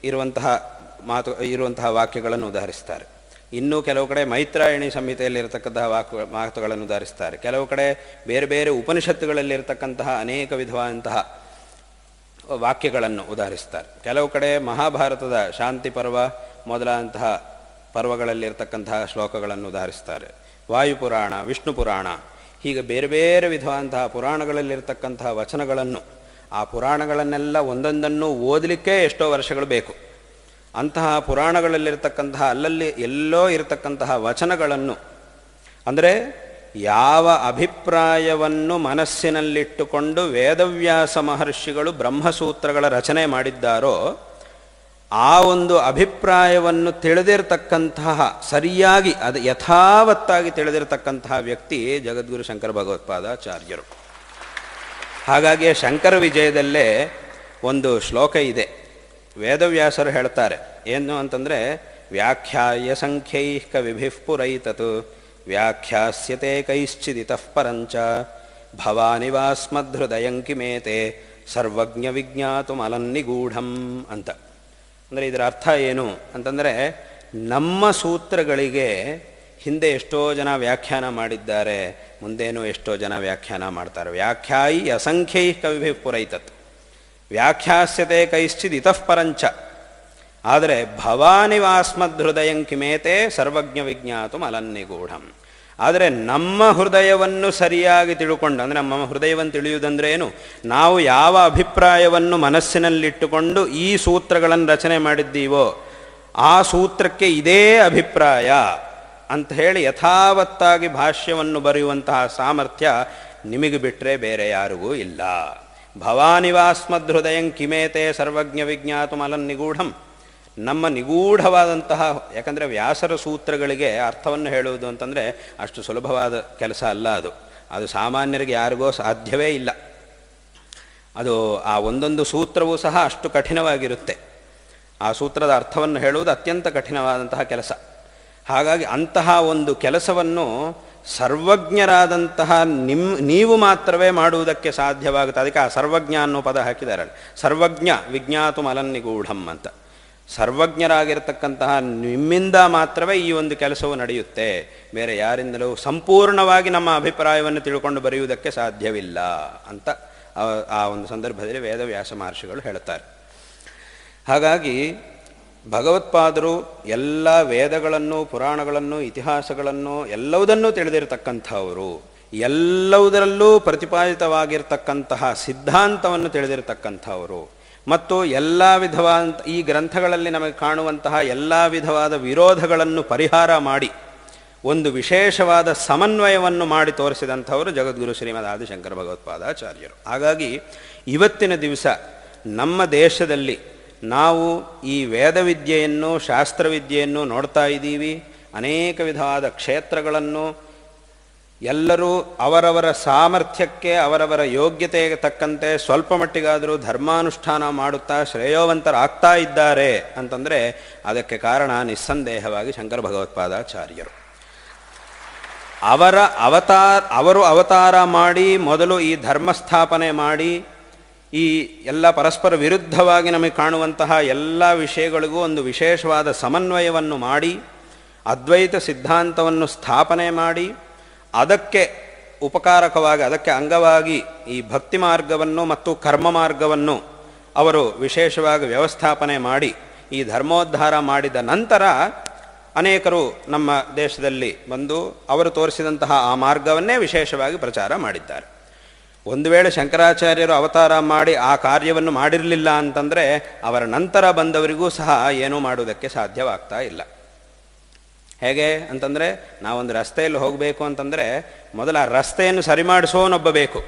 ಇರುವಂತಹ ವಾಕ್ಯಗಳನ್ನು ಉದಾಹರಿಸ್ತಾರೆ. ಇನ್ನೂ ಕೆಲವು ಕಡೆ ಮೈತ್ರಾಯಣಿ ಸಂಹಿತೆಯಲ್ಲಿ ಇರತಕ್ಕಂತಹ ಮಾತುಗಳನ್ನು ಉದಾಹರಿಸ್ತಾರೆ. ಕೆಲವು ಕಡೆ ಬೇರೆ ಬೇರೆ ಉಪನಿಷತ್ತುಗಳಲ್ಲಿರತಕ್ಕಂತಹ ಅನೇಕ ವಿಧವಾದಂತಹ ವಾಕ್ಯಗಳನ್ನು ಉದಾಹರಿಸ್ತಾರೆ. ಕೆಲವು ಕಡೆ ಮಹಾಭಾರತದ ಶಾಂತಿ ಪರ್ವ ಮೊದಲಾದಂತಹ ಪರ್ವಗಳಲ್ಲಿರ್ತಕ್ಕಂತಹ ಶ್ಲೋಕಗಳನ್ನು ಉದಾಹರಿಸ್ತಾರೆ. ವಾಯುಪುರಾಣ, ವಿಷ್ಣು ಪುರಾಣ, ಹೀಗೆ ಬೇರೆ ಬೇರೆ ವಿಧವಾದಂತಹ ಪುರಾಣಗಳಲ್ಲಿರ್ತಕ್ಕಂತಹ ವಚನಗಳನ್ನು, ಆ ಪುರಾಣಗಳನ್ನೆಲ್ಲ ಒಂದೊಂದನ್ನು ಓದಲಿಕ್ಕೆ ಎಷ್ಟೋ ವರ್ಷಗಳು ಬೇಕು. ಅಂತಹ ಪುರಾಣಗಳಲ್ಲಿರ್ತಕ್ಕಂತಹ ಅಲ್ಲಲ್ಲಿ ಎಲ್ಲೋ ಇರತಕ್ಕಂತಹ ವಚನಗಳನ್ನು, ಅಂದರೆ ಯಾವ ಅಭಿಪ್ರಾಯವನ್ನು ಮನಸ್ಸಿನಲ್ಲಿಟ್ಟುಕೊಂಡು ವೇದವ್ಯಾಸ ಮಹರ್ಷಿಗಳು ಬ್ರಹ್ಮಸೂತ್ರಗಳ ರಚನೆ ಮಾಡಿದ್ದಾರೋ ಆ ಒಂದು ಅಭಿಪ್ರಾಯವನ್ನು ತಿಳಿದಿರತಕ್ಕಂತಹ, ಸರಿಯಾಗಿ ಅದು ಯಥಾವತ್ತಾಗಿ ತಿಳಿದಿರತಕ್ಕಂತಹ ವ್ಯಕ್ತಿ ಜಗದ್ಗುರು ಶಂಕರ ಭಗವತ್ಪಾದಾಚಾರ್ಯರು. ಹಾಗಾಗಿ ಶಂಕರ ವಿಜಯದಲ್ಲೇ ಒಂದು ಶ್ಲೋಕ ಇದೆ. ವೇದವ್ಯಾಸರು ಹೇಳ್ತಾರೆ ಏನು ಅಂತಂದರೆ, ವ್ಯಾಖ್ಯಾಯ ಸಂಖ್ಯೈಃ ಕವಿಭಿಃ ಪುರೈತತ್ ವ್ಯಾಖ್ಯಾಸ್ಯತೆ ಕೈಶ್ಚಿದಿತಃ ಪರಂಚ ಭವಾನಿವಾಸ್ಮದ್ಹೃದಯಂ ಕಿಮೇತೆ ಸರ್ವಜ್ಞ ವಿಜ್ಞಾತುಮಲನ್ನಿಗೂಢಂ ಅಂತ. ಅಂದರೆ ಇದರ ಅರ್ಥ ಏನು ಅಂತಂದರೆ, ನಮ್ಮ ಸೂತ್ರಗಳಿಗೆ ಹಿಂದೆ ಎಷ್ಟೋ ಜನ ವ್ಯಾಖ್ಯಾನ ಮಾಡಿದ್ದಾರೆ, ಮುಂದೇನೂ ಎಷ್ಟೋ ಜನ ವ್ಯಾಖ್ಯಾನ ಮಾಡ್ತಾರೆ. ವ್ಯಾಖ್ಯಾಯಿ ಅಸಂಖ್ಯೈ ಕವಿಭಿಃ ಪುರೈತತ್ ವ್ಯಾಖ್ಯಾಸ್ಯತೆ ಕೈಶ್ಚಿದ್ ಇತಃ ಪರಂಚ. ಆದರೆ ಭವಾನಿವಾಸ್ಮದ್ಹೃದಯಂ ಕಿಮೇತೆ ಸರ್ವಜ್ಞ ವಿಜ್ಞಾತುಂ ಅಲನ್ನಿಗೂಢಂ. ಆದರೆ ನಮ್ಮ ಹೃದಯವನ್ನು ಸರಿಯಾಗಿ ತಿಳ್ಕೊಂಡು, ಅಂದರೆ ನಮ್ಮ ಹೃದಯವನ್ನು ತಿಳಿಯುವುದಂದ್ರೆ ಏನು, ನಾವು ಯಾವ ಅಭಿಪ್ರಾಯವನ್ನು ಮನಸ್ಸಿನಲ್ಲಿಟ್ಟುಕೊಂಡು ಈ ಸೂತ್ರಗಳನ್ನು ರಚನೆ ಮಾಡಿದ್ದೀವೋ ಆ ಸೂತ್ರಕ್ಕೆ ಇದೇ ಅಭಿಪ್ರಾಯ ಅಂತ ಹೇಳಿ ಯಥಾವತ್ತಾಗಿ ಭಾಷ್ಯವನ್ನು ಬರೆಯುವಂತಹ ಸಾಮರ್ಥ್ಯ ನಿಮಗೆ ಬಿಟ್ಟರೆ ಬೇರೆ ಯಾರಿಗೂ ಇಲ್ಲ. ಭವಾನಿವಾಸ್ಮದ್ಹೃದಯಂ ಕಿಮೇತೆ ಸರ್ವಜ್ಞ ವಿಜ್ಞಾತುಂ ಅಲನ್ನಿಗೂಢಂ. ನಮ್ಮ ನಿಗೂಢವಾದಂತಹ, ಯಾಕಂದರೆ ವ್ಯಾಸರ ಸೂತ್ರಗಳಿಗೆ ಅರ್ಥವನ್ನು ಹೇಳುವುದು ಅಂತಂದರೆ ಅಷ್ಟು ಸುಲಭವಾದ ಕೆಲಸ ಅಲ್ಲ. ಅದು ಸಾಮಾನ್ಯರಿಗೆ ಯಾರಿಗೋ ಸಾಧ್ಯವೇ ಇಲ್ಲ. ಅದು ಆ ಒಂದೊಂದು ಸೂತ್ರವೂ ಸಹ ಅಷ್ಟು ಕಠಿಣವಾಗಿರುತ್ತೆ. ಆ ಸೂತ್ರದ ಅರ್ಥವನ್ನು ಹೇಳುವುದು ಅತ್ಯಂತ ಕಠಿಣವಾದಂತಹ ಕೆಲಸ. ಹಾಗಾಗಿ ಅಂತಹ ಒಂದು ಕೆಲಸವನ್ನು ಸರ್ವಜ್ಞರಾದಂತಹ ನೀವು ಮಾತ್ರವೇ ಮಾಡುವುದಕ್ಕೆ ಸಾಧ್ಯವಾಗುತ್ತೆ. ಅದಕ್ಕೆ ಆ ಸರ್ವಜ್ಞ ಅನ್ನೋ ಪದ ಹಾಕಿದ್ದಾರೆ. ಸರ್ವಜ್ಞ ವಿಜ್ಞಾತುಂ ಅಲನ್ನಿಗೂಢಂ ಅಂತ. ಸರ್ವಜ್ಞರಾಗಿರ್ತಕ್ಕಂತಹ ನಿಮ್ಮಿಂದ ಮಾತ್ರವೇ ಈ ಒಂದು ಕೆಲಸವು ನಡೆಯುತ್ತೆ, ಬೇರೆ ಯಾರಿಂದಲೂ ಸಂಪೂರ್ಣವಾಗಿ ನಮ್ಮ ಅಭಿಪ್ರಾಯವನ್ನು ತಿಳ್ಕೊಂಡು ಬರೆಯುವುದಕ್ಕೆ ಸಾಧ್ಯವಿಲ್ಲ ಅಂತ ಆ ಒಂದು ಸಂದರ್ಭದಲ್ಲಿ ವೇದವ್ಯಾಸ ಮಹರ್ಷಿಗಳು ಹೇಳುತ್ತಾರೆ. ಹಾಗಾಗಿ ಭಗವತ್ಪಾದರು ಎಲ್ಲ ವೇದಗಳನ್ನು, ಪುರಾಣಗಳನ್ನು, ಇತಿಹಾಸಗಳನ್ನು ಎಲ್ಲವುದನ್ನೂ ತಿಳಿದಿರತಕ್ಕಂಥವರು, ಎಲ್ಲವುದರಲ್ಲೂ ಪ್ರತಿಪಾದಿತವಾಗಿರ್ತಕ್ಕಂತಹ ಸಿದ್ಧಾಂತವನ್ನು ತಿಳಿದಿರತಕ್ಕಂಥವರು, ಮತ್ತು ಎಲ್ಲ ವಿಧವಾದ ಈ ಗ್ರಂಥಗಳಲ್ಲಿ ನಮಗೆ ಕಾಣುವಂತಹ ಎಲ್ಲ ವಿಧವಾದ ವಿರೋಧಗಳನ್ನು ಪರಿಹಾರ ಮಾಡಿ ಒಂದು ವಿಶೇಷವಾದ ಸಮನ್ವಯವನ್ನು ಮಾಡಿ ತೋರಿಸಿದಂಥವರು ಜಗದ್ಗುರು ಶ್ರೀಮದ್ ಆದಿಶಂಕರ ಭಗವತ್ಪಾದಾಚಾರ್ಯರು. ಹಾಗಾಗಿ ಇವತ್ತಿನ ದಿವಸ ನಮ್ಮ ದೇಶದಲ್ಲಿ ನಾವು ಈ ವೇದವಿದ್ಯೆಯನ್ನು, ಶಾಸ್ತ್ರವಿದ್ಯೆಯನ್ನು ನೋಡ್ತಾ ಇದ್ದೀವಿ. ಅನೇಕ ವಿಧವಾದ ಕ್ಷೇತ್ರಗಳನ್ನು ಎಲ್ಲರೂ ಅವರವರ ಸಾಮರ್ಥ್ಯಕ್ಕೆ, ಅವರವರ ಯೋಗ್ಯತೆಗೆ ತಕ್ಕಂತೆ ಸ್ವಲ್ಪ ಮಟ್ಟಿಗಾದರೂ ಧರ್ಮಾನುಷ್ಠಾನ ಮಾಡುತ್ತಾ ಶ್ರೇಯೋವಂತರಾಗ್ತಾ ಇದ್ದಾರೆ ಅಂತಂದರೆ ಅದಕ್ಕೆ ಕಾರಣ ನಿಸ್ಸಂದೇಹವಾಗಿ ಶಂಕರ ಭಗವತ್ಪಾದಾಚಾರ್ಯರು. ಅವರು ಅವತಾರ ಮಾಡಿ ಮೊದಲು ಈ ಧರ್ಮ ಸ್ಥಾಪನೆ ಮಾಡಿ ಈ ಎಲ್ಲ ಪರಸ್ಪರ ವಿರುದ್ಧವಾಗಿ ನಮಗೆ ಕಾಣುವಂತಹ ಎಲ್ಲ ವಿಷಯಗಳಿಗೂ ಒಂದು ವಿಶೇಷವಾದ ಸಮನ್ವಯವನ್ನು ಮಾಡಿ ಅದ್ವೈತ ಸಿದ್ಧಾಂತವನ್ನು ಸ್ಥಾಪನೆ ಮಾಡಿ ಅದಕ್ಕೆ ಉಪಕಾರಕವಾಗಿ, ಅದಕ್ಕೆ ಅಂಗವಾಗಿ ಈ ಭಕ್ತಿ ಮಾರ್ಗವನ್ನು ಮತ್ತು ಕರ್ಮ ಮಾರ್ಗವನ್ನು ಅವರು ವಿಶೇಷವಾಗಿ ವ್ಯವಸ್ಥಾಪನೆ ಮಾಡಿ ಈ ಧರ್ಮೋದ್ಧಾರ ಮಾಡಿದ ನಂತರ ಅನೇಕರು ನಮ್ಮ ದೇಶದಲ್ಲಿ ಬಂದು ಅವರು ತೋರಿಸಿದಂತಹ ಆ ಮಾರ್ಗವನ್ನೇ ವಿಶೇಷವಾಗಿ ಪ್ರಚಾರ ಮಾಡಿದ್ದಾರೆ. ಒಂದು ವೇಳೆ ಶಂಕರಾಚಾರ್ಯರು ಅವತಾರ ಮಾಡಿ ಆ ಕಾರ್ಯವನ್ನು ಮಾಡಿರಲಿಲ್ಲ ಅಂತಂದರೆ ಅವರ ನಂತರ ಬಂದವರಿಗೂ ಸಹ ಏನೂ ಮಾಡುವುದಕ್ಕೆ ಸಾಧ್ಯವಾಗ್ತಾ ಇಲ್ಲ. ಹೇಗೆ ಅಂತಂದರೆ, ನಾವೊಂದು ರಸ್ತೆಯಲ್ಲಿ ಹೋಗಬೇಕು ಅಂತಂದರೆ ಮೊದಲು ಆ ರಸ್ತೆಯನ್ನು ಸರಿ ಮಾಡಿಸೋನೊಬ್ಬ ಬೇಕು.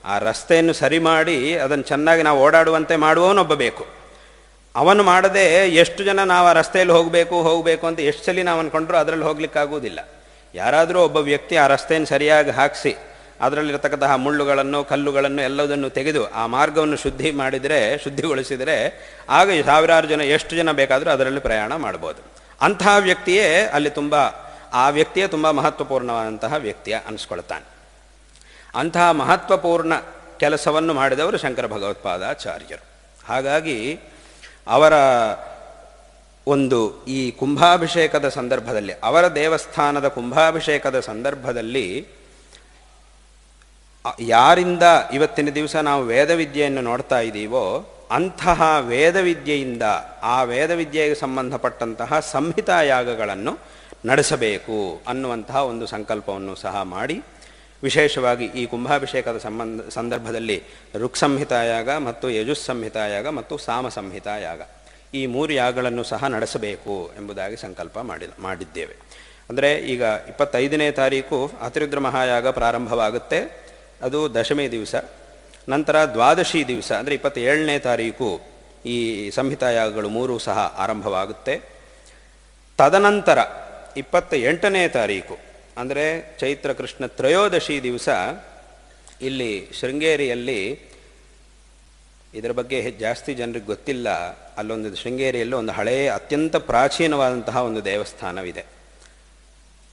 ಆ ರಸ್ತೆಯನ್ನು ಸರಿ ಮಾಡಿ ಅದನ್ನು ಚೆನ್ನಾಗಿ ನಾವು ಓಡಾಡುವಂತೆ ಮಾಡುವವನೊಬ್ಬ ಬೇಕು. ಅವನು ಮಾಡದೆ ಎಷ್ಟು ಜನ ನಾವು ಆ ರಸ್ತೆಯಲ್ಲಿ ಹೋಗಬೇಕು ಅಂತ ಎಷ್ಟು ಸಲ ನಾವು ಅಂದ್ಕೊಂಡ್ರೂ ಅದರಲ್ಲಿ ಹೋಗ್ಲಿಕ್ಕಾಗುವುದಿಲ್ಲ. ಯಾರಾದರೂ ಒಬ್ಬ ವ್ಯಕ್ತಿ ಆ ರಸ್ತೆಯನ್ನು ಸರಿಯಾಗಿ ಹಾಕಿಸಿ ಅದರಲ್ಲಿರತಕ್ಕಂತಹ ಮುಳ್ಳುಗಳನ್ನು, ಕಲ್ಲುಗಳನ್ನು ಎಲ್ಲದನ್ನು ತೆಗೆದು ಆ ಮಾರ್ಗವನ್ನು ಶುದ್ಧಿಗೊಳಿಸಿದರೆ ಆಗ ಸಾವಿರಾರು ಜನ, ಎಷ್ಟು ಜನ ಬೇಕಾದರೂ ಅದರಲ್ಲಿ ಪ್ರಯಾಣ ಮಾಡ್ಬೋದು. ಅಂತಹ ವ್ಯಕ್ತಿಯೇ ಅಲ್ಲಿ ಆ ವ್ಯಕ್ತಿಯೇ ತುಂಬ ಮಹತ್ವಪೂರ್ಣವಾದಂತಹ ವ್ಯಕ್ತಿಯ ಅನಿಸ್ಕೊಳ್ತಾನೆ. ಅಂತಹ ಮಹತ್ವಪೂರ್ಣ ಕೆಲಸವನ್ನು ಮಾಡಿದವರು ಶಂಕರ ಭಗವತ್ಪಾದಾಚಾರ್ಯರು. ಹಾಗಾಗಿ ಅವರ ಒಂದು ಈ ಕುಂಭಾಭಿಷೇಕದ ಸಂದರ್ಭದಲ್ಲಿ, ಅವರ ದೇವಸ್ಥಾನದ ಕುಂಭಾಭಿಷೇಕದ ಸಂದರ್ಭದಲ್ಲಿ ಯಾರಿಂದ ಇವತ್ತಿನ ದಿವಸ ನಾವು ವೇದವಿದ್ಯೆಯನ್ನು ನೋಡ್ತಾ ಇದ್ದೀವೋ ಅಂತಹ ವೇದವಿದ್ಯೆಯಿಂದ ಆ ವೇದವಿದ್ಯೆಗೆ ಸಂಬಂಧಪಟ್ಟಂತಹ ಸಂಹಿತಾಯಾಗಗಳನ್ನು ನಡೆಸಬೇಕು ಅನ್ನುವಂತಹ ಒಂದು ಸಂಕಲ್ಪವನ್ನು ಸಹ ಮಾಡಿ ವಿಶೇಷವಾಗಿ ಈ ಕುಂಭಾಭಿಷೇಕದ ಸಂದರ್ಭದಲ್ಲಿ ಋಕ್ ಸಂಹಿತಾಯಾಗ ಮತ್ತು ಯಜುಸ್ ಸಂಹಿತಾಯಾಗ ಮತ್ತು ಸಾಮ ಸಂಹಿತಾಯಾಗ ಈ 3 ಯಾಗಗಳನ್ನು ಸಹ ನಡೆಸಬೇಕು ಎಂಬುದಾಗಿ ಸಂಕಲ್ಪ ಮಾಡಿದ್ದೇವೆ. ಅಂದರೆ ಈಗ 25ನೇ ತಾರೀಕು ಅತಿರುದ್ರ ಮಹಾಯಾಗ ಪ್ರಾರಂಭವಾಗುತ್ತೆ. ಅದು ದಶಮಿ ದಿವಸ. ನಂತರ ದ್ವಾದಶಿ ದಿವಸ ಅಂದರೆ 27ನೇ ತಾರೀಕು ಈ ಸಂಹಿತಾಯಾಗಗಳು 3 ಸಹ ಆರಂಭವಾಗುತ್ತೆ. ತದನಂತರ 28ನೇ ತಾರೀಕು ಅಂದರೆ ಚೈತ್ರ ಕೃಷ್ಣ ತ್ರಯೋದಶಿ ದಿವಸ ಇಲ್ಲಿ ಶೃಂಗೇರಿಯಲ್ಲಿ, ಇದರ ಬಗ್ಗೆ ಜಾಸ್ತಿ ಜನರಿಗೆ ಗೊತ್ತಿಲ್ಲ, ಅಲ್ಲೊಂದು ಶೃಂಗೇರಿಯಲ್ಲಿ ಒಂದು ಹಳೆಯ ಅತ್ಯಂತ ಪ್ರಾಚೀನವಾದಂತಹ ಒಂದು ದೇವಸ್ಥಾನವಿದೆ.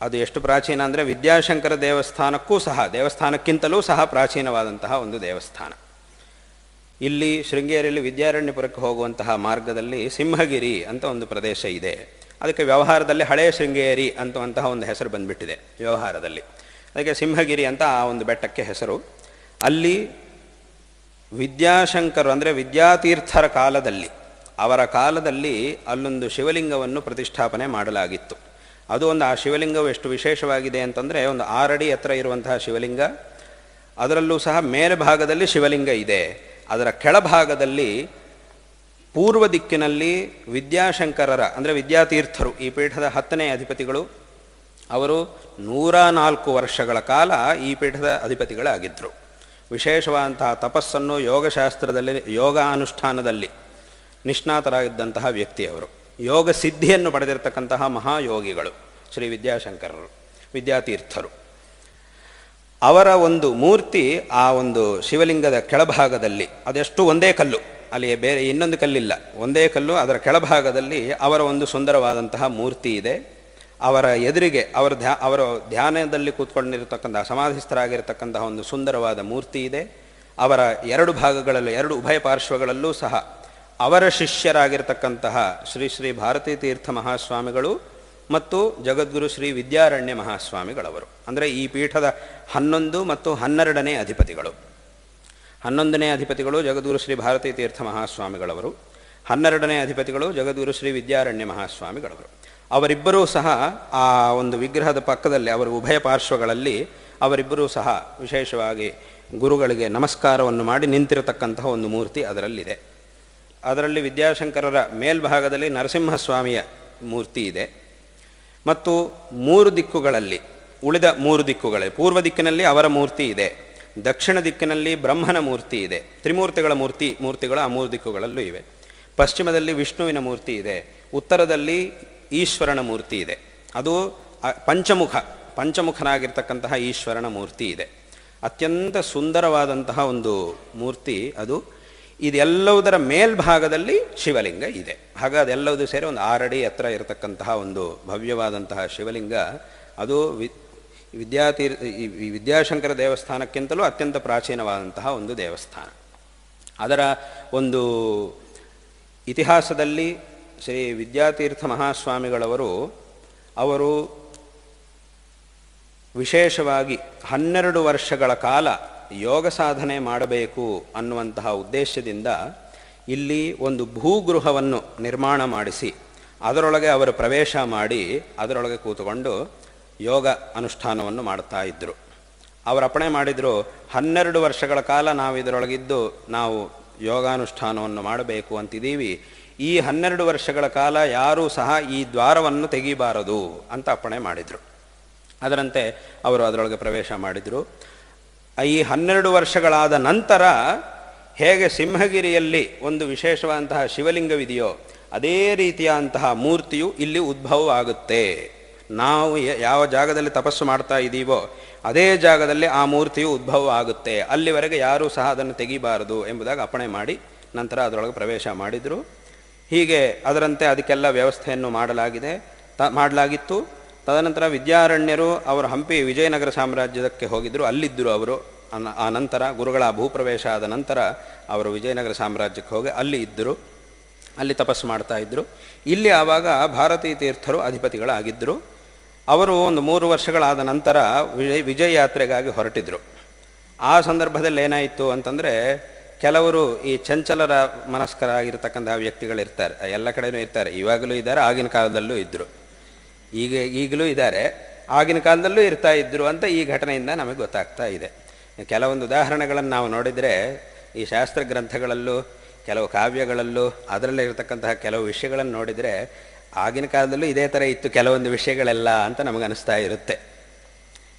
ಅದು ಎಷ್ಟು ಪ್ರಾಚೀನ ಅಂದರೆ ವಿದ್ಯಾಶಂಕರ ದೇವಸ್ಥಾನಕ್ಕೂ ಸಹ, ದೇವಸ್ಥಾನಕ್ಕಿಂತಲೂ ಸಹ ಪ್ರಾಚೀನವಾದಂತಹ ಒಂದು ದೇವಸ್ಥಾನ. ಇಲ್ಲಿ ಶೃಂಗೇರಿಯಲ್ಲಿ ವಿದ್ಯಾರಣ್ಯಪುರಕ್ಕೆ ಹೋಗುವಂತಹ ಮಾರ್ಗದಲ್ಲಿ ಸಿಂಹಗಿರಿ ಅಂತ ಒಂದು ಪ್ರದೇಶ ಇದೆ. ಅದಕ್ಕೆ ವ್ಯವಹಾರದಲ್ಲಿ ಹಳೆಯ ಶೃಂಗೇರಿ ಅಂತವಂತಹ ಒಂದು ಹೆಸರು ಬಂದುಬಿಟ್ಟಿದೆ ವ್ಯವಹಾರದಲ್ಲಿ. ಅದಕ್ಕೆ ಸಿಂಹಗಿರಿ ಅಂತ ಆ ಒಂದು ಬೆಟ್ಟಕ್ಕೆ ಹೆಸರು. ಅಲ್ಲಿ ವಿದ್ಯಾಶಂಕರು ಅಂದರೆ ವಿದ್ಯಾತೀರ್ಥರ ಕಾಲದಲ್ಲಿ, ಅವರ ಕಾಲದಲ್ಲಿ ಅಲ್ಲೊಂದು ಶಿವಲಿಂಗವನ್ನು ಪ್ರತಿಷ್ಠಾಪನೆ ಮಾಡಲಾಗಿತ್ತು. ಅದು ಒಂದು, ಆ ಶಿವಲಿಂಗವು ಎಷ್ಟು ವಿಶೇಷವಾಗಿದೆ ಅಂತಂದರೆ, ಒಂದು 6 ಅಡಿ ಎತ್ತರ ಇರುವಂತಹ ಶಿವಲಿಂಗ. ಅದರಲ್ಲೂ ಸಹ ಮೇಲ್ಭಾಗದಲ್ಲಿ ಶಿವಲಿಂಗ ಇದೆ. ಅದರ ಕೆಳಭಾಗದಲ್ಲಿ ಪೂರ್ವ ದಿಕ್ಕಿನಲ್ಲಿ ವಿದ್ಯಾಶಂಕರರ ಅಂದರೆ ವಿದ್ಯಾತೀರ್ಥರು, ಈ ಪೀಠದ 10ನೇ ಅಧಿಪತಿಗಳು, ಅವರು 104 ವರ್ಷಗಳ ಕಾಲ ಈ ಪೀಠದ ಅಧಿಪತಿಗಳಾಗಿದ್ದರು. ವಿಶೇಷವಾದಂತಹ ತಪಸ್ಸನ್ನು ಯೋಗಶಾಸ್ತ್ರದಲ್ಲಿ, ಯೋಗ ಅನುಷ್ಠಾನದಲ್ಲಿ ನಿಷ್ಣಾತರಾಗಿದ್ದಂತಹ ವ್ಯಕ್ತಿಯವರು. ಯೋಗ ಸಿದ್ಧಿಯನ್ನು ಪಡೆದಿರತಕ್ಕಂತಹ ಮಹಾಯೋಗಿಗಳು ಶ್ರೀ ವಿದ್ಯಾಶಂಕರರು, ವಿದ್ಯಾತೀರ್ಥರು. ಅವರ ಒಂದು ಮೂರ್ತಿ ಆ ಒಂದು ಶಿವಲಿಂಗದ ಕೆಳಭಾಗದಲ್ಲಿ, ಅದೆಷ್ಟು ಒಂದೇ ಕಲ್ಲು, ಅಲ್ಲಿ ಬೇರೆ ಇನ್ನೊಂದು ಕಲ್ಲಿಲ್ಲ, ಒಂದೇ ಕಲ್ಲು. ಅದರ ಕೆಳಭಾಗದಲ್ಲಿ ಅವರ ಒಂದು ಸುಂದರವಾದಂತಹ ಮೂರ್ತಿ ಇದೆ. ಅವರ ಎದುರಿಗೆ ಅವರ ಧ್ಯಾನದಲ್ಲಿ ಕೂತ್ಕೊಂಡಿರತಕ್ಕಂತಹ, ಸಮಾಧಿಸ್ಥರಾಗಿರತಕ್ಕಂತಹ ಒಂದು ಸುಂದರವಾದ ಮೂರ್ತಿ ಇದೆ. ಅವರ 2 ಭಾಗಗಳಲ್ಲೂ, 2 ಉಭಯ ಪಾರ್ಶ್ವಗಳಲ್ಲೂ ಸಹ ಅವರ ಶಿಷ್ಯರಾಗಿರ್ತಕ್ಕಂತಹ ಶ್ರೀ ಶ್ರೀ ಭಾರತೀ ತೀರ್ಥ ಮಹಾಸ್ವಾಮಿಗಳು ಮತ್ತು ಜಗದ್ಗುರು ಶ್ರೀ ವಿದ್ಯಾರಣ್ಯ ಮಹಾಸ್ವಾಮಿಗಳವರು, ಅಂದರೆ ಈ ಪೀಠದ 11 ಮತ್ತು 12ನೇ ಅಧಿಪತಿಗಳು. 11ನೇ ಅಧಿಪತಿಗಳು ಜಗದ್ಗುರು ಶ್ರೀ ಭಾರತೀ ತೀರ್ಥ ಮಹಾಸ್ವಾಮಿಗಳವರು, 12ನೇ ಅಧಿಪತಿಗಳು ಜಗದ್ಗುರು ಶ್ರೀ ವಿದ್ಯಾರಣ್ಯ ಮಹಾಸ್ವಾಮಿಗಳವರು. ಅವರಿಬ್ಬರೂ ಸಹ ಆ ಒಂದು ವಿಗ್ರಹದ ಪಕ್ಕದಲ್ಲಿ, ಅವರ ಉಭಯ ಪಾರ್ಶ್ವಗಳಲ್ಲಿ ಅವರಿಬ್ಬರೂ ಸಹ ವಿಶೇಷವಾಗಿ ಗುರುಗಳಿಗೆ ನಮಸ್ಕಾರವನ್ನು ಮಾಡಿ ನಿಂತಿರತಕ್ಕಂತಹ ಒಂದು ಮೂರ್ತಿ ಅದರಲ್ಲಿದೆ. ಅದರಲ್ಲಿ ವಿದ್ಯಾಶಂಕರರ ಮೇಲ್ಭಾಗದಲ್ಲಿ ನರಸಿಂಹಸ್ವಾಮಿಯ ಮೂರ್ತಿ ಇದೆ. ಮತ್ತು 3 ದಿಕ್ಕುಗಳಲ್ಲಿ, ಉಳಿದ 3 ದಿಕ್ಕುಗಳಲ್ಲಿ, ಪೂರ್ವ ದಿಕ್ಕಿನಲ್ಲಿ ಅವರ ಮೂರ್ತಿ ಇದೆ, ದಕ್ಷಿಣ ದಿಕ್ಕಿನಲ್ಲಿ ಬ್ರಹ್ಮನ ಮೂರ್ತಿ ಇದೆ. ತ್ರಿಮೂರ್ತಿಗಳ ಮೂರ್ತಿಗಳು ಆ 3 ದಿಕ್ಕುಗಳಲ್ಲೂ ಇವೆ. ಪಶ್ಚಿಮದಲ್ಲಿ ವಿಷ್ಣುವಿನ ಮೂರ್ತಿ ಇದೆ, ಉತ್ತರದಲ್ಲಿ ಈಶ್ವರನ ಮೂರ್ತಿ ಇದೆ. ಅದು ಪಂಚಮುಖನಾಗಿರ್ತಕ್ಕಂತಹ ಈಶ್ವರನ ಮೂರ್ತಿ ಇದೆ. ಅತ್ಯಂತ ಸುಂದರವಾದಂತಹ ಒಂದು ಮೂರ್ತಿ ಅದು. ಇದೆಲ್ಲವುದರ ಮೇಲ್ಭಾಗದಲ್ಲಿ ಶಿವಲಿಂಗ ಇದೆ. ಹಾಗೆ ಅದೆಲ್ಲವೂ ಸೇರಿ ಒಂದು 6 ಅಡಿ ಎತ್ತರ ಇರತಕ್ಕಂತಹ ಒಂದು ಭವ್ಯವಾದಂತಹ ಶಿವಲಿಂಗ. ಅದು ವಿದ್ಯಾಶಂಕರ ದೇವಸ್ಥಾನಕ್ಕಿಂತಲೂ ಅತ್ಯಂತ ಪ್ರಾಚೀನವಾದಂತಹ ಒಂದು ದೇವಸ್ಥಾನ. ಅದರ ಒಂದು ಇತಿಹಾಸದಲ್ಲಿ ಶ್ರೀ ವಿದ್ಯಾತೀರ್ಥ ಮಹಾಸ್ವಾಮಿಗಳವರು ಅವರು ವಿಶೇಷವಾಗಿ 12 ವರ್ಷಗಳ ಕಾಲ ಯೋಗ ಸಾಧನೆ ಮಾಡಬೇಕು ಅನ್ನುವಂತಹ ಉದ್ದೇಶದಿಂದ ಇಲ್ಲಿ ಒಂದು ಭೂಗೃಹವನ್ನು ನಿರ್ಮಾಣ ಮಾಡಿಸಿ ಅದರೊಳಗೆ ಅವರು ಪ್ರವೇಶ ಮಾಡಿ ಅದರೊಳಗೆ ಕೂತುಕೊಂಡು ಯೋಗ ಅನುಷ್ಠಾನವನ್ನು ಮಾಡ್ತಾ ಇದ್ದರು. ಅವರು ಅಪ್ಪಣೆ ಮಾಡಿದರು, 12 ವರ್ಷಗಳ ಕಾಲ ನಾವು ಇದರೊಳಗಿದ್ದು ನಾವು ಯೋಗಾನುಷ್ಠಾನವನ್ನು ಮಾಡಬೇಕು ಅಂತಿದ್ದೀವಿ. ಈ 12 ವರ್ಷಗಳ ಕಾಲ ಯಾರೂ ಸಹ ಈ ದ್ವಾರವನ್ನು ತೆಗಿಬಾರದು ಅಂತ ಅಪ್ಪಣೆ ಮಾಡಿದರು. ಅದರಂತೆ ಅವರು ಅದರೊಳಗೆ ಪ್ರವೇಶ ಮಾಡಿದರು. ಈ 12 ವರ್ಷಗಳಾದ ನಂತರ ಹೇಗೆ ಸಿಂಹಗಿರಿಯಲ್ಲಿ ಒಂದು ವಿಶೇಷವಾದಂತಹ ಶಿವಲಿಂಗವಿದೆಯೋ ಅದೇ ರೀತಿಯಾದಂತಹ ಮೂರ್ತಿಯು ಇಲ್ಲಿ ಉದ್ಭವವಾಗುತ್ತೆ. ನಾವು ಯಾವ ಜಾಗದಲ್ಲಿ ತಪಸ್ಸು ಮಾಡ್ತಾ ಇದ್ದೀವೋ ಅದೇ ಜಾಗದಲ್ಲಿ ಆ ಮೂರ್ತಿಯು ಉದ್ಭವ ಆಗುತ್ತೆ. ಅಲ್ಲಿವರೆಗೆ ಯಾರೂ ಸಹ ಅದನ್ನು ತೆಗಿಬಾರದು ಎಂಬುದಾಗಿ ಅಪ್ಪಣೆ ಮಾಡಿ ನಂತರ ಅದರೊಳಗೆ ಪ್ರವೇಶ ಮಾಡಿದರು. ಹೀಗೆ ಅದರಂತೆ ಅದಕ್ಕೆಲ್ಲ ವ್ಯವಸ್ಥೆಯನ್ನು ಮಾಡಲಾಗಿತ್ತು. ತದನಂತರ ವಿದ್ಯಾರಣ್ಯರು ಅವರು ಹಂಪಿ ವಿಜಯನಗರ ಸಾಮ್ರಾಜ್ಯಕ್ಕೆ ಹೋಗಿದ್ದರು, ಅಲ್ಲಿದ್ದರು ಅವರು. ಆ ನಂತರ ಗುರುಗಳ ಭೂಪ್ರವೇಶ ಆದ ನಂತರ ಅವರು ವಿಜಯನಗರ ಸಾಮ್ರಾಜ್ಯಕ್ಕೆ ಹೋಗಿ ಅಲ್ಲಿ ಇದ್ದರು, ಅಲ್ಲಿ ತಪಸ್ಸು ಮಾಡ್ತಾ ಇದ್ದರು. ಇಲ್ಲಿ ಆವಾಗ ಭಾರತೀ ತೀರ್ಥರು ಅಧಿಪತಿಗಳಾಗಿದ್ದರು. ಅವರು ಒಂದು 3 ವರ್ಷಗಳಾದ ನಂತರ ವಿಜಯ ಯಾತ್ರೆಗಾಗಿ ಹೊರಟಿದ್ರು. ಆ ಸಂದರ್ಭದಲ್ಲಿ ಏನಾಯಿತು ಅಂತಂದರೆ, ಕೆಲವರು ಈ ಚಂಚಲರ ಮನಸ್ಕರಾಗಿರ್ತಕ್ಕಂತಹ ವ್ಯಕ್ತಿಗಳಿರ್ತಾರೆ, ಎಲ್ಲ ಕಡೆಯೂ ಇರ್ತಾರೆ, ಇವಾಗಲೂ ಇದ್ದಾರೆ, ಆಗಿನ ಕಾಲದಲ್ಲೂ ಇದ್ದರು, ಈಗಲೂ ಇದ್ದಾರೆ, ಆಗಿನ ಕಾಲದಲ್ಲೂ ಇರ್ತಾ ಇದ್ದರು ಅಂತ ಈ ಘಟನೆಯಿಂದ ನಮಗೆ ಗೊತ್ತಾಗ್ತಾ ಇದೆ. ಕೆಲವೊಂದು ಉದಾಹರಣೆಗಳನ್ನು ನಾವು ನೋಡಿದರೆ ಈ ಶಾಸ್ತ್ರ ಗ್ರಂಥಗಳಲ್ಲೂ ಕೆಲವು ಕಾವ್ಯಗಳಲ್ಲೂ ಅದರಲ್ಲೇ ಇರತಕ್ಕಂತಹ ಕೆಲವು ವಿಷಯಗಳನ್ನು ನೋಡಿದರೆ ಆಗಿನ ಕಾಲದಲ್ಲೂ ಇದೇ ಥರ ಇತ್ತು ಕೆಲವೊಂದು ವಿಷಯಗಳೆಲ್ಲ ಅಂತ ನಮಗೆ ಅನಿಸ್ತಾ ಇರುತ್ತೆ.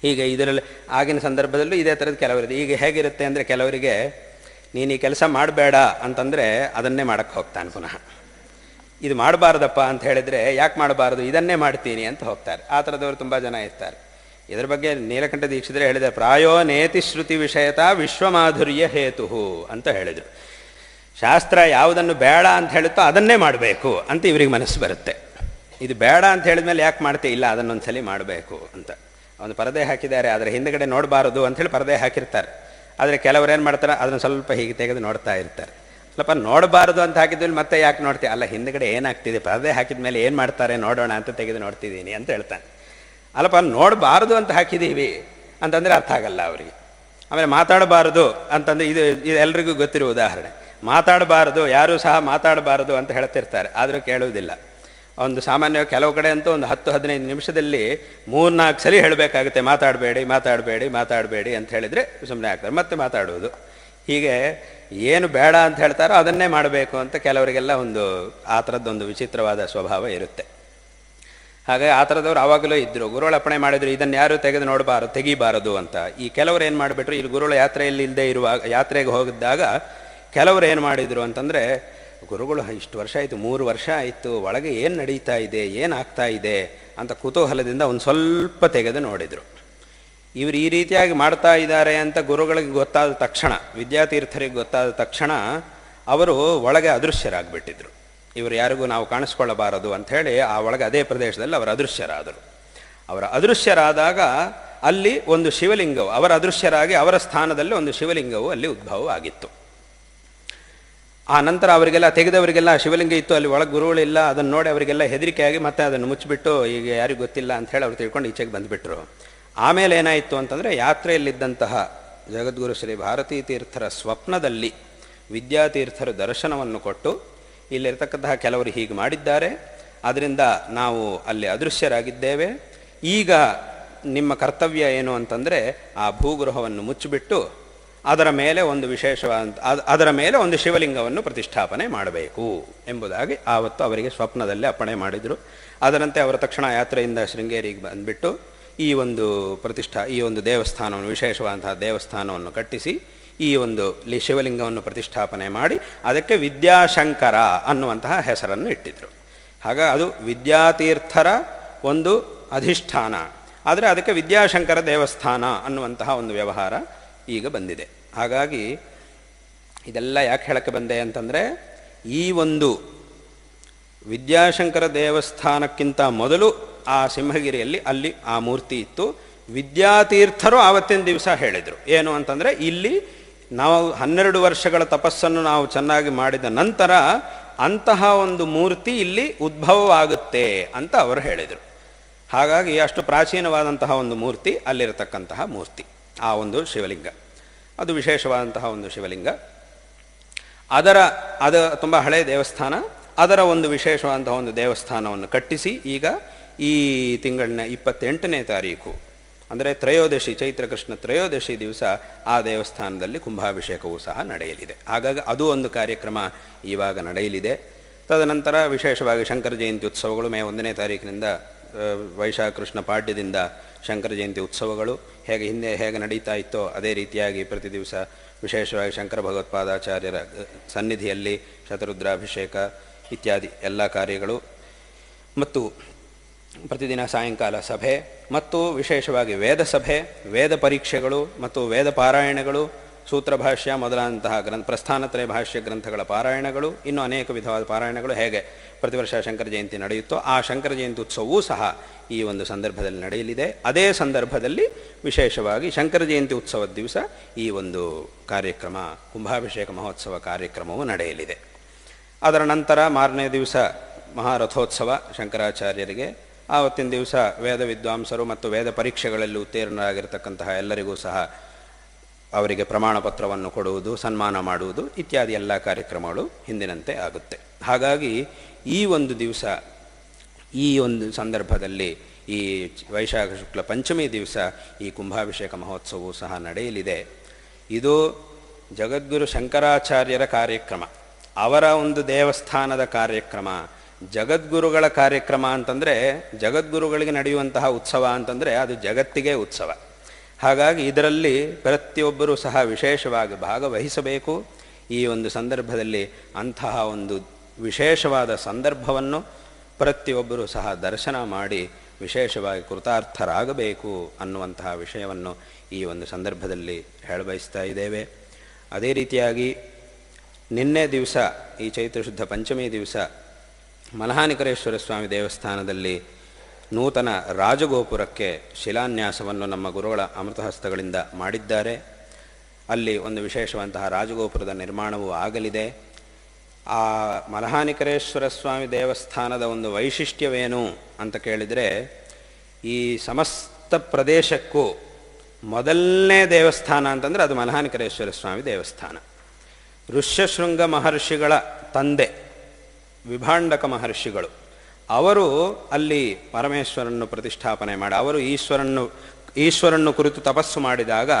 ಹೀಗೆ ಇದರಲ್ಲಿ ಆಗಿನ ಸಂದರ್ಭದಲ್ಲೂ ಇದೇ ಥರದ್ದು ಕೆಲವರಿದೆ. ಈಗ ಹೇಗಿರುತ್ತೆ ಅಂದರೆ, ಕೆಲವರಿಗೆ ನೀನು ಈ ಕೆಲಸ ಮಾಡಬೇಡ ಅಂತಂದರೆ ಅದನ್ನೇ ಮಾಡೋಕ್ಕೆ ಹೋಗ್ತಾನೆ ಪುನಃ. ಇದು ಮಾಡಬಾರ್ದಪ್ಪ ಅಂತ ಹೇಳಿದರೆ ಯಾಕೆ ಮಾಡಬಾರ್ದು, ಇದನ್ನೇ ಮಾಡ್ತೀನಿ ಅಂತ ಹೋಗ್ತಾರೆ. ಆ ಥರದವರು ತುಂಬ ಜನ ಇರ್ತಾರೆ. ಇದರ ಬಗ್ಗೆ ನೀಲಕಂಠ ದೀಕ್ಷಿತರೇ ಹೇಳಿದ್ದಾರೆ, ಪ್ರಾಯೋ ನೇತಿ ಶ್ರುತಿ ವಿಷಯತಾ ವಿಶ್ವಮಾಧುರ್ಯ ಹೇತು ಅಂತ ಹೇಳಿದರು. ಶಾಸ್ತ್ರ ಯಾವುದನ್ನು ಬೇಡ ಅಂತ ಹೇಳುತ್ತೋ ಅದನ್ನೇ ಮಾಡಬೇಕು ಅಂತ ಇವ್ರಿಗೆ ಮನಸ್ಸು ಬರುತ್ತೆ. ಇದು ಬೇಡ ಅಂತ ಹೇಳಿದ್ಮೇಲೆ ಯಾಕೆ ಮಾಡ್ತೀವಿ, ಇಲ್ಲ ಅದನ್ನೊಂದ್ಸಲಿ ಮಾಡಬೇಕು ಅಂತ. ಒಂದು ಪರದೆ ಹಾಕಿದ್ದಾರೆ, ಅದರ ಹಿಂದುಗಡೆ ನೋಡಬಾರದು ಅಂಥೇಳಿ ಪರದೆ ಹಾಕಿರ್ತಾರೆ. ಆದರೆ ಕೆಲವರು ಏನು ಮಾಡ್ತಾರೆ, ಅದನ್ನು ಸ್ವಲ್ಪ ಹೀಗೆ ತೆಗೆದು ನೋಡ್ತಾ ಇರ್ತಾರೆ. ಸ್ವಲ್ಪ ನೋಡಬಾರ್ದು ಅಂತ ಹಾಕಿದ್ಮೇಲೆ ಮತ್ತೆ ಯಾಕೆ ನೋಡ್ತೀವಿ, ಅಲ್ಲ ಹಿಂದುಗಡೆ ಏನಾಗ್ತಿದೆ, ಪರದೆ ಹಾಕಿದ ಮೇಲೆ ಏನು ಮಾಡ್ತಾರೆ ನೋಡೋಣ ಅಂತ ತೆಗೆದು ನೋಡ್ತಿದ್ದೀನಿ ಅಂತ ಹೇಳ್ತಾನೆ. ಅಲ್ಲಪ್ಪ ನೋಡಬಾರ್ದು ಅಂತ ಹಾಕಿದ್ದೀವಿ ಅಂತಂದರೆ ಅರ್ಥ ಆಗಲ್ಲ ಅವರಿಗೆ. ಆಮೇಲೆ ಮಾತಾಡಬಾರ್ದು ಅಂತಂದರೆ ಇದು ಎಲ್ರಿಗೂ ಗೊತ್ತಿರುವ ಉದಾಹರಣೆ. ಮಾತಾಡಬಾರ್ದು, ಯಾರೂ ಸಹ ಮಾತಾಡಬಾರ್ದು ಅಂತ ಹೇಳ್ತಿರ್ತಾರೆ, ಆದರೂ ಕೇಳುವುದಿಲ್ಲ. ಒಂದು ಸಾಮಾನ್ಯ ಕೆಲವು ಕಡೆ ಅಂತೂ ಒಂದು 10-15 ನಿಮಿಷದಲ್ಲಿ 3-4 ಸಲ ಹೇಳಬೇಕಾಗುತ್ತೆ, ಮಾತಾಡಬೇಡಿ ಮಾತಾಡಬೇಡಿ ಮಾತಾಡಬೇಡಿ ಅಂತ ಹೇಳಿದರೆ ಸುಮ್ಮನೆ ಆಗ್ತಾರೆ, ಮತ್ತೆ ಮಾತಾಡುವುದು. ಹೀಗೆ ಏನು ಬೇಡ ಅಂತ ಹೇಳ್ತಾರೋ ಅದನ್ನೇ ಮಾಡಬೇಕು ಅಂತ ಕೆಲವರಿಗೆಲ್ಲ ಒಂದು ಆ ಥರದ್ದೊಂದು ವಿಚಿತ್ರವಾದ ಸ್ವಭಾವ ಇರುತ್ತೆ. ಹಾಗೆ ಆ ಥರದವ್ರು ಆವಾಗಲೂ ಇದ್ದರು. ಗುರುಗಳು ಅಪ್ಪಣೆ ಮಾಡಿದ್ರು, ಇದನ್ನು ಯಾರು ತೆಗಿಬಾರದು ಅಂತ. ಈ ಕೆಲವರು ಏನು ಮಾಡಿಬಿಟ್ರು, ಇಲ್ಲಿ ಗುರುಗಳು ಯಾತ್ರೆಯಲ್ಲಿ ಇಲ್ಲದೆ ಇರುವಾಗ, ಯಾತ್ರೆಗೆ ಹೋಗಿದ್ದಾಗ ಕೆಲವರು ಏನು ಮಾಡಿದರು ಅಂತಂದರೆ, ಗುರುಗಳು ಇಷ್ಟು ವರ್ಷ ಆಯಿತು, 3 ವರ್ಷ ಆಯಿತು, ಒಳಗೆ ಏನು ನಡೀತಾ ಇದೆ, ಏನಾಗ್ತಾ ಇದೆ ಅಂತ ಕುತೂಹಲದಿಂದ ಒಂದು ಸ್ವಲ್ಪ ತೆಗೆದು ನೋಡಿದರು. ಇವರು ಈ ರೀತಿಯಾಗಿ ಮಾಡ್ತಾ ಇದ್ದಾರೆ ಅಂತ ಗುರುಗಳಿಗೆ ಗೊತ್ತಾದ ತಕ್ಷಣ, ವಿದ್ಯಾತೀರ್ಥರಿಗೆ ಗೊತ್ತಾದ ತಕ್ಷಣ ಅವರು ಒಳಗೆ ಅದೃಶ್ಯರಾಗಿಬಿಟ್ಟಿದ್ರು. ಇವರು ಯಾರಿಗೂ ನಾವು ಕಾಣಿಸ್ಕೊಳ್ಳಬಾರದು ಅಂಥೇಳಿ ಆ ಒಳಗೆ ಅದೇ ಪ್ರದೇಶದಲ್ಲಿ ಅವರು ಅದೃಶ್ಯರಾದರು. ಅವರ ಅದೃಶ್ಯರಾದಾಗ ಅಲ್ಲಿ ಒಂದು ಶಿವಲಿಂಗವು, ಅವರ ಅದೃಶ್ಯರಾಗಿ ಅವರ ಸ್ಥಾನದಲ್ಲಿ ಒಂದು ಶಿವಲಿಂಗವು ಅಲ್ಲಿ ಉದ್ಭವ ಆಗಿತ್ತು. ಆ ನಂತರ ಅವರಿಗೆಲ್ಲ ತೆಗೆದವರಿಗೆಲ್ಲ ಶಿವಲಿಂಗ ಇತ್ತು, ಅಲ್ಲಿ ಒಳಗೆ ಗುರುಗಳಿಲ್ಲ. ಅದನ್ನು ನೋಡಿ ಅವರಿಗೆಲ್ಲ ಹೆದರಿಕೆಯಾಗಿ ಮತ್ತೆ ಅದನ್ನು ಮುಚ್ಚಿಬಿಟ್ಟು ಈಗ ಯಾರಿಗೂ ಗೊತ್ತಿಲ್ಲ ಅಂಥೇಳಿ ಅವ್ರು ತಿಳ್ಕೊಂಡು ಈಚೆಗೆ ಬಂದುಬಿಟ್ರು. ಆಮೇಲೆ ಏನಾಯಿತು ಅಂತಂದರೆ, ಯಾತ್ರೆಯಲ್ಲಿದ್ದಂತಹ ಜಗದ್ಗುರು ಶ್ರೀ ಭಾರತೀ ತೀರ್ಥರ ಸ್ವಪ್ನದಲ್ಲಿ ವಿದ್ಯಾತೀರ್ಥರು ದರ್ಶನವನ್ನು ಕೊಟ್ಟು, ಇಲ್ಲಿರ್ತಕ್ಕಂತಹ ಕೆಲವರು ಹೀಗೆ ಮಾಡಿದ್ದಾರೆ, ಆದ್ದರಿಂದ ನಾವು ಅಲ್ಲಿ ಅದೃಶ್ಯರಾಗಿದ್ದೇವೆ, ಈಗ ನಿಮ್ಮ ಕರ್ತವ್ಯ ಏನು ಅಂತಂದರೆ ಆ ಭೂಗೃಹವನ್ನು ಮುಚ್ಚಿಬಿಟ್ಟು ಅದರ ಮೇಲೆ ಒಂದು ಅದರ ಮೇಲೆ ಒಂದು ಶಿವಲಿಂಗವನ್ನು ಪ್ರತಿಷ್ಠಾಪನೆ ಮಾಡಬೇಕು ಎಂಬುದಾಗಿ ಆವತ್ತು ಅವರಿಗೆ ಸ್ವಪ್ನದಲ್ಲಿ ಅಪ್ಪಣೆ ಮಾಡಿದರು. ಅದರಂತೆ ಅವರ ತಕ್ಷಣ ಯಾತ್ರೆಯಿಂದ ಶೃಂಗೇರಿಗೆ ಬಂದುಬಿಟ್ಟು ಈ ಒಂದು ದೇವಸ್ಥಾನವನ್ನು, ವಿಶೇಷವಾದಂತಹ ದೇವಸ್ಥಾನವನ್ನು ಕಟ್ಟಿಸಿ ಈ ಒಂದು ಶಿವಲಿಂಗವನ್ನು ಪ್ರತಿಷ್ಠಾಪನೆ ಮಾಡಿ ಅದಕ್ಕೆ ವಿದ್ಯಾಶಂಕರ ಅನ್ನುವಂತಹ ಹೆಸರನ್ನು ಇಟ್ಟಿದ್ರು. ಹಾಗಾಗಿ ಅದು ವಿದ್ಯಾತೀರ್ಥರ ಒಂದು ಅಧಿಷ್ಠಾನ, ಆದರೆ ಅದಕ್ಕೆ ವಿದ್ಯಾಶಂಕರ ದೇವಸ್ಥಾನ ಅನ್ನುವಂತಹ ಒಂದು ವ್ಯವಹಾರ ಈಗ ಬಂದಿದೆ. ಹಾಗಾಗಿ ಇದೆಲ್ಲ ಯಾಕೆ ಹೇಳಕ್ಕೆ ಬಂದೆ ಅಂತಂದರೆ, ಈ ಒಂದು ವಿದ್ಯಾಶಂಕರ ದೇವಸ್ಥಾನಕ್ಕಿಂತ ಮೊದಲು ಆ ಸಿಂಹಗಿರಿಯಲ್ಲಿ ಅಲ್ಲಿ ಆ ಮೂರ್ತಿ ಇತ್ತು. ವಿದ್ಯಾತೀರ್ಥರು ಆವತ್ತಿನ ದಿವಸ ಹೇಳಿದರು ಏನು ಅಂತಂದರೆ, ಇಲ್ಲಿ ನಾವು 12 ವರ್ಷಗಳ ತಪಸ್ಸನ್ನು ನಾವು ಚೆನ್ನಾಗಿ ಮಾಡಿದ ನಂತರ ಅಂತಹ ಒಂದು ಮೂರ್ತಿ ಇಲ್ಲಿ ಉದ್ಭವವಾಗುತ್ತೆ ಅಂತ ಅವರು ಹೇಳಿದರು. ಹಾಗಾಗಿ ಅಷ್ಟು ಪ್ರಾಚೀನವಾದಂತಹ ಒಂದು ಮೂರ್ತಿ ಅಲ್ಲಿರತಕ್ಕಂತಹ ಮೂರ್ತಿ, ಆ ಒಂದು ಶಿವಲಿಂಗ, ಅದು ವಿಶೇಷವಾದಂತಹ ಒಂದು ಶಿವಲಿಂಗ. ಅದು ತುಂಬ ಹಳೆಯ ದೇವಸ್ಥಾನ. ಅದರ ಒಂದು ವಿಶೇಷವಾದಂತಹ ಒಂದು ದೇವಸ್ಥಾನವನ್ನು ಕಟ್ಟಿಸಿ ಈಗ ಈ ತಿಂಗಳಿನ 28ನೇ ತಾರೀಕು ಅಂದರೆ ತ್ರಯೋದಶಿ, ಚೈತ್ರ ಕೃಷ್ಣ ತ್ರಯೋದಶಿ ದಿವಸ ಆ ದೇವಸ್ಥಾನದಲ್ಲಿ ಕುಂಭಾಭಿಷೇಕವೂ ಸಹ ನಡೆಯಲಿದೆ. ಹಾಗಾಗಿ ಅದು ಒಂದು ಕಾರ್ಯಕ್ರಮ ಇವಾಗ ನಡೆಯಲಿದೆ. ತದನಂತರ ವಿಶೇಷವಾಗಿ ಶಂಕರ ಜಯಂತಿ ಉತ್ಸವಗಳು ಮೇ 1ನೇ ತಾರೀಕಿನಿಂದ, ವೈಶಾಖ ಕೃಷ್ಣ ಪಾಡ್ಯದಿಂದ ಶಂಕರ ಜಯಂತಿ ಉತ್ಸವಗಳು ಹಿಂದೆ ಹೇಗೆ ನಡೀತಾ ಇತ್ತೋ ಅದೇ ರೀತಿಯಾಗಿ ಪ್ರತಿ ದಿವಸ ವಿಶೇಷವಾಗಿ ಶಂಕರ ಭಗವತ್ಪಾದಾಚಾರ್ಯರ ಸನ್ನಿಧಿಯಲ್ಲಿ ಶತರುದ್ರಾಭಿಷೇಕ ಇತ್ಯಾದಿ ಎಲ್ಲ ಕಾರ್ಯಗಳು, ಮತ್ತು ಪ್ರತಿದಿನ ಸಾಯಂಕಾಲ ಸಭೆ, ಮತ್ತು ವಿಶೇಷವಾಗಿ ವೇದ ಸಭೆ, ವೇದ ಪರೀಕ್ಷೆಗಳು ಮತ್ತು ವೇದ ಪಾರಾಯಣಗಳು, ಸೂತ್ರಭಾಷ್ಯ ಮೊದಲಾದಂತಹ ಪ್ರಸ್ಥಾನತ್ರಯ ಭಾಷ್ಯ ಗ್ರಂಥಗಳ ಪಾರಾಯಣಗಳು, ಇನ್ನೂ ಅನೇಕ ವಿಧವಾದ ಪಾರಾಯಣಗಳು ಹೇಗೆ ಪ್ರತಿ ವರ್ಷ ಶಂಕರ ಜಯಂತಿ ನಡೆಯುತ್ತೋ ಆ ಶಂಕರ ಜಯಂತಿ ಉತ್ಸವವೂ ಸಹ ಈ ಒಂದು ಸಂದರ್ಭದಲ್ಲಿ ನಡೆಯಲಿದೆ. ಅದೇ ಸಂದರ್ಭದಲ್ಲಿ ವಿಶೇಷವಾಗಿ ಶಂಕರ ಜಯಂತಿ ಉತ್ಸವದ ದಿವಸ ಈ ಒಂದು ಕಾರ್ಯಕ್ರಮ, ಕುಂಭಾಭಿಷೇಕ ಮಹೋತ್ಸವ ಕಾರ್ಯಕ್ರಮವು ನಡೆಯಲಿದೆ. ಅದರ ನಂತರ ಮಾರನೇ ದಿವಸ ಮಹಾರಥೋತ್ಸವ ಶಂಕರಾಚಾರ್ಯರಿಗೆ. ಆವತ್ತಿನ ದಿವಸ ವೇದ ವಿದ್ವಾಂಸರು ಮತ್ತು ವೇದ ಪರೀಕ್ಷೆಗಳಲ್ಲಿ ಉತ್ತೀರ್ಣರಾಗಿರ್ತಕ್ಕಂತಹ ಎಲ್ಲರಿಗೂ ಸಹ ಅವರಿಗೆ ಪ್ರಮಾಣ ಪತ್ರವನ್ನು ಕೊಡುವುದು, ಸನ್ಮಾನ ಮಾಡುವುದು ಇತ್ಯಾದಿ ಎಲ್ಲ ಕಾರ್ಯಕ್ರಮಗಳು ಹಿಂದಿನಂತೆ ಆಗುತ್ತೆ. ಹಾಗಾಗಿ ಈ ಒಂದು ದಿವಸ, ಈ ಒಂದು ಸಂದರ್ಭದಲ್ಲಿ ಈ ವೈಶಾಖ ಶುಕ್ಲ ಪಂಚಮಿ ದಿವಸ ಈ ಕುಂಭಾಭಿಷೇಕ ಮಹೋತ್ಸವವು ಸಹ ನಡೆಯಲಿದೆ. ಇದು ಜಗದ್ಗುರು ಶಂಕರಾಚಾರ್ಯರ ಕಾರ್ಯಕ್ರಮ, ಅವರ ಒಂದು ದೇವಸ್ಥಾನದ ಕಾರ್ಯಕ್ರಮ. ಜಗದ್ಗುರುಗಳ ಕಾರ್ಯಕ್ರಮ ಅಂತಂದರೆ, ಜಗದ್ಗುರುಗಳಿಗೆ ನಡೆಯುವಂತಹ ಉತ್ಸವ ಅಂತಂದರೆ ಅದು ಜಗತ್ತಿಗೆ ಉತ್ಸವ. ಹಾಗಾಗಿ ಇದರಲ್ಲಿ ಪ್ರತಿಯೊಬ್ಬರೂ ಸಹ ವಿಶೇಷವಾಗಿ ಭಾಗವಹಿಸಬೇಕು. ಈ ಒಂದು ಸಂದರ್ಭದಲ್ಲಿ ಅಂತಹ ಒಂದು ವಿಶೇಷವಾದ ಸಂದರ್ಭವನ್ನು ಪ್ರತಿಯೊಬ್ಬರೂ ಸಹ ದರ್ಶನ ಮಾಡಿ ವಿಶೇಷವಾಗಿ ಕೃತಾರ್ಥರಾಗಬೇಕು ಅನ್ನುವಂತಹ ವಿಷಯವನ್ನು ಈ ಒಂದು ಸಂದರ್ಭದಲ್ಲಿ ಹೇಳಬಯಸ್ತಾ ಇದ್ದೇವೆ. ಅದೇ ರೀತಿಯಾಗಿ ನಿನ್ನೆ ದಿವಸ ಈ ಚೈತ್ರ ಶುದ್ಧ ಪಂಚಮಿ ದಿವಸ ಮಲಹಾನಿಕರೇಶ್ವರ ಸ್ವಾಮಿ ದೇವಸ್ಥಾನದಲ್ಲಿ ನೂತನ ರಾಜಗೋಪುರಕ್ಕೆ ಶಿಲಾನ್ಯಾಸವನ್ನು ನಮ್ಮ ಗುರುಗಳ ಅಮೃತಹಸ್ತಗಳಿಂದ ಮಾಡಿದ್ದಾರೆ. ಅಲ್ಲಿ ಒಂದು ವಿಶೇಷವಂತಹ ರಾಜಗೋಪುರದ ನಿರ್ಮಾಣವೂ ಆಗಲಿದೆ. ಆ ಮಲಹಾನಿಕರೇಶ್ವರ ಸ್ವಾಮಿ ದೇವಸ್ಥಾನದ ಒಂದು ವೈಶಿಷ್ಟ್ಯವೇನು ಅಂತ ಕೇಳಿದರೆ, ಈ ಸಮಸ್ತ ಪ್ರದೇಶಕ್ಕೂ ಮೊದಲನೇ ದೇವಸ್ಥಾನ ಅಂತಂದರೆ ಅದು ಮಲಹಾನಿಕರೇಶ್ವರ ಸ್ವಾಮಿ ದೇವಸ್ಥಾನ. ಋಷ್ಯಶೃಂಗ ಮಹರ್ಷಿಗಳ ತಂದೆ ವಿಭಾಂಡಕ ಮಹರ್ಷಿಗಳು, ಅವರು ಅಲ್ಲಿ ಪರಮೇಶ್ವರನ್ನು ಪ್ರತಿಷ್ಠಾಪನೆ ಮಾಡಿ, ಅವರು ಈಶ್ವರನ್ನು ಕುರಿತು ತಪಸ್ಸು ಮಾಡಿದಾಗ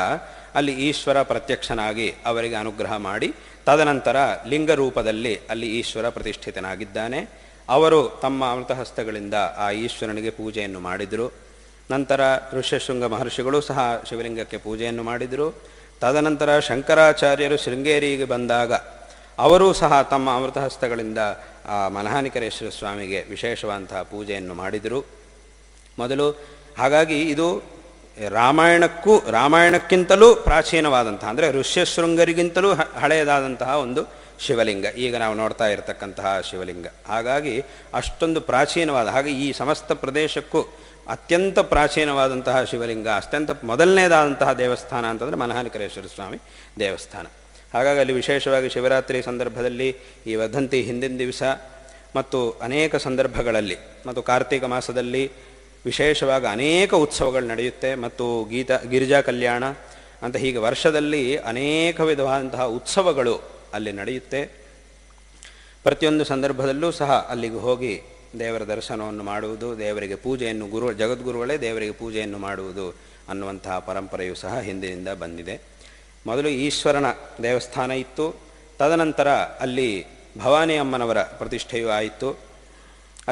ಅಲ್ಲಿ ಈಶ್ವರ ಪ್ರತ್ಯಕ್ಷನಾಗಿ ಅವರಿಗೆ ಅನುಗ್ರಹ ಮಾಡಿ, ತದನಂತರ ಲಿಂಗ ರೂಪದಲ್ಲಿ ಅಲ್ಲಿ ಈಶ್ವರ ಪ್ರತಿಷ್ಠಿತನಾಗಿದ್ದಾನೆ. ಅವರು ತಮ್ಮ ಅಮೃತಹಸ್ತಗಳಿಂದ ಆ ಈಶ್ವರನಿಗೆ ಪೂಜೆಯನ್ನು ಮಾಡಿದರು. ನಂತರ ಋಷ್ಯಶೃಂಗ ಮಹರ್ಷಿಗಳು ಸಹ ಶಿವಲಿಂಗಕ್ಕೆ ಪೂಜೆಯನ್ನು ಮಾಡಿದರು. ತದನಂತರ ಶಂಕರಾಚಾರ್ಯರು ಶೃಂಗೇರಿಗೆ ಬಂದಾಗ ಅವರೂ ಸಹ ತಮ್ಮ ಅಮೃತಹಸ್ತಗಳಿಂದ ಆ ಮಲಹಾನಿಕರೇಶ್ವರ ಸ್ವಾಮಿಗೆ ವಿಶೇಷವಾದಂತಹ ಪೂಜೆಯನ್ನು ಮಾಡಿದರು ಮೊದಲು. ಹಾಗಾಗಿ ಇದು ರಾಮಾಯಣಕ್ಕಿಂತಲೂ ಪ್ರಾಚೀನವಾದಂತಹ, ಅಂದರೆ ಋಷ್ಯಶೃಂಗರಿಗಿಂತಲೂ ಹಳೆಯದಾದಂತಹ ಒಂದು ಶಿವಲಿಂಗ, ಈಗ ನಾವು ನೋಡ್ತಾ ಇರತಕ್ಕಂತಹ ಶಿವಲಿಂಗ. ಹಾಗಾಗಿ ಅಷ್ಟೊಂದು ಪ್ರಾಚೀನವಾದ, ಹಾಗೆ ಈ ಸಮಸ್ತ ಪ್ರದೇಶಕ್ಕೂ ಅತ್ಯಂತ ಪ್ರಾಚೀನವಾದಂತಹ ಶಿವಲಿಂಗ, ಅತ್ಯಂತ ಮೊದಲನೇದಾದಂತಹ ದೇವಸ್ಥಾನ ಅಂತಂದರೆ ಮಲಹಾನಿಕರೇಶ್ವರ ಸ್ವಾಮಿ ದೇವಸ್ಥಾನ. ಹಾಗಾಗಿ ಅಲ್ಲಿ ವಿಶೇಷವಾಗಿ ಶಿವರಾತ್ರಿ ಸಂದರ್ಭದಲ್ಲಿ ಈ ವರ್ಧಂತಿ ಹಿಂದಿನ ದಿವಸ ಮತ್ತು ಅನೇಕ ಸಂದರ್ಭಗಳಲ್ಲಿ ಮತ್ತು ಕಾರ್ತಿಕ ಮಾಸದಲ್ಲಿ ವಿಶೇಷವಾಗಿ ಅನೇಕ ಉತ್ಸವಗಳು ನಡೆಯುತ್ತೆ. ಮತ್ತು ಗಿರಿಜಾ ಕಲ್ಯಾಣ ಅಂತ ಹೀಗೆ ವರ್ಷದಲ್ಲಿ ಅನೇಕ ವಿಧವಾದಂತಹ ಉತ್ಸವಗಳು ಅಲ್ಲಿ ನಡೆಯುತ್ತೆ. ಪ್ರತಿಯೊಂದು ಸಂದರ್ಭದಲ್ಲೂ ಸಹ ಅಲ್ಲಿಗೆ ಹೋಗಿ ದೇವರ ದರ್ಶನವನ್ನು ಮಾಡುವುದು, ದೇವರಿಗೆ ಪೂಜೆಯನ್ನು, ಜಗದ್ಗುರುಗಳೇ ದೇವರಿಗೆ ಪೂಜೆಯನ್ನು ಮಾಡುವುದು ಅನ್ನುವಂತಹ ಪರಂಪರೆಯೂ ಸಹ ಹಿಂದಿನಿಂದ ಬಂದಿದೆ. ಮೊದಲು ಈಶ್ವರನ ದೇವಸ್ಥಾನ ಇತ್ತು, ತದನಂತರ ಅಲ್ಲಿ ಭವಾನಿ ಅಮ್ಮನವರ ಪ್ರತಿಷ್ಠೆಯೂ ಆಯಿತು.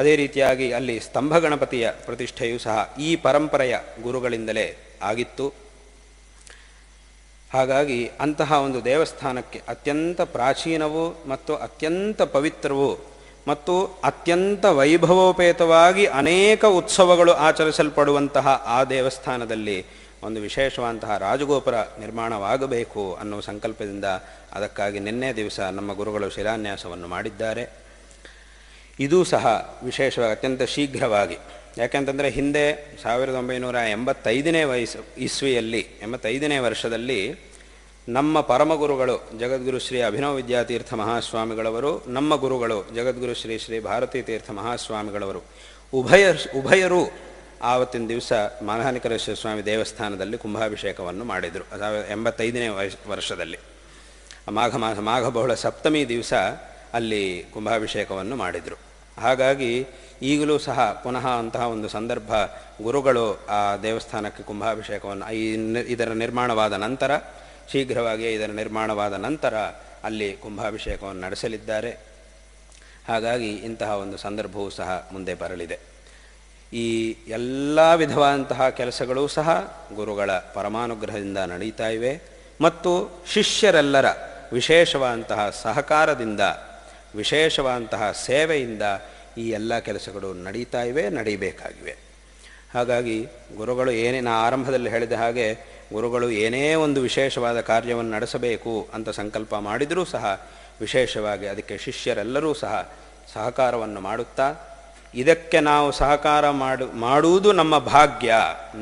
ಅದೇ ರೀತಿಯಾಗಿ ಅಲ್ಲಿ ಸ್ತಂಭ ಗಣಪತಿಯ ಪ್ರತಿಷ್ಠೆಯೂ ಸಹ ಈ ಪರಂಪರೆಯ ಗುರುಗಳಿಂದಲೇ ಆಗಿತ್ತು. ಹಾಗಾಗಿ ಅಂತಹ ಒಂದು ದೇವಸ್ಥಾನಕ್ಕೆ ಅತ್ಯಂತ ಪ್ರಾಚೀನವೂ ಮತ್ತು ಅತ್ಯಂತ ಪವಿತ್ರವೂ ಮತ್ತು ಅತ್ಯಂತ ವೈಭವೋಪೇತವಾಗಿ ಅನೇಕ ಉತ್ಸವಗಳು ಆಚರಿಸಲ್ಪಡುವಂತಹ ಆ ದೇವಸ್ಥಾನದಲ್ಲಿ ಒಂದು ವಿಶೇಷವಾದಂತಹ ರಾಜಗೋಪುರ ನಿರ್ಮಾಣವಾಗಬೇಕು ಅನ್ನುವ ಸಂಕಲ್ಪದಿಂದ ಅದಕ್ಕಾಗಿ ನಿನ್ನೆ ದಿವಸ ನಮ್ಮ ಗುರುಗಳು ಶಿಲಾನ್ಯಾಸವನ್ನು ಮಾಡಿದ್ದಾರೆ. ಇದೂ ಸಹ ವಿಶೇಷವಾಗಿ ಅತ್ಯಂತ ಶೀಘ್ರವಾಗಿ, ಯಾಕೆಂತಂದರೆ ಹಿಂದೆ 1985ನೇ ಇಸ್ವಿಯಲ್ಲಿ 85ನೇ ವರ್ಷದಲ್ಲಿ ನಮ್ಮ ಪರಮಗುರುಗಳು ಜಗದ್ಗುರು ಶ್ರೀ ಅಭಿನವ ವಿದ್ಯಾತೀರ್ಥ ಮಹಾಸ್ವಾಮಿಗಳವರು, ನಮ್ಮ ಗುರುಗಳು ಜಗದ್ಗುರು ಶ್ರೀ ಶ್ರೀ ಭಾರತೀ ತೀರ್ಥ ಮಹಾಸ್ವಾಮಿಗಳವರು ಉಭಯರು ಆವತ್ತಿನ ದಿವಸ ಮಲಹಾನಿಕರೇಶ್ವರ ಸ್ವಾಮಿ ದೇವಸ್ಥಾನದಲ್ಲಿ ಕುಂಭಾಭಿಷೇಕವನ್ನು ಮಾಡಿದರು. 85ನೇ ವರ್ಷದಲ್ಲಿ ಮಾಘ ಬಹಳ ಸಪ್ತಮಿ ದಿವಸ ಅಲ್ಲಿ ಕುಂಭಾಭಿಷೇಕವನ್ನು ಮಾಡಿದರು. ಹಾಗಾಗಿ ಈಗಲೂ ಸಹ ಪುನಃ ಅಂತಹ ಒಂದು ಸಂದರ್ಭ, ಗುರುಗಳು ಆ ದೇವಸ್ಥಾನಕ್ಕೆ ಕುಂಭಾಭಿಷೇಕವನ್ನು ಇದರ ನಿರ್ಮಾಣವಾದ ನಂತರ, ಶೀಘ್ರವಾಗಿ ಇದರ ನಿರ್ಮಾಣವಾದ ನಂತರ ಅಲ್ಲಿ ಕುಂಭಾಭಿಷೇಕವನ್ನು ನಡೆಸಲಿದ್ದಾರೆ. ಹಾಗಾಗಿ ಇಂತಹ ಒಂದು ಸಂದರ್ಭವೂ ಸಹ ಮುಂದೆ ಬರಲಿದೆ. ಈ ಎಲ್ಲ ವಿಧವಾದಂತಹ ಕೆಲಸಗಳೂ ಸಹ ಗುರುಗಳ ಪರಮಾನುಗ್ರಹದಿಂದ ನಡೀತಾ ಇವೆ ಮತ್ತು ಶಿಷ್ಯರೆಲ್ಲರ ವಿಶೇಷವಾದಂತಹ ಸಹಕಾರದಿಂದ, ವಿಶೇಷವಾದಂತಹ ಸೇವೆಯಿಂದ ಈ ಎಲ್ಲ ಕೆಲಸಗಳು ನಡೀತಾ ಇವೆ, ನಡೀಬೇಕಾಗಿವೆ. ಹಾಗಾಗಿ ಗುರುಗಳು ನಾ ಆರಂಭದಲ್ಲಿ ಹೇಳಿದ ಹಾಗೆ ಗುರುಗಳು ಏನೇ ಒಂದು ವಿಶೇಷವಾದ ಕಾರ್ಯವನ್ನು ನಡೆಸಬೇಕು ಅಂತ ಸಂಕಲ್ಪ ಮಾಡಿದರೂ ಸಹ ವಿಶೇಷವಾಗಿ ಅದಕ್ಕೆ ಶಿಷ್ಯರೆಲ್ಲರೂ ಸಹ ಸಹಕಾರವನ್ನು ಮಾಡುತ್ತಾ, ಇದಕ್ಕೆ ನಾವು ಸಹಕಾರ ಮಾಡುವುದು ನಮ್ಮ ಭಾಗ್ಯ,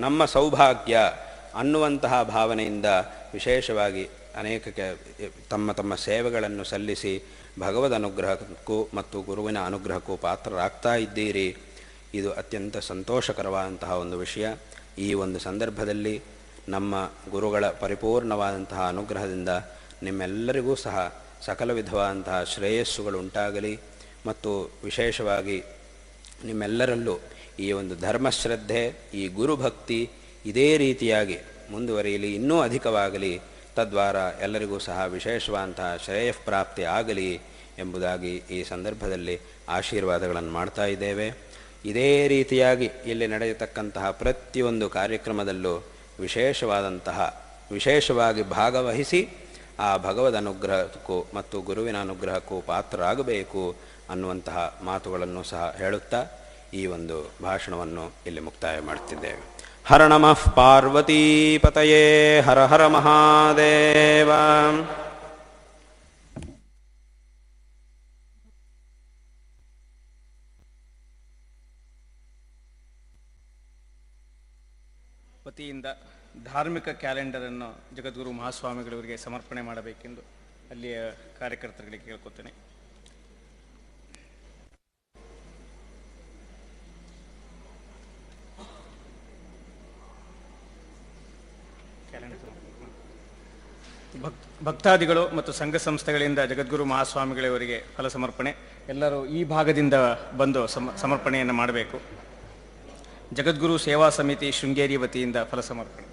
ನಮ್ಮ ಸೌಭಾಗ್ಯ ಅನ್ನುವಂತಹ ಭಾವನೆಯಿಂದ ವಿಶೇಷವಾಗಿ ಅನೇಕ ತಮ್ಮ ಸೇವೆಗಳನ್ನು ಸಲ್ಲಿಸಿ ಭಗವದ್ ಅನುಗ್ರಹಕ್ಕೂ ಮತ್ತು ಗುರುವಿನ ಅನುಗ್ರಹಕ್ಕೂ ಪಾತ್ರರಾಗ್ತಾ ಇದ್ದೀರಿ. ಇದು ಅತ್ಯಂತ ಸಂತೋಷಕರವಾದಂತಹ ಒಂದು ವಿಷಯ. ಈ ಒಂದು ಸಂದರ್ಭದಲ್ಲಿ ನಮ್ಮ ಗುರುಗಳ ಪರಿಪೂರ್ಣವಾದಂತಹ ಅನುಗ್ರಹದಿಂದ ನಿಮ್ಮೆಲ್ಲರಿಗೂ ಸಹ ಸಕಲ ವಿಧವಾದಂತಹ ಶ್ರೇಯಸ್ಸುಗಳು ಉಂಟಾಗಲಿ ಮತ್ತು ವಿಶೇಷವಾಗಿ ನಿಮ್ಮೆಲ್ಲರಲ್ಲೂ ಈ ಒಂದು ಧರ್ಮಶ್ರದ್ಧೆ, ಈ ಗುರುಭಕ್ತಿ ಇದೇ ರೀತಿಯಾಗಿ ಮುಂದುವರಿಯಲಿ, ಇನ್ನೂ ಅಧಿಕವಾಗಲಿ. ತದ್ವಾರ ಎಲ್ಲರಿಗೂ ಸಹ ವಿಶೇಷವಾದಂತಹ ಶ್ರೇಯಃಪ್ರಾಪ್ತಿ ಆಗಲಿ ಎಂಬುದಾಗಿ ಈ ಸಂದರ್ಭದಲ್ಲಿ ಆಶೀರ್ವಾದಗಳನ್ನು ಮಾಡ್ತಾ ಇದ್ದೇವೆ. ಇದೇ ರೀತಿಯಾಗಿ ಇಲ್ಲಿ ನಡೆಯತಕ್ಕಂತಹ ಪ್ರತಿಯೊಂದು ಕಾರ್ಯಕ್ರಮದಲ್ಲೂ ವಿಶೇಷವಾಗಿ ಭಾಗವಹಿಸಿ ಆ ಭಗವದ್ ಅನುಗ್ರಹಕ್ಕೂ ಮತ್ತು ಗುರುವಿನ ಅನುಗ್ರಹಕ್ಕೂ ಪಾತ್ರರಾಗಬೇಕು ಅನ್ನುವಂತಹ ಮಾತುಗಳನ್ನು ಸಹ ಹೇಳುತ್ತಾ ಈ ಒಂದು ಭಾಷಣವನ್ನು ಇಲ್ಲಿ ಮುಕ್ತಾಯ ಮಾಡುತ್ತಿದ್ದೇವೆ. ಹರ ನಮಃ ಪಾರ್ವತೀಪತಯೇ ಹರ ಹರ ಮಹಾದೇವ. ವತಿಯಿಂದ ಧಾರ್ಮಿಕ ಕ್ಯಾಲೆಂಡರನ್ನು ಜಗದ್ಗುರು ಮಹಾಸ್ವಾಮಿಗಳವರಿಗೆ ಸಮರ್ಪಣೆ ಮಾಡಬೇಕೆಂದು ಅಲ್ಲಿಯ ಕಾರ್ಯಕರ್ತರಿಗೆ ಕೇಳ್ಕೊತೇನೆ. ಭಕ್ತಾದಿಗಳು ಮತ್ತು ಸಂಘ ಸಂಸ್ಥೆಗಳಿಂದ ಜಗದ್ಗುರು ಮಹಾಸ್ವಾಮಿಗಳವರಿಗೆ ಫಲ ಸಮರ್ಪಣೆ. ಎಲ್ಲರೂ ಈ ಭಾಗದಿಂದ ಬಂದು ಸಮರ್ಪಣೆಯನ್ನು ಮಾಡಬೇಕು. ಜಗದ್ಗುರು ಸೇವಾ ಸಮಿತಿ ಶೃಂಗೇರಿ ವತಿಯಿಂದ ಫಲ ಸಮರ್ಪಣೆ.